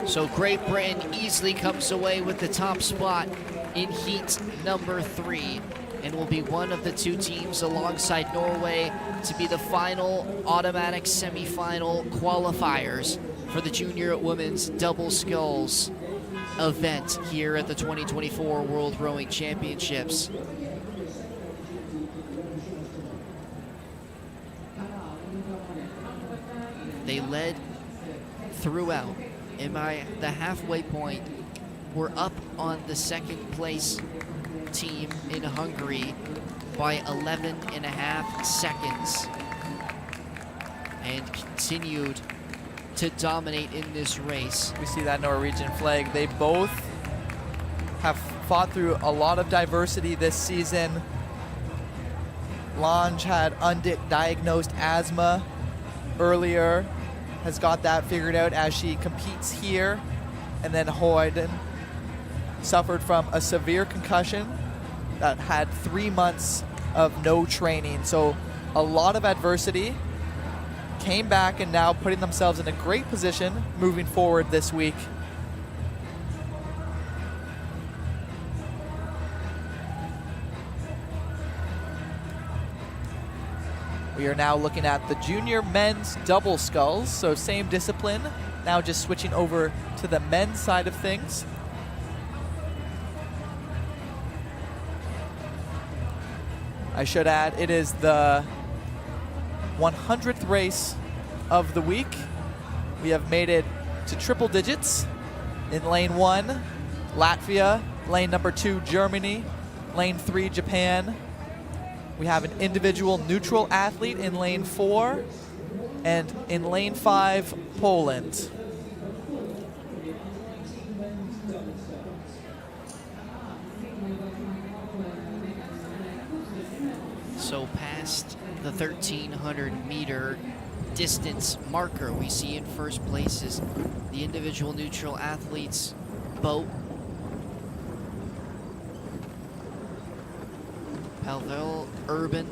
So Great Britain easily comes away with the top spot in heat number 3 and will be one of the 2 teams alongside Norway to be the final automatic semifinal qualifiers for the junior women's double sculls event here at the 2024 World Rowing Championships. They led throughout, and by the halfway point, we're up on the second place team in Hungary by 11.5 seconds and continued to dominate in this race. We see that Norwegian flag. They both have fought through a lot of diversity this season. Lange had undiagnosed asthma earlier, has got that figured out as she competes here. And then Hoyden suffered from a severe concussion that had 3 months of no training. So a lot of adversity. Came back and now putting themselves in a great position moving forward this week. We are now looking at the junior men's double sculls, so same discipline, now just switching over to the men's side of things. I should add, it is the 100th race of the week. We have made it to triple digits in lane 1, Latvia, lane number 2, Germany, lane 3, Japan. We have an individual neutral athlete in lane 4, and in lane 5, Poland. So past the 1,300 meter distance marker, we see in first place is the individual neutral athletes boat. Pavel Urban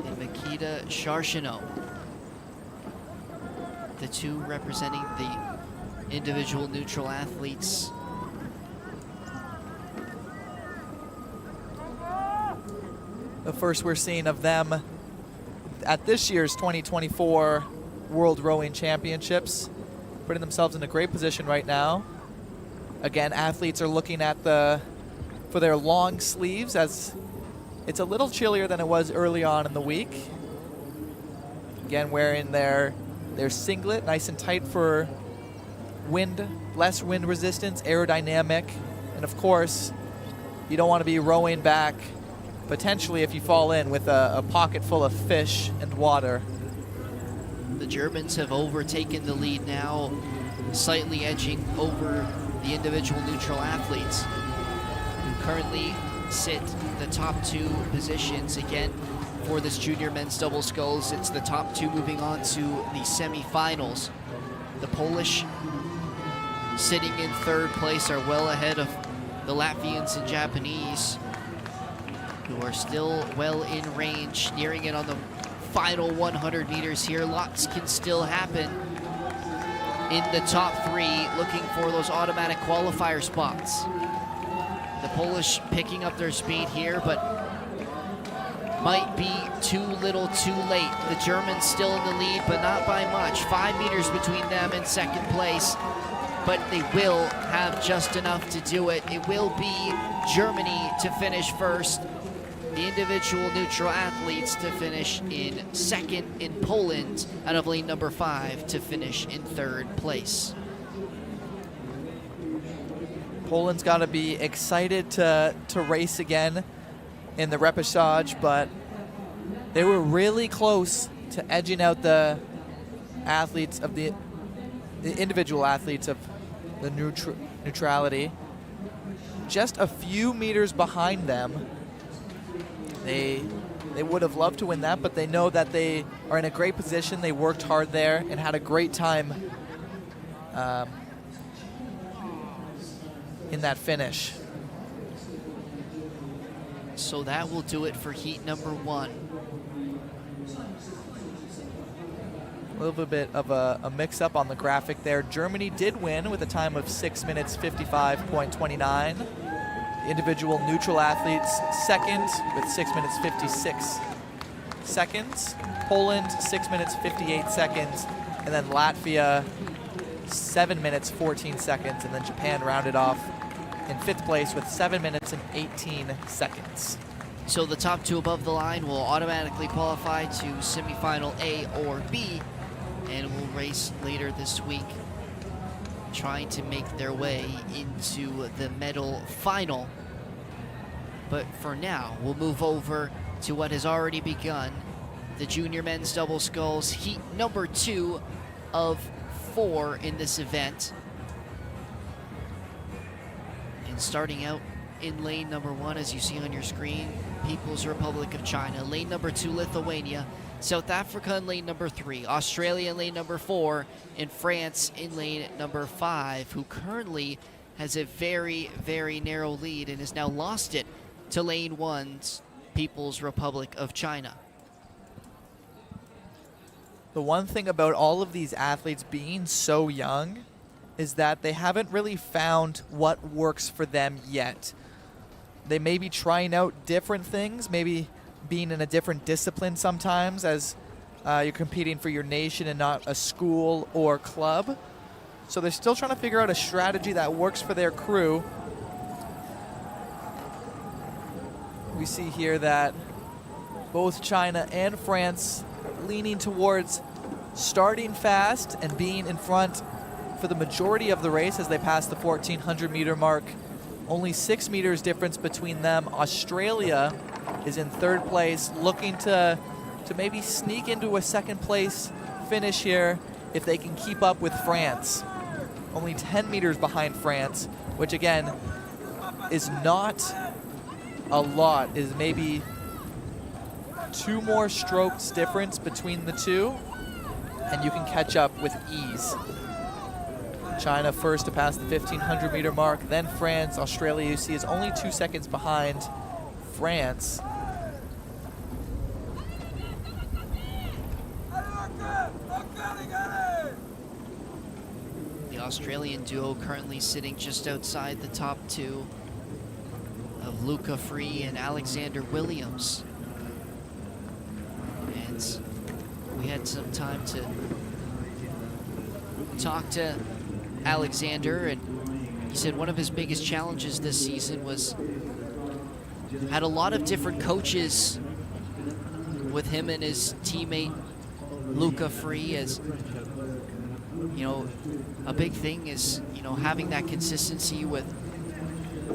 and Mikita Sharshino, the 2 representing the individual neutral athletes. The first we're seeing of them at this year's 2024 World Rowing Championships, putting themselves in a great position right now. Again, athletes are looking at for their long sleeves, as it's a little chillier than it was early on in the week. Again, wearing their singlet nice and tight for wind, less wind resistance, aerodynamic, and of course, you don't want to be rowing back potentially if you fall in with a pocket full of fish and water. The Germans have overtaken the lead now, slightly edging over the individual neutral athletes, who currently sit the top 2 positions. Again, for this junior men's double sculls, it's the top 2 moving on to the semifinals. The Polish, sitting in 3rd place, are well ahead of the Latvians and Japanese, who are still well in range, nearing it on the final 100 meters here. Lots can still happen in the top 3, looking for those automatic qualifier spots. The Polish picking up their speed here, but might be too little too late. The Germans still in the lead, but not by much. 5 meters between them and second place, but they will have just enough to do it. It will be Germany to finish first, the individual neutral athletes to finish in 2nd, in Poland out of lane number 5 to finish in 3rd place. Poland's got to be excited to race again in the repechage, but they were really close to edging out the athletes of the individual athletes of the neutrality. Just a few meters behind them, they They would have loved to win that, but they know that they are in a great position. They worked hard there and had a great time in that finish. So that will do it for heat number 1. A little bit of a mix-up on the graphic there. Germany did win with a time of 6 minutes 55.29. The individual neutral athletes second with 6 minutes 56 seconds. Poland 6 minutes 58 seconds, and then Latvia 7 minutes 14 seconds, and then Japan rounded off in 5th place with 7 minutes and 18 seconds. So the top 2 above the line will automatically qualify to semifinal A or B, and will race later this week, trying to make their way into the medal final. But for now, we'll move over to what has already begun, the junior men's double sculls, heat number 2 of 4 in this event. And starting out in lane number 1, as you see on your screen, People's Republic of China. Lane number 2, Lithuania. South Africa in lane number 3, Australia in lane number 4, and France in lane number 5, who currently has a very, very narrow lead and has now lost it to lane 1's People's Republic of China. The one thing about all of these athletes being so young is that they haven't really found what works for them yet. They may be trying out different things, maybe being in a different discipline sometimes as you're competing for your nation and not a school or club. So they're still trying to figure out a strategy that works for their crew. We see here that both China and France leaning towards starting fast and being in front for the majority of the race as they pass the 1,400 meter mark. Only 6 meters difference between them. Australia is in 3rd place, looking to maybe sneak into a 2nd place finish here if they can keep up with France. Only 10 meters behind France, which again is not a lot, is maybe 2 more strokes difference between the two, and you can catch up with ease. China first to pass the 1,500 meter mark, then France. Australia, you see, is only 2 seconds behind France. The Australian duo currently sitting just outside the top 2 of Luca Free and Alexander Williams. And we had some time to talk to Alexander, and he said one of his biggest challenges this season was had a lot of different coaches with him and his teammate Luca Free. As you know, a big thing is, you know, having that consistency with,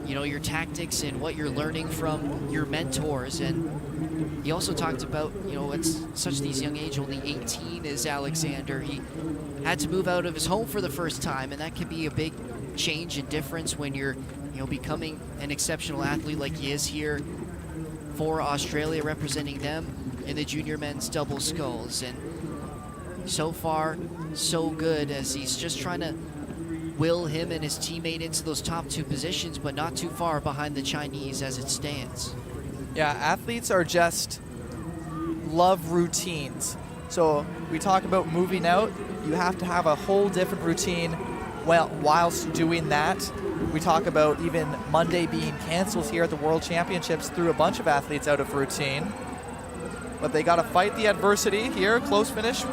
you know, your tactics and what you're learning from your mentors. And he also talked about, you know, at such these young age, only 18 is Alexander. He had to move out of his home for the first time, and that can be a big change and difference when you're, you know, becoming an exceptional athlete like he is here for Australia, representing them in the junior men's double sculls. And so far, so good, as he's just trying to will him and his teammate into those top 2 positions, but not too far behind the Chinese as it stands. Yeah, athletes are just love routines. So we talk about moving out, you have to have a whole different routine whilst doing that. We talk about even Monday being canceled here at the World Championships, threw a bunch of athletes out of routine. But they got to fight the adversity here, close finish.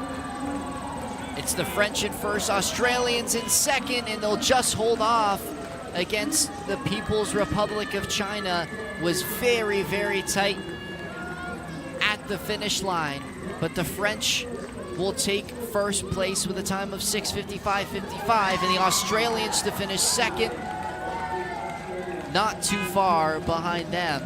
It's the French in first, Australians in second, and they'll just hold off against the People's Republic of China. Was very, very tight at the finish line, but the French will take first place with a time of 6:55.55, and the Australians to finish second, not too far behind them.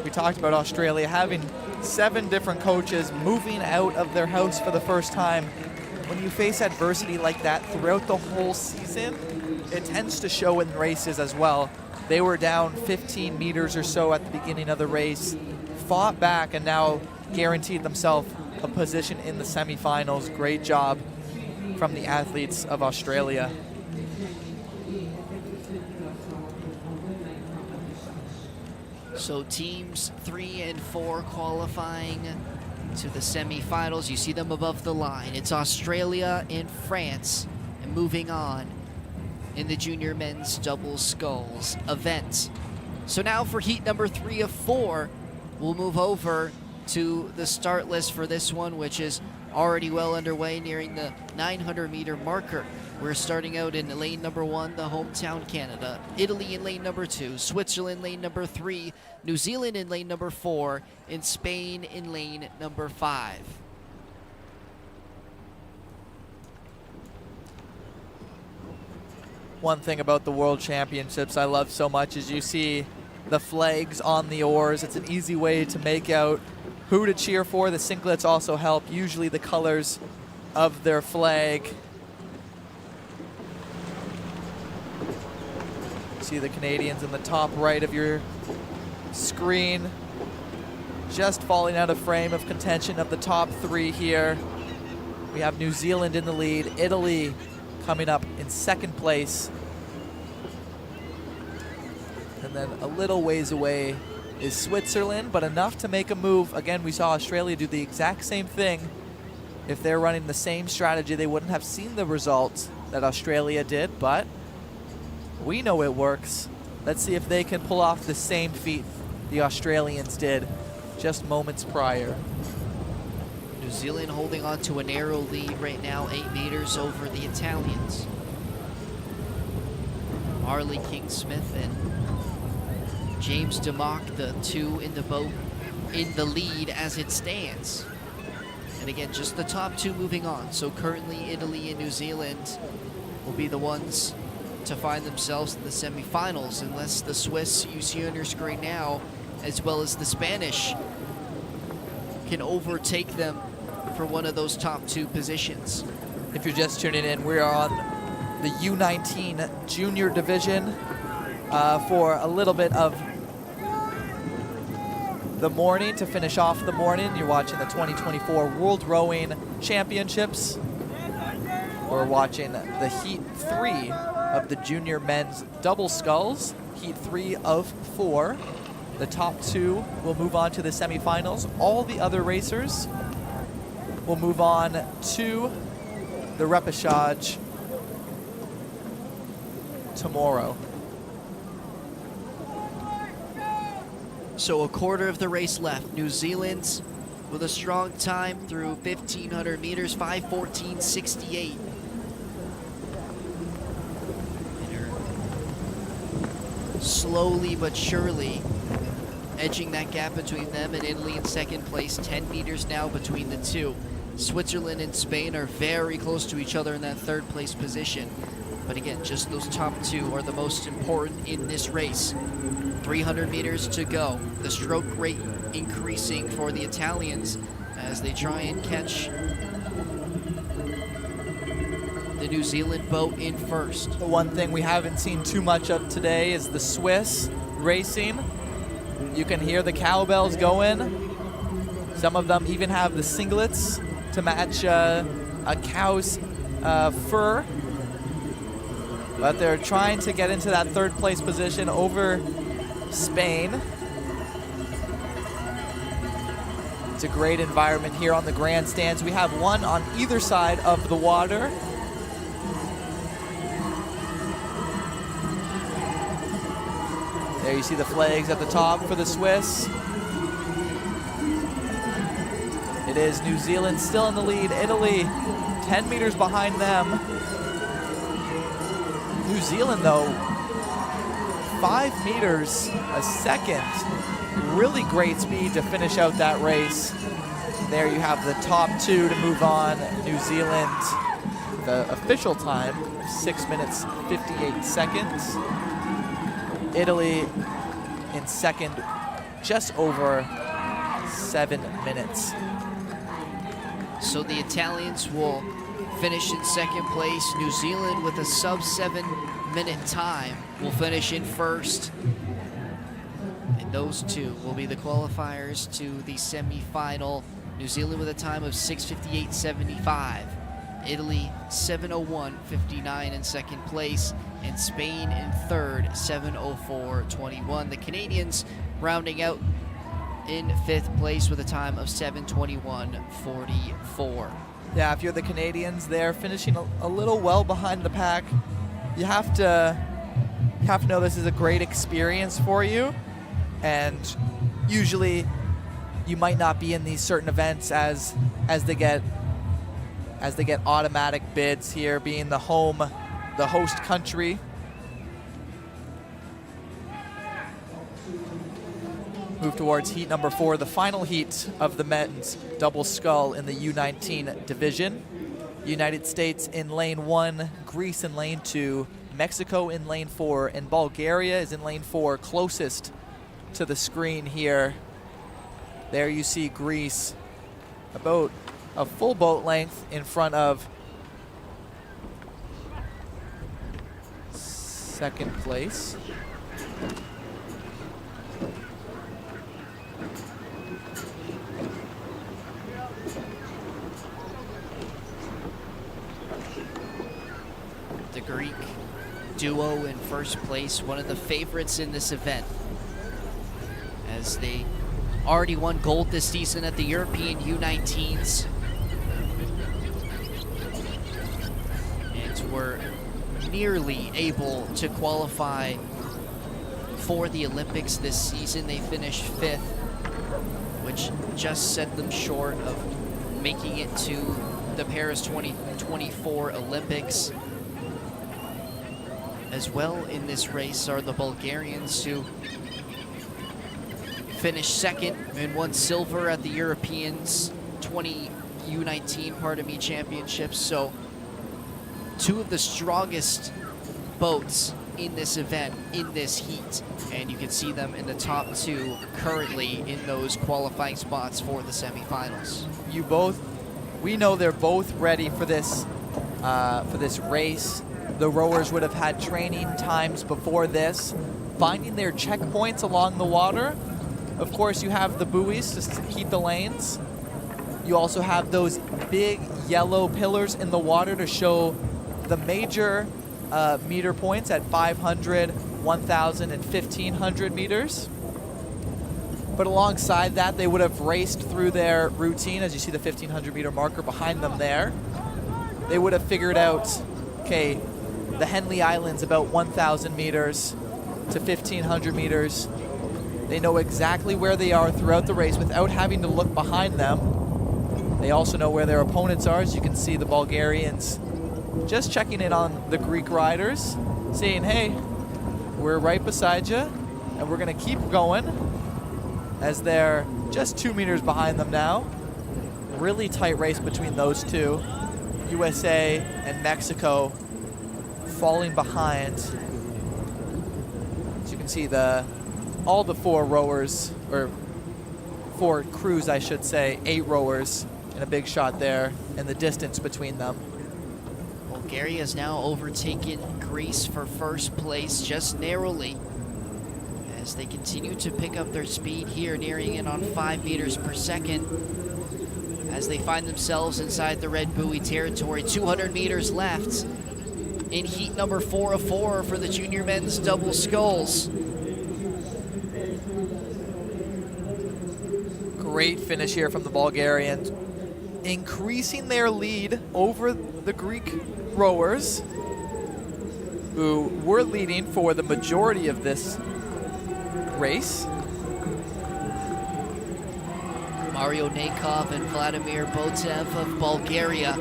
We talked about Australia having 7 different coaches moving out of their house for the first time. When you face adversity like that throughout the whole season, it tends to show in races as well. They were down 15 meters or so at the beginning of the race, fought back and now guaranteed themselves a position in the semifinals. Great job from the athletes of Australia. So teams 3 and 4 qualifying to the semifinals. You see them above the line. It's Australia and France. And moving on in the junior men's double sculls event. So now for heat number 3 of 4, we'll move over to the start list for this one, which is already well underway, nearing the 900-meter marker. We're starting out in lane number 1, the hometown Canada. Italy in lane number 2, Switzerland lane number 3, New Zealand in lane number 4, and Spain in lane number 5. One thing about the World Championships I love so much is you see the flags on the oars. It's an easy way to make out who to cheer for. The singlets also help, usually the colors of their flag. See the Canadians in the top right of your screen, just falling out of frame of contention of the top 3 here. We have New Zealand in the lead, Italy coming up in second place. And then a little ways away is Switzerland, but enough to make a move. Again, we saw Australia do the exact same thing. If they're running the same strategy, they wouldn't have seen the results that Australia did, but we know it works. Let's see if they can pull off the same feat the Australians did just moments prior. New Zealand holding on to a narrow lead right now, 8 meters over the Italians. Marley King-Smith and James DeMock, the 2 in the boat, in the lead as it stands. And again, just the top 2 moving on. So currently Italy and New Zealand will be the ones to find themselves in the semifinals, unless the Swiss, you see on your screen now, as well as the Spanish, can overtake them for one of those top 2 positions. If you're just tuning in, we are on the U19 junior division for a little bit of the morning to finish off the morning. You're watching the 2024 World Rowing Championships. We're watching the Heat 3 of the junior men's double sculls, Heat 3 of 4. The top 2 will move on to the semifinals. All the other racers will move on to the repechage tomorrow. So a quarter of the race left. New Zealand's with a strong time through 1,500 meters, 5:14.68. Slowly but surely edging that gap between them and Italy in second place. 10 meters now between the 2. Switzerland and Spain are very close to each other in that 3rd place position. But again, just those top 2 are the most important in this race. 300 meters to go. The stroke rate increasing for the Italians as they try and catch the New Zealand boat in first. The one thing we haven't seen too much of today is the Swiss racing. You can hear the cowbells going. Some of them even have the singlets to match a cow's fur. But they're trying to get into that 3rd place position over Spain. It's a great environment here on the grandstands. We have one on either side of the water. There you see the flags at the top for the Swiss. It is New Zealand still in the lead. Italy 10 meters behind them. New Zealand, though, 5 meters a second. Really great speed to finish out that race. There you have the top 2 to move on. New Zealand, the official time, 6 minutes, 58 seconds. Italy in second, just over 7 minutes. So the Italians will finish in second place. New Zealand with a sub 7 minute time will finish in first. And those two will be the qualifiers to the semi-final. New Zealand with a time of 6:58.75. Italy 7:01.59 in second place, and Spain in third 7:04.21. The Canadians rounding out in fifth place with a time of 7:21.44. Yeah, if you're the Canadians, they're finishing a little well behind the pack. You have to know this is a great experience for you, and usually you might not be in these certain events as they get automatic bids here, being the host country. Move towards heat number 4, the final heat of the men's double scull in the U19 division. United States in lane 1, Greece in lane 2, Mexico in lane 4, and Bulgaria is in lane 4, closest to the screen here. There you see Greece about a full boat length in front of second place. The Greek duo in first place, one of the favorites in this event, as they already won gold this season at the European U19s and were nearly able to qualify for the Olympics this season. They finished 5th, which just set them short of making it to the Paris 2024 Olympics. As well in this race are the Bulgarians, who finished 2nd and won silver at the Europeans U19 championships. So 2 of the strongest boats in this event, in this heat, and you can see them in the top 2 currently in those qualifying spots for the semifinals. We know they're both ready for this race. The rowers would have had training times before this, finding their checkpoints along the water. Of course, you have the buoys just to keep the lanes. You also have those big yellow pillars in the water to show the major meter points at 500, 1,000, and 1,500 meters. But alongside that, they would have raced through their routine. As you see the 1,500 meter marker behind them there, they would have figured out, okay, the Henley Island's about 1,000 meters to 1,500 meters. They know exactly where they are throughout the race without having to look behind them. They also know where their opponents are. As you can see, the Bulgarians just checking in on the Greek riders, saying, hey, we're right beside you, and we're going to keep going, as they're just 2 meters behind them now. Really tight race between those two. USA and Mexico falling behind. As you can see, all the 4 rowers, or 4 crews, I should say, 8 rowers in a big shot there, and the distance between them. Bulgaria has now overtaken Greece for first place just narrowly, as they continue to pick up their speed here, nearing in on 5 meters per second, as they find themselves inside the red buoy territory. 200 meters left in heat number 4 of 4 for the junior men's double sculls. Great finish here from the Bulgarians, increasing their lead over the Greek rowers, who were leading for the majority of this race. Mario Nakov and Vladimir Botev of Bulgaria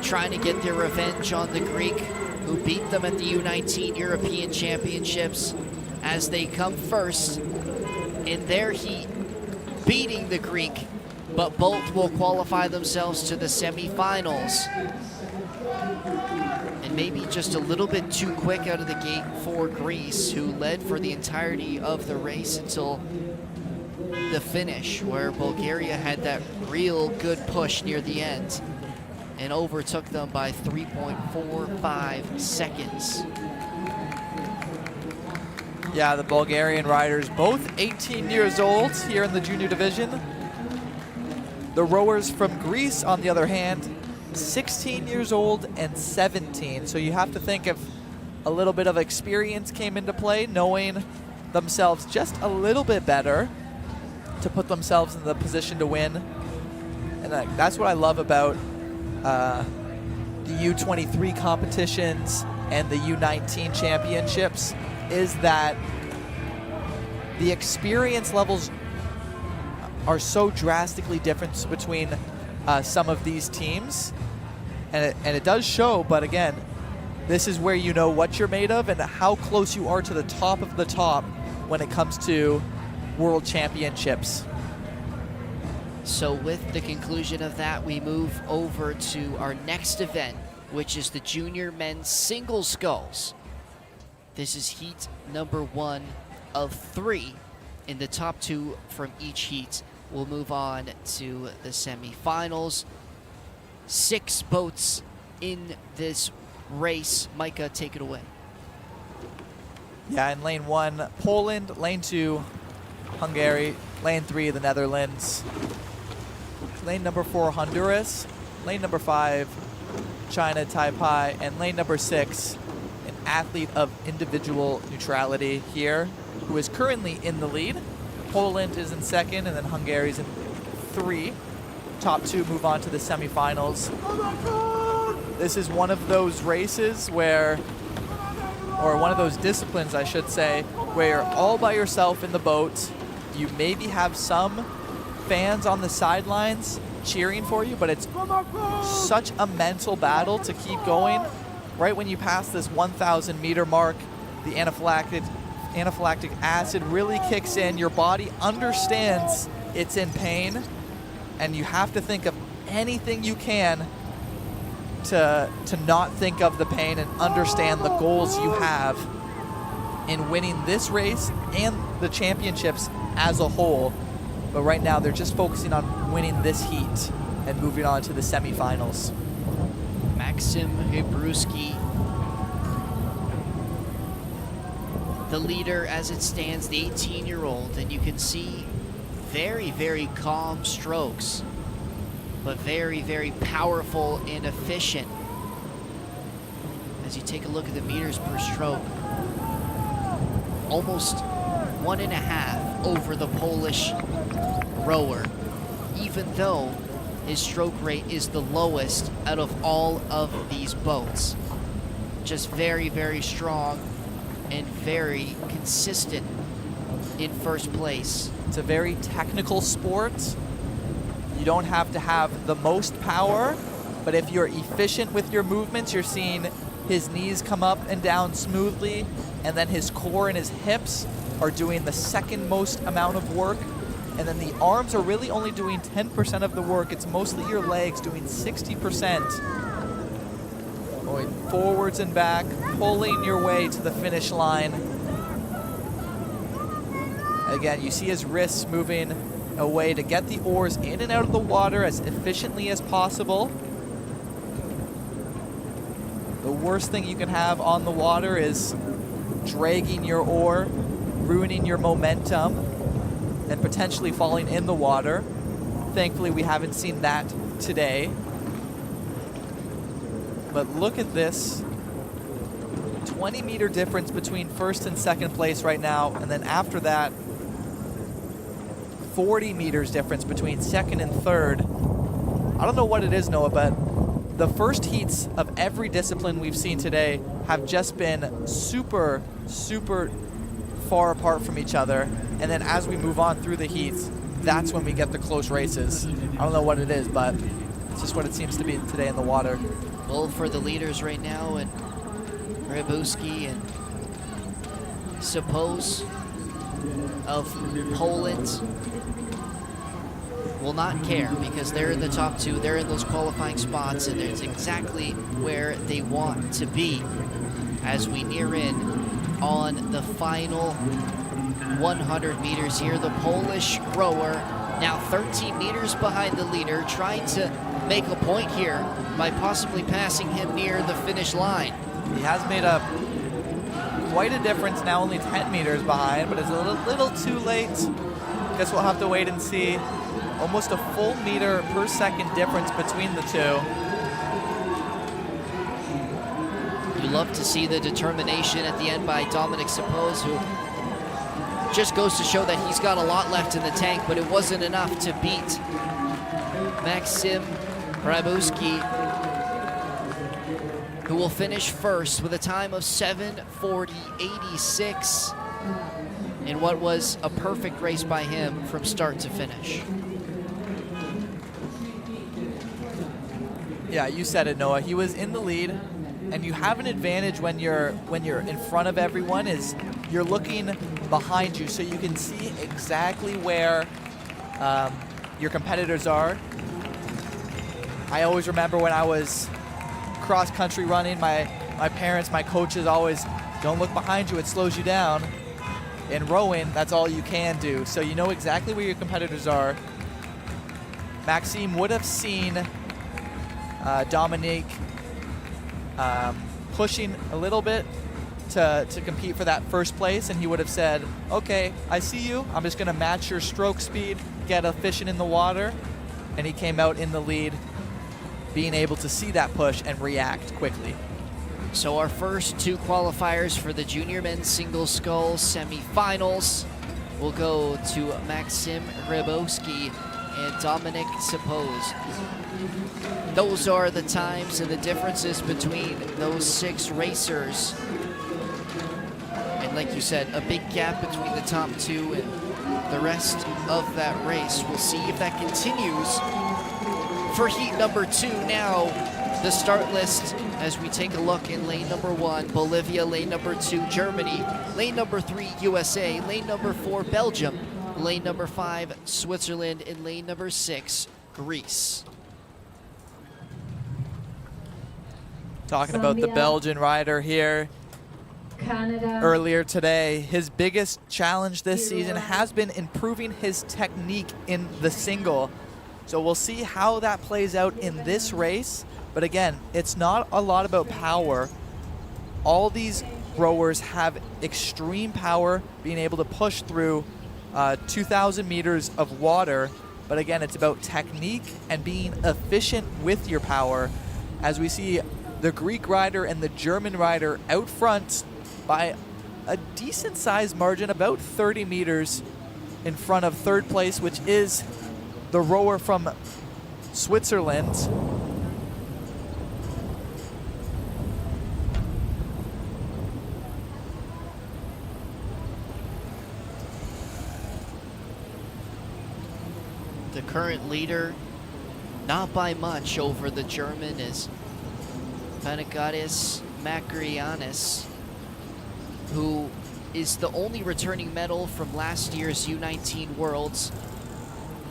trying to get their revenge on the Greek, who beat them at the U19 European Championships, as they come first in their heat, beating the Greek, but both will qualify themselves to the semifinals. And maybe just a little bit too quick out of the gate for Greece, who led for the entirety of the race until the finish, where Bulgaria had that real good push near the end and overtook them by 3.45 seconds. Yeah, the Bulgarian riders, both 18 years old here in the junior division. The rowers from Greece, on the other hand, 16 years old and 17. So you have to think if a little bit of experience came into play, knowing themselves just a little bit better to put themselves in the position to win. And that's what I love about the U23 competitions and the U19 championships, is that the experience levels are so drastically different between some of these teams. And it does show, but again, this is where you know what you're made of and how close you are to the top of the top when it comes to world championships. So with the conclusion of that, we move over to our next event, which is the junior men's single sculls. This is heat number 1 of 3. In the top 2 from each heat will move on to the semifinals. 6 boats in this race. Micah, take it away. Yeah, in lane 1, Poland, lane 2, Hungary, lane 3, the Netherlands, lane number 4, Honduras, lane number 5, China, Taipei, and lane number 6, an athlete of individual neutrality here, who is currently in the lead. Poland is in 2nd, and then Hungary is in 3. Top 2 move on to the semifinals. This is one of those races where, or one of those disciplines, I should say, where you're all by yourself in the boat. You maybe have some fans on the sidelines cheering for you, but it's such a mental battle to keep going. Right when you pass this 1,000 meter mark, the anaphylactic acid really kicks in. Your body understands it's in pain, and you have to think of anything you can to not think of the pain and understand the goals you have in winning this race and the championships as a whole. But right now they're just focusing on winning this heat and moving on to the semifinals. Maxim Hybruski, the leader as it stands, the 18-year-old, and you can see very, very calm strokes, but very, very powerful and efficient. As you take a look at the meters per stroke, almost 1.5 over the Polish rower, even though his stroke rate is the lowest out of all of these boats. Just very, very strong and very consistent in first place. It's a very technical sport. You don't have to have the most power, but if you're efficient with your movements, you're seeing his knees come up and down smoothly, and then his core and his hips are doing the second most amount of work, and then the arms are really only doing 10% of the work. It's mostly your legs doing 60%. Going forwards and back, pulling your way to the finish line. Again, you see his wrists moving away to get the oars in and out of the water as efficiently as possible. The worst thing you can have on the water is dragging your oar, ruining your momentum, and potentially falling in the water. Thankfully, we haven't seen that today. But look at this. 20-meter difference between first and second place right now, and then after that, 40 meters difference between second and third. I don't know what it is, Noah, but the first heats of every discipline we've seen today have just been super, super far apart from each other. And then as we move on through the heats, that's when we get the close races. I don't know what it is, but it's just what it seems to be today in the water. Well, for the leaders right now, and Rybuski and Suppose of Poland will not care because they're in the top 2, they're in those qualifying spots, and it's exactly where they want to be as we near in on the final 100 meters here. The Polish rower now 13 meters behind the leader, trying to make a point here by possibly passing him near the finish line. He has made a quite a difference now, only 10 meters behind, but it's a little too late. Guess we'll have to wait and see. Almost a full meter per second difference between the two. You love to see the determination at the end by Dominic Suppose, who just goes to show that he's got a lot left in the tank, but it wasn't enough to beat Maxim Rybuski, who will finish first with a time of 7:40.86 in what was a perfect race by him from start to finish. Yeah, you said it, Noah. He was in the lead, and you have an advantage when you're in front of everyone. Is you're looking behind you, so you can see exactly where your competitors are. I always remember when I was cross-country running, my parents, my coaches always, don't look behind you, it slows you down. In rowing, that's all you can do. So you know exactly where your competitors are. Maxime would have seen Dominique pushing a little bit to compete for that first place, and he would have said, okay, I see you, I'm just gonna match your stroke speed, get efficient in the water, and he came out in the lead, being able to see that push and react quickly. So our first two qualifiers for the junior men's single sculls semifinals will go to Maxim Rybowski and Dominic Suppose. Those are the times and the differences between those 6 racers. And like you said, a big gap between the top 2 and the rest of that race. We'll see if that continues for heat number 2 now. The start list as we take a look in lane number 1, Bolivia, lane number 2, Germany, lane number 3, USA, lane number 4, Belgium, lane number 5, Switzerland, and lane number 6, Greece. Talking about the Belgian rider here. Canada. Earlier today, his biggest challenge this season has been improving his technique in the single. So we'll see how that plays out in this race. But again, it's not a lot about power. All these rowers have extreme power, being able to push through 2,000 meters of water. But again, it's about technique and being efficient with your power. As we see the Greek rider and the German rider out front by a decent sized margin, about 30 meters in front of third place, which is the rower from Switzerland. The current leader, not by much over the German, is Panagiotis Makarianis, who is the only returning medal from last year's U19 Worlds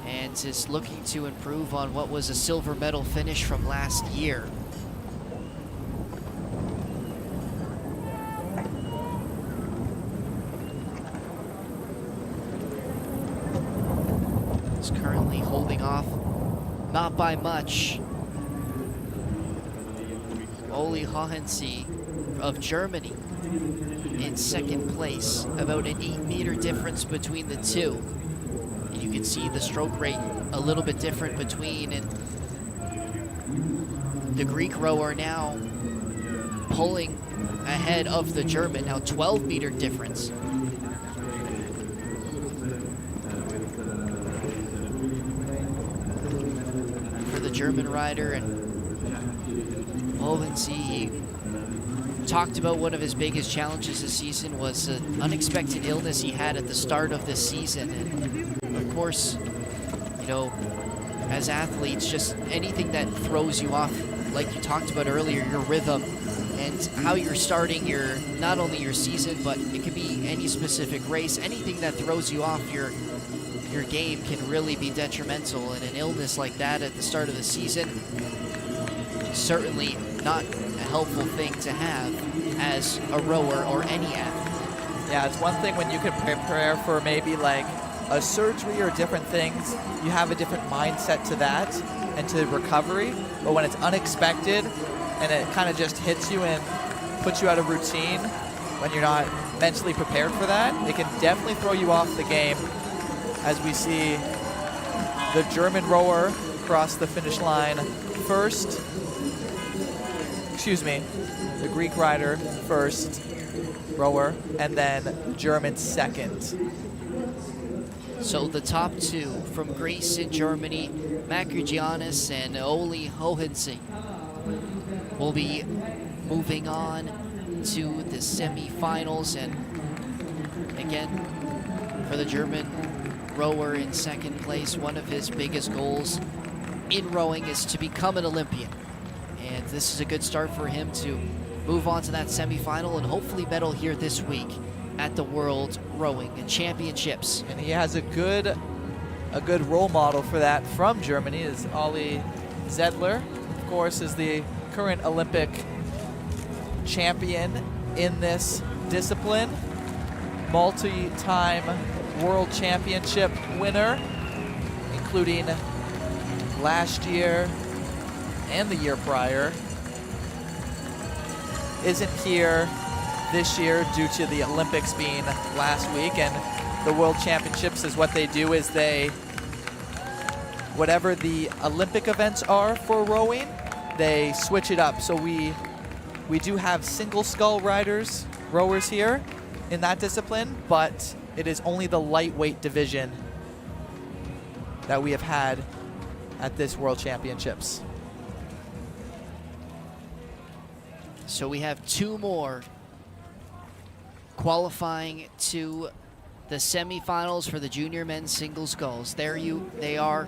and is looking to improve on what was a silver medal finish from last year. Is currently holding off, not by much, Oli Hohensie of Germany in second place, about an 8-meter difference between the two. And you can see the stroke rate a little bit different between, and the Greek rower now pulling ahead of the German, now 12-meter difference. For the German rider, and Hohensie talked about one of his biggest challenges this season was an unexpected illness he had at the start of this season. And of course, you know, as athletes, just anything that throws you off, like you talked about earlier, your rhythm and how you're starting your, not only your season, but it could be any specific race, anything that throws you off your game can really be detrimental. And an illness like that at the start of the season, certainly not a helpful thing to have as a rower or any athlete. Yeah, it's one thing when you can prepare for maybe like a surgery or different things, you have a different mindset to that and to recovery. But when it's unexpected and it kind of just hits you and puts you out of routine, when you're not mentally prepared for that, it can definitely throw you off the game, as we see the German rower cross the finish line first. Excuse me, the Greek rider first, rower, and then German second. So the top two from Greece and Germany, Makrogiannis and Oli Hohensen, will be moving on to the semifinals. And again, for the German rower in second place, one of his biggest goals in rowing is to become an Olympian. And this is a good start for him to move on to that semifinal and hopefully medal here this week at the World Rowing Championships. And he has a good role model for that from Germany, is Olli Zedler. Of course, is the current Olympic champion in this discipline, multi-time World Championship winner, including last year and the year prior. Isn't here this year due to the Olympics being last week, and the World Championships is what they do is whatever the Olympic events are for rowing, they switch it up. So we do have single scull rowers here in that discipline, but it is only the lightweight division that we have had at this World Championships. So we have two more qualifying to the semifinals for the junior men's single sculls. They are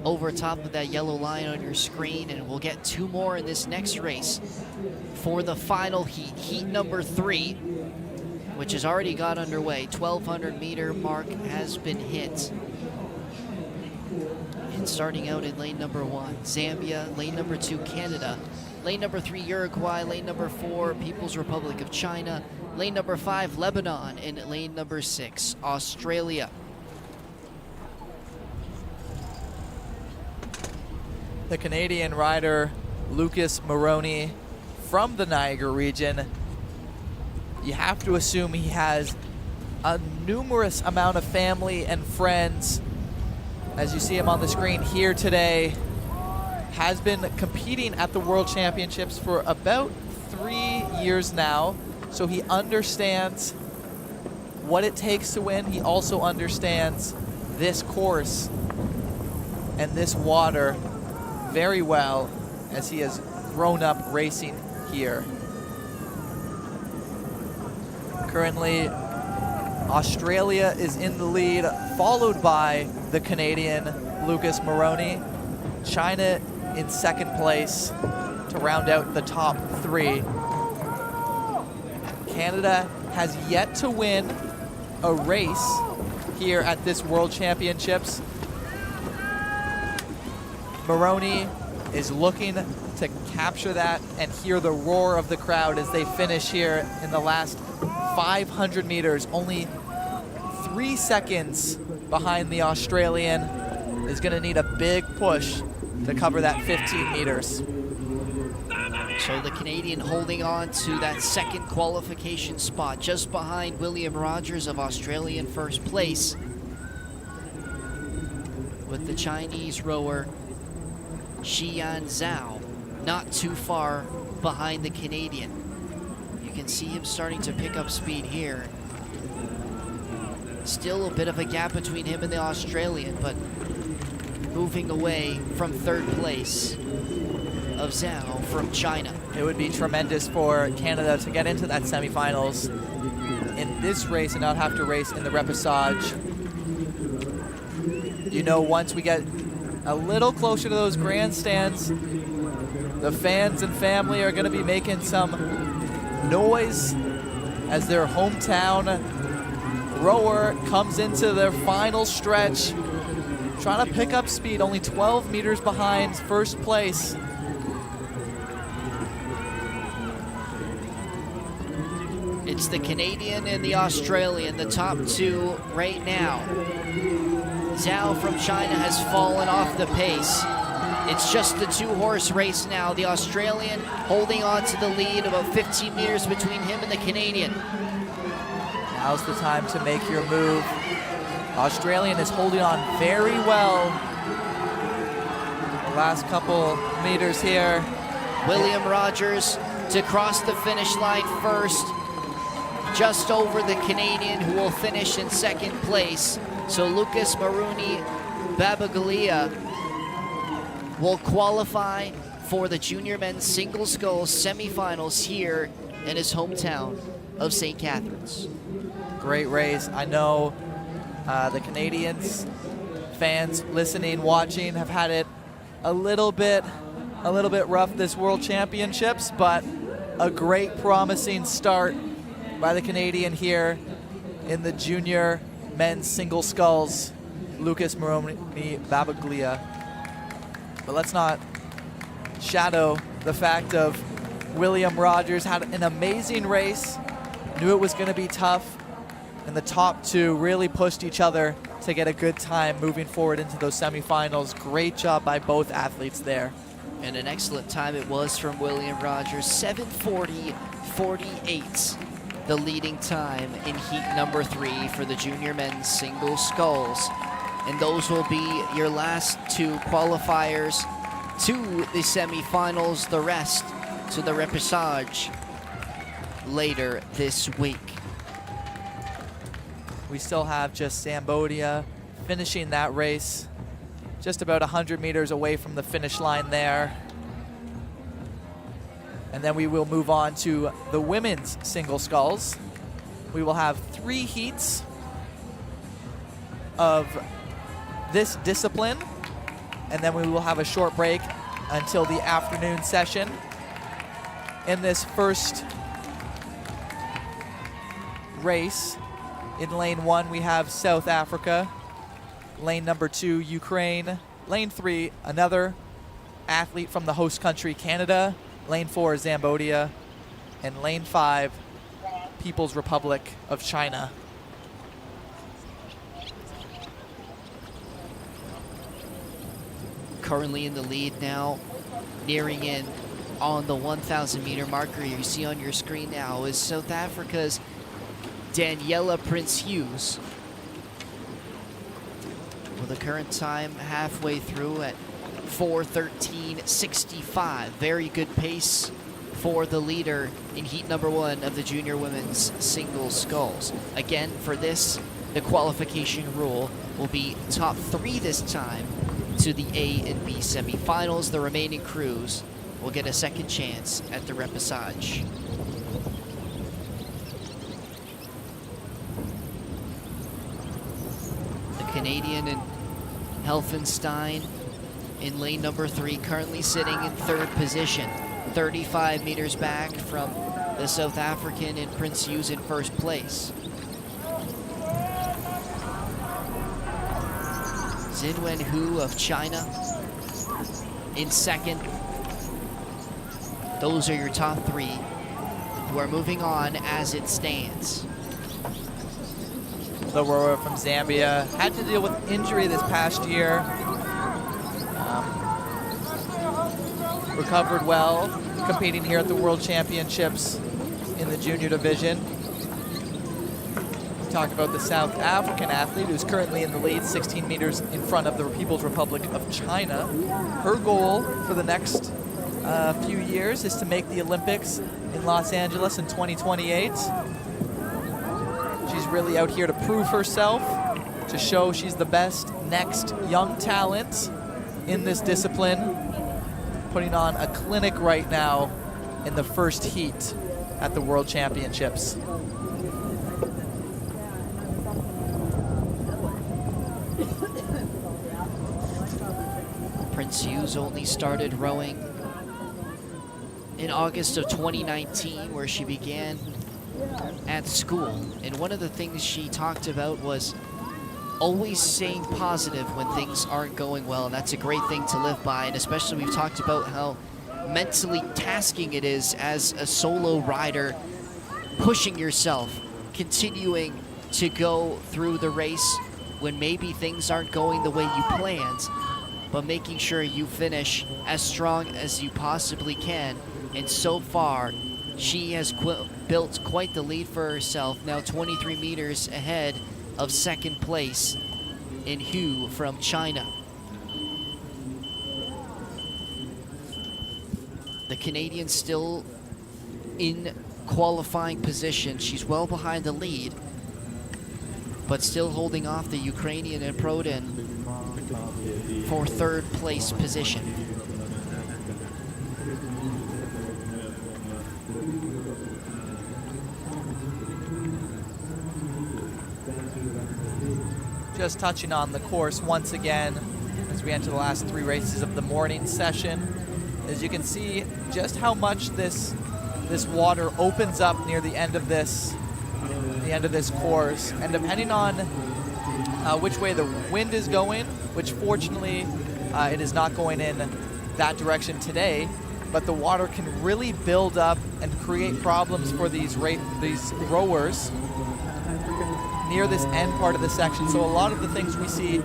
over top of that yellow line on your screen, and we'll get two more in this next race for the final heat. Heat number 3, which has already got underway. 1,200 meter mark has been hit. And starting out in lane number 1, Zambia, lane number 2, Canada, lane number 3, Uruguay, lane number 4, People's Republic of China, lane number 5, Lebanon, and lane number 6, Australia. The Canadian rider, Lucas Moroney, from the Niagara region. You have to assume he has a numerous amount of family and friends. As you see him on the screen here today, has been competing at the World Championships for about 3 years now. So he understands what it takes to win. He also understands this course and this water very well, as he has grown up racing here. Currently, Australia is in the lead, followed by the Canadian Lucas Moroney. China in second place to round out the top 3. Canada has yet to win a race here at this World Championships. Moroney is looking to capture that and hear the roar of the crowd as they finish here in the last 500 meters. Only 3 seconds behind the Australian. Is going to need a big push to cover that 15 meters. So the Canadian holding on to that second qualification spot, just behind William Rogers of Australia in first place, with the Chinese rower Xian Zhao not too far behind the Canadian. You can see him starting to pick up speed here. Still a bit of a gap between him and the Australian, but moving away from third place of Zhao from China. It would be tremendous for Canada to get into that semifinals in this race and not have to race in the repassage. You know, once we get a little closer to those grandstands, the fans and family are going to be making some noise as their hometown rower comes into their final stretch, trying to pick up speed, only 12 meters behind first place. It's the Canadian and the Australian, the top two right now. Zhao from China has fallen off the pace. It's just the two-horse race now. The Australian holding on to the lead, about 15 meters between him and the Canadian. Now's the time to make your move. Australian is holding on very well. The last couple meters here. William Rogers to cross the finish line first, just over the Canadian, who will finish in second place. So Lucas Maruni Babaglia will qualify for the junior men's single sculls semifinals here in his hometown of St. Catharines. Great race. I know the Canadians, fans listening, watching, have had it a little bit rough this World Championships, but a great promising start by the Canadian here in the junior men's single sculls, Lucas Maroni Babaglia. But let's not shadow the fact of William Rogers had an amazing race, knew it was going to be tough, and the top two really pushed each other to get a good time moving forward into those semifinals. Great job by both athletes there. And an excellent time it was from William Rogers, 7:40.48, the leading time in heat number 3 for the junior men's single sculls. And those will be your last two qualifiers to the semifinals, the rest to the repechage later this week. We still have just Zambodia finishing that race, just about 100 meters away from the finish line there. And then we will move on to the women's single sculls. We will have 3 heats of this discipline, and then we will have a short break until the afternoon session. In this first race, in lane 1, we have South Africa. Lane number 2, Ukraine. Lane 3, another athlete from the host country, Canada. Lane 4, Zambodia. And lane 5, People's Republic of China. Currently in the lead now, nearing in on the 1,000 meter marker you see on your screen now is South Africa's Daniela Prince-Hughes. With the current time halfway through at 4:13.65. Very good pace for the leader in heat number 1 of the junior women's single sculls. Again, for this, the qualification rule will be top 3 this time to the A and B semifinals. The remaining crews will get a second chance at the repechage. The Canadian and Helfenstein in lane number 3, currently sitting in 3rd position, 35 meters back from the South African and Prince Hughes in 1st place. Zinwen Hu of China in 2nd. Those are your top 3 who are moving on as it stands. The rower from Zambia had to deal with injury this past year. Recovered well, competing here at the World Championships in the junior division. Talk about the South African athlete who's currently in the lead, 16 meters in front of the People's Republic of China. Her goal for the next few years is to make the Olympics in Los Angeles in 2028. She's really out here to prove herself, to show she's the best next young talent in this discipline, putting on a clinic right now in the first heat at the World Championships. Prince Hughes only started rowing in August of 2019, where she began at school. And one of the things she talked about was always staying positive when things aren't going well. And that's a great thing to live by. And especially we've talked about how mentally tasking it is as a solo rider, pushing yourself, continuing to go through the race when maybe things aren't going the way you planned. but making sure you finish as strong as you possibly can. And so far, she has built quite the lead for herself, now 23 meters ahead of second place in Hu from China. The Canadian still in qualifying position. She's well behind the lead, but still holding off the Ukrainian and Prodan for third place position. Just touching on the course once again as we enter the last 3 races of the morning session. As you can see just how much this water opens up near the end of this course, and depending on which way the wind is going, which fortunately it is not going in that direction today, but the water can really build up and create problems for these rowers near this end part of the section. So a lot of the things we see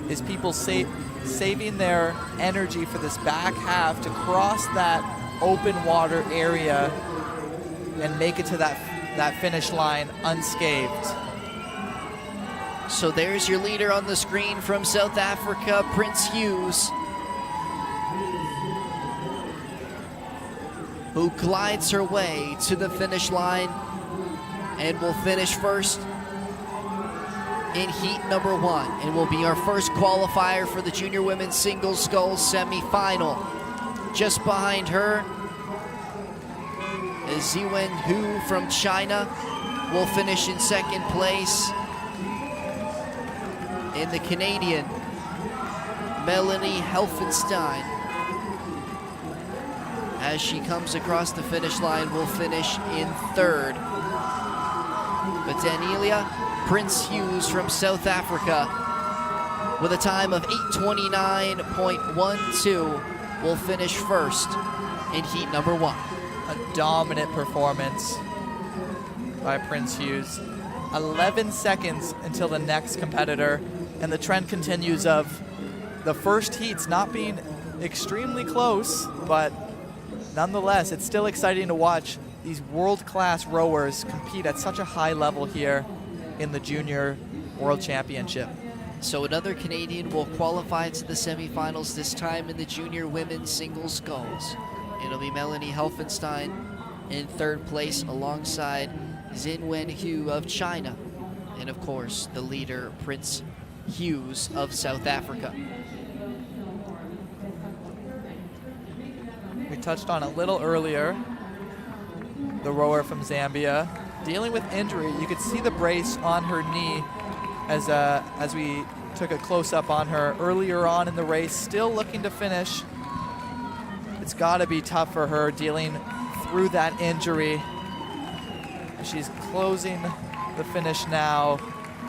is people saving their energy for this back half to cross that open water area and make it to that finish line unscathed. So there's your leader on the screen from South Africa, Prince Hughes, who glides her way to the finish line and will finish first in heat number 1, and will be our first qualifier for the junior women's single sculls semi-final. Just behind her is Ziwen Hu from China, will finish in second place. And the Canadian, Melanie Helfenstein, as she comes across the finish line, will finish in third. But Danielia Prince Hughes from South Africa, with a time of 8:29.12, will finish first in heat number 1. A dominant performance by Prince Hughes. 11 seconds until the next competitor, and the trend continues of the first heats not being extremely close, but nonetheless, it's still exciting to watch these world-class rowers compete at such a high level here in the Junior World Championship. So another Canadian will qualify to the semifinals, this time in the junior women's singles sculls. It'll be Melanie Helfenstein in third place alongside Ziwen Hu of China. And of course, the leader, Prince Hughes of South Africa. We touched on a little earlier, the rower from Zambia, dealing with injury. You could see the brace on her knee as we took a close-up on her earlier on in the race, still looking to finish. It's got to be tough for her dealing through that injury. She's closing the finish now.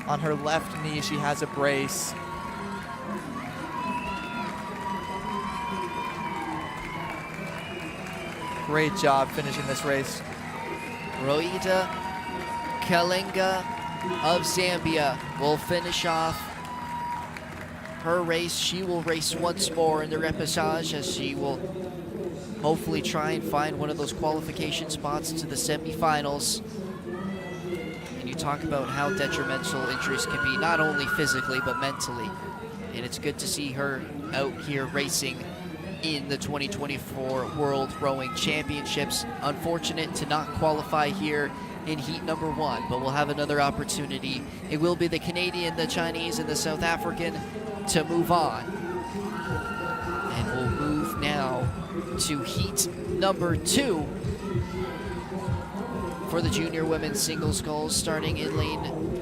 On her left knee, she has a brace. Great job finishing this race. Roita Kalenga of Zambia will finish off her race. She will race once more in the repechage, as she will hopefully try and find one of those qualification spots to the semifinals. And you talk about how detrimental injuries can be, not only physically but mentally. And it's good to see her out here racing in the 2024 World Rowing Championships. Unfortunate to not qualify here in heat number 1, but we'll have another opportunity. It will be the Canadian, the Chinese, and the South African to move on. And we'll move now to heat number 2 for the junior women's single sculls, starting in lane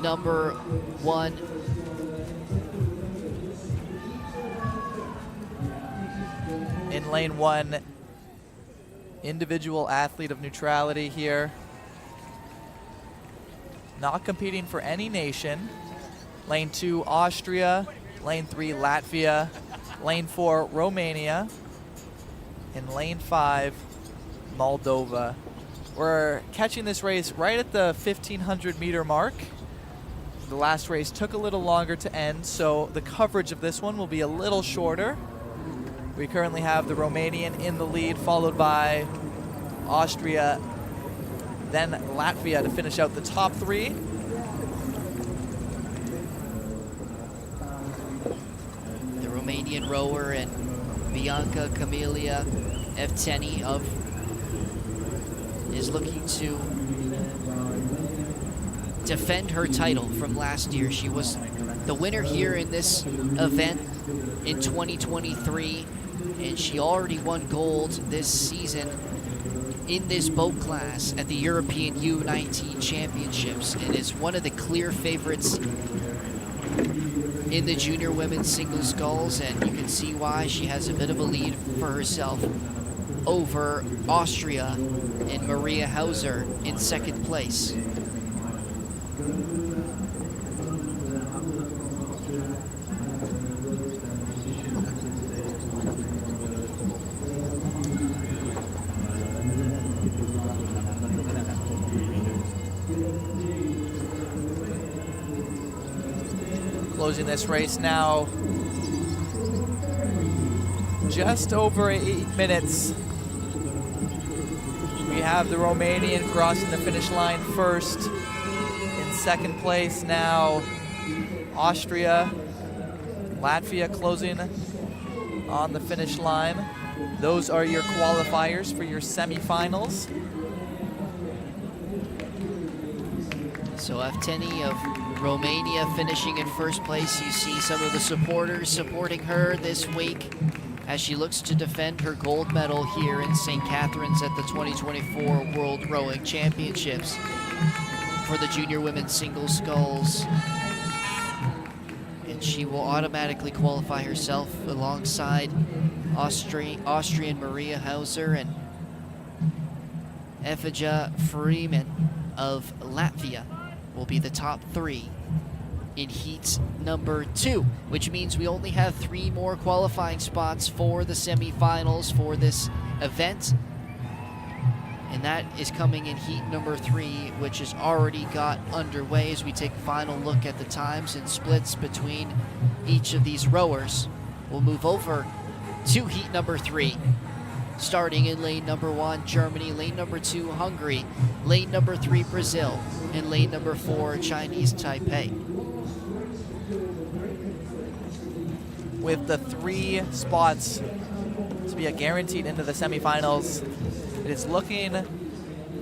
number 1. In lane 1, individual athlete of neutrality here. Not competing for any nation. Lane 2, Austria. Lane 3, Latvia. Lane 4, Romania. In lane 5, Moldova. We're catching this race right at the 1,500 meter mark. The last race took a little longer to end, so the coverage of this one will be a little shorter. We currently have the Romanian in the lead, followed by Austria, then Latvia to finish out the top three. The Romanian rower and Bianca Camelia Evteni is looking to defend her title from last year. She was the winner here in this event in 2023, and she already won gold this season in this boat class at the European U19 Championships, and is one of the clear favorites in the junior women's single sculls, and you can see why she has a bit of a lead for herself over Austria and Maria Hauser in second place. Closing this race now, just over 8 minutes. We have the Romanian crossing the finish line first. In second place now, Austria, Latvia closing on the finish line. Those are your qualifiers for your semifinals. So Evteni of Romania finishing in first place. You see some of the supporters supporting her this week as she looks to defend her gold medal here in St Catharines at the 2024 World Rowing Championships for the junior women's single sculls. And she will automatically qualify herself alongside Austrian Maria Hauser and Efija Freeman of Latvia will be the top three in heat number 2, which means we only have 3 more qualifying spots for the semifinals for this event. And that is coming in heat number 3, which has already got underway as we take a final look at the times and splits between each of these rowers. We'll move over to heat number 3. Starting in lane number 1, Germany, lane number 2, Hungary, lane number 3, Brazil, and lane number 4, Chinese Taipei. With the 3 spots to be guaranteed into the semifinals, it is looking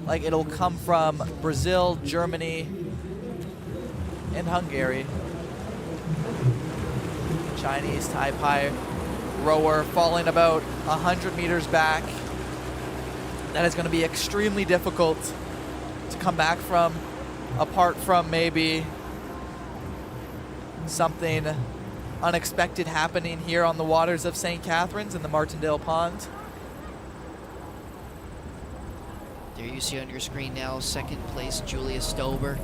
like it'll come from Brazil, Germany, and Hungary. Chinese Taipei rower falling about 100 meters back. That is going to be extremely difficult to come back from, apart from maybe something unexpected happening here on the waters of St. Catharines in the Martindale Pond. There you see on your screen now, second place Julia Stober,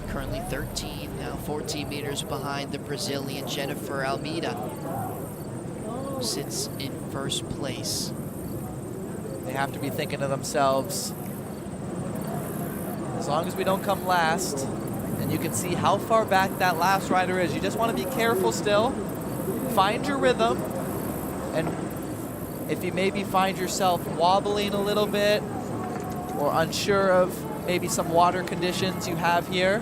currently 13, now 14 meters behind the Brazilian Jennifer Almeida, who sits in first place. They have to be thinking to themselves, as long as we don't come last, and you can see how far back that last rider is. You just want to be careful still, find your rhythm, and if you maybe find yourself wobbling a little bit or unsure of maybe some water conditions you have here,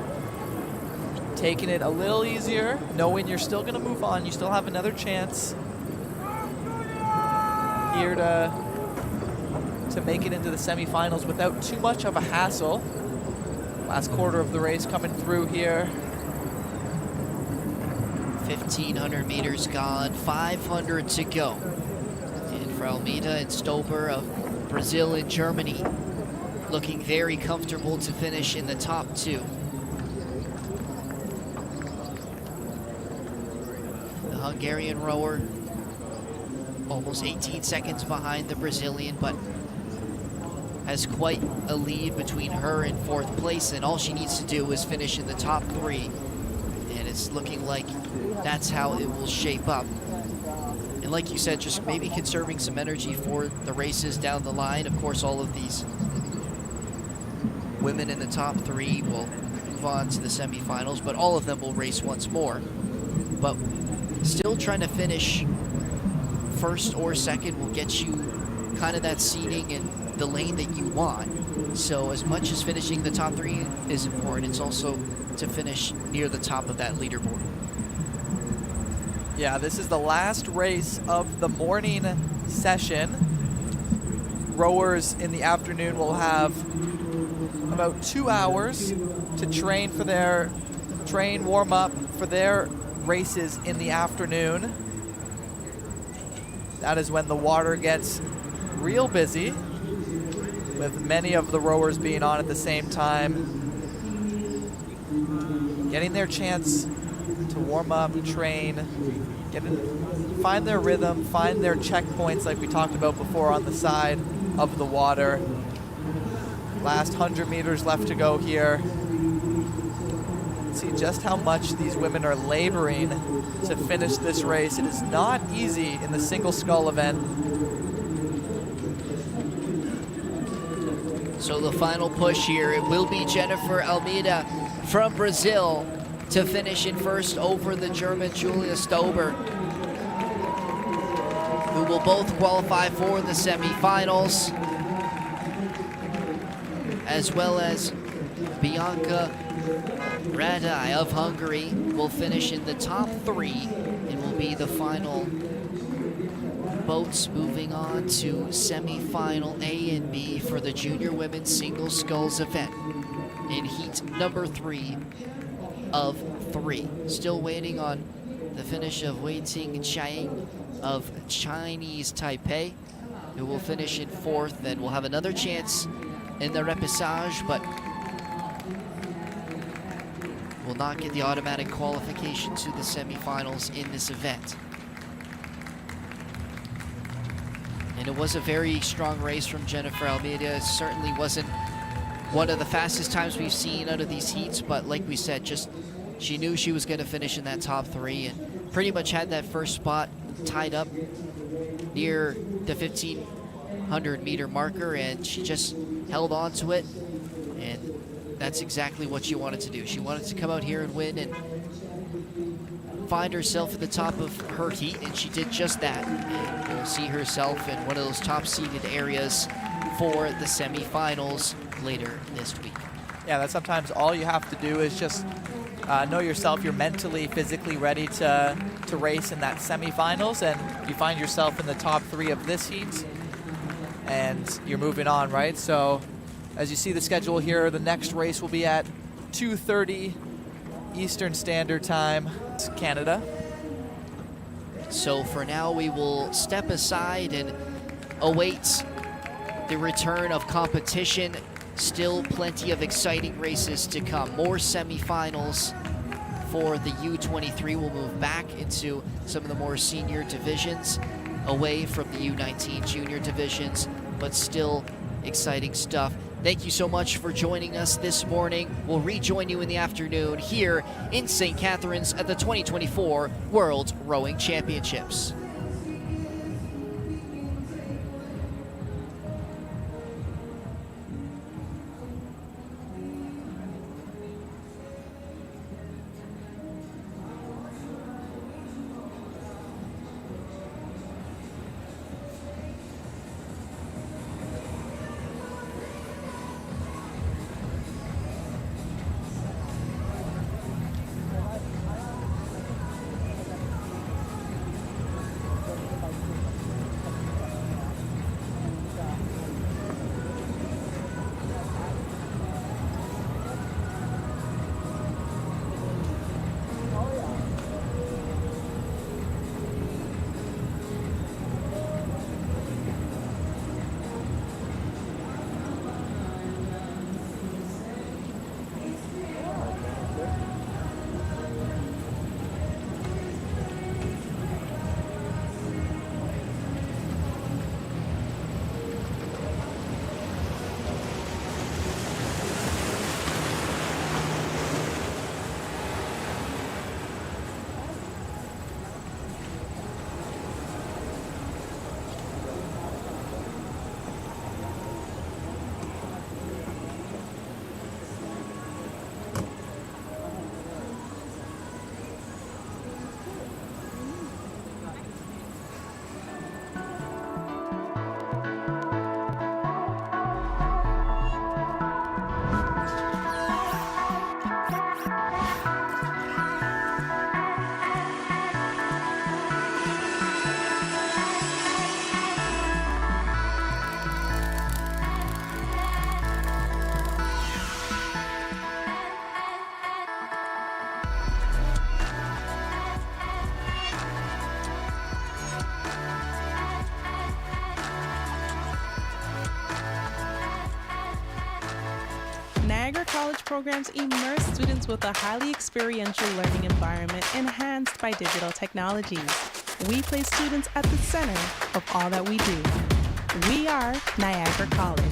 taking it a little easier, knowing you're still going to move on, you still have another chance here to make it into the semifinals without too much of a hassle. Last quarter of the race coming through here. 1,500 meters gone, 500 to go. And for Almeida and Stober of Brazil and Germany, looking very comfortable to finish in the top 2. The Hungarian rower, almost 18 seconds behind the Brazilian, but has quite a lead between her and fourth place, and all she needs to do is finish in the top 3. And it's looking like that's how it will shape up. And like you said, just maybe conserving some energy for the races down the line. Of course, all of these women in the top 3 will move on to the semifinals, but all of them will race once more. But still trying to finish first or second will get you kind of that seating in the lane that you want. So as much as finishing the top 3 is important, it's also to finish near the top of that leaderboard. Yeah, this is the last race of the morning session. Rowers in the afternoon will have about 2 hours to train, warm up for their races in the afternoon. That is when the water gets real busy, with many of the rowers being on at the same time, getting their chance to warm up, train, find their rhythm, find their checkpoints like we talked about before on the side of the water. Last 100 meters left to go here. See just how much these women are laboring to finish this race. It is not easy in the single scull event. So the final push here, it will be Jennifer Almeida from Brazil to finish in first over the German Julia Stober, who will both qualify for the semifinals, as well as Bianca Radai of Hungary will finish in the top 3 and will be the final boats moving on to semifinal A and B for the Junior Women's Single Sculls event in heat number 3 of 3. Still waiting on the finish of Wei Ting Chiang of Chinese Taipei, who will finish in 4th and will have another chance in the repêchage, but will not get the automatic qualification to the semifinals in this event. And it was a very strong race from Jennifer Almeida. It certainly wasn't one of the fastest times we've seen out of these heats, but like we said, just she knew she was going to finish in that top 3 and pretty much had that first spot tied up near the 1,500 meter marker, and she just held on to it, and that's exactly what she wanted to do. She wanted to come out here and win and find herself at the top of her heat, and she did just that. And you'll see herself in one of those top seeded areas for the semifinals later this week. Yeah, that's sometimes all you have to do is just know yourself. You're mentally, physically ready to race in that semifinals, and you find yourself in the top 3 of this heat, and you're moving on, right? So as you see the schedule here, the next race will be at 2:30 Eastern Standard Time, Canada. So for now, we will step aside and await the return of competition. Still plenty of exciting races to come. More semifinals for the U23. We'll move back into some of the more senior divisions, away from the U19 junior divisions, but still exciting stuff. Thank you so much for joining us this morning. We'll rejoin you in the afternoon here in St. Catharines at the 2024 World Rowing Championships. programs immerse students with a highly experiential learning environment enhanced by digital technologies. We place students at the center of all that we do. We are Niagara College.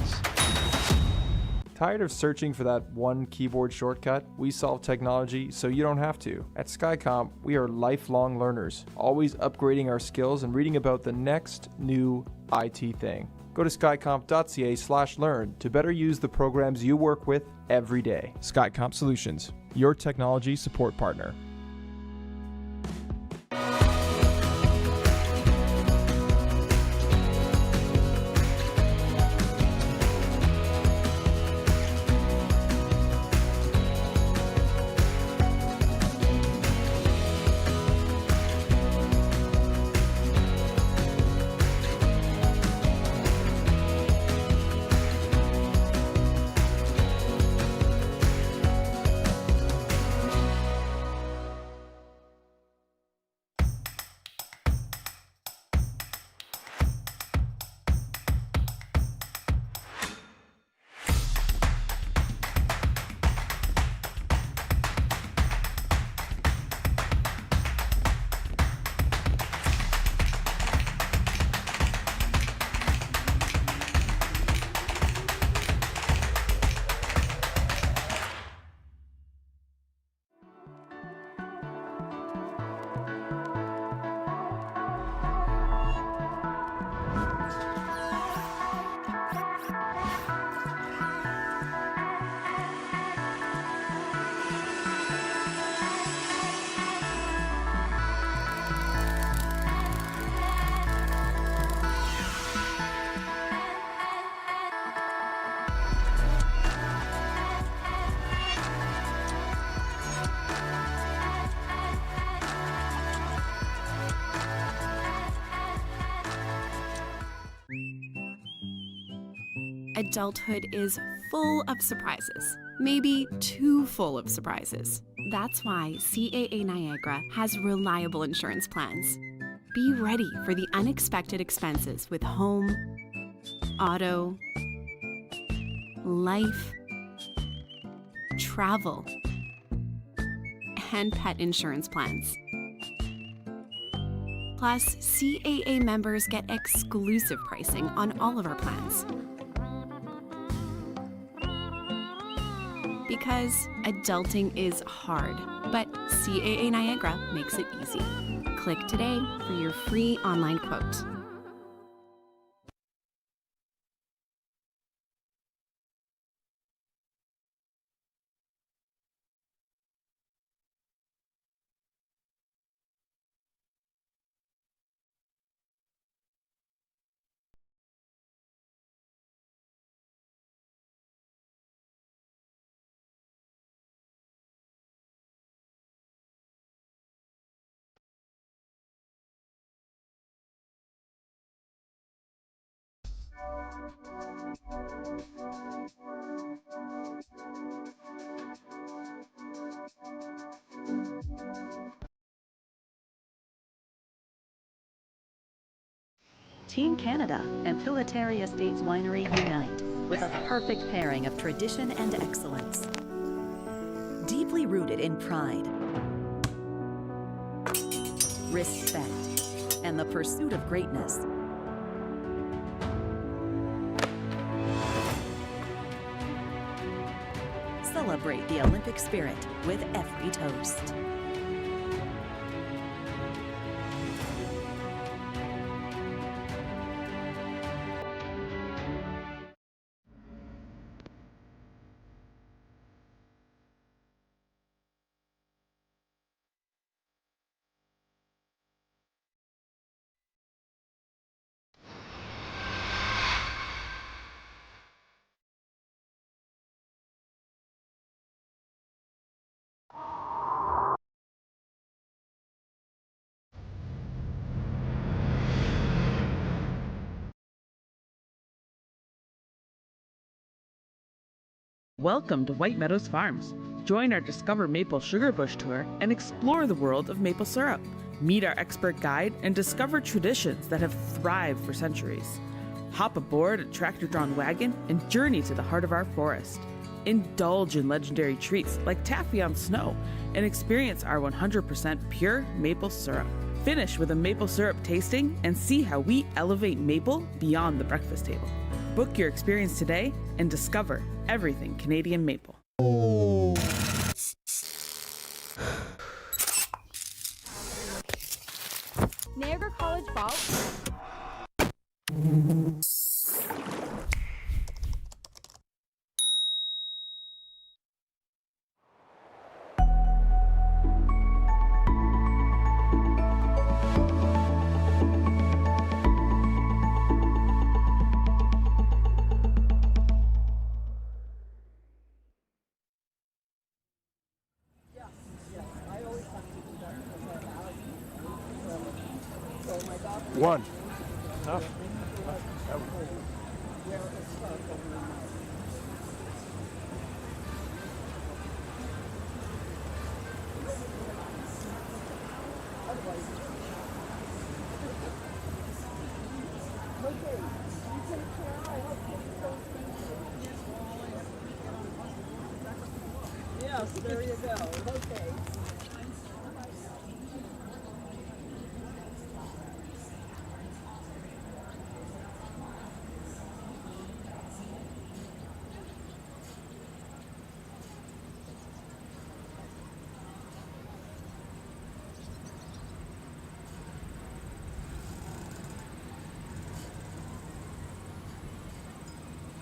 Tired of searching for that one keyboard shortcut? We solve technology so you don't have to. At SkyComp, we are lifelong learners, always upgrading our skills and reading about the next new IT thing. Go to skycomp.ca/learn to better use the programs you work with every day. SkyComp Solutions, your technology support partner. Adulthood is full of surprises, maybe too full of surprises. That's why CAA Niagara has reliable insurance plans. Be ready for the unexpected expenses with home, auto, life, travel, and pet insurance plans. Plus, CAA members get exclusive pricing on all of our plans. Because adulting is hard, but CAA Niagara makes it easy. Click today for your free online quote. Team Canada and Pilataria Estates Winery unite with a perfect pairing of tradition and excellence. Deeply rooted in pride, respect, and the pursuit of greatness. Celebrate the Olympic spirit with every toast. Welcome to White Meadows Farms. Join our Discover Maple Sugar Bush tour and explore the world of maple syrup. Meet our expert guide and discover traditions that have thrived for centuries. Hop aboard a tractor-drawn wagon and journey to the heart of our forest. Indulge in legendary treats like taffy on snow and experience our 100% pure maple syrup. Finish with a maple syrup tasting and see how we elevate maple beyond the breakfast table. Book your experience today and discover everything Canadian maple. Niagara College Ball. One. Yes, there you go. Okay.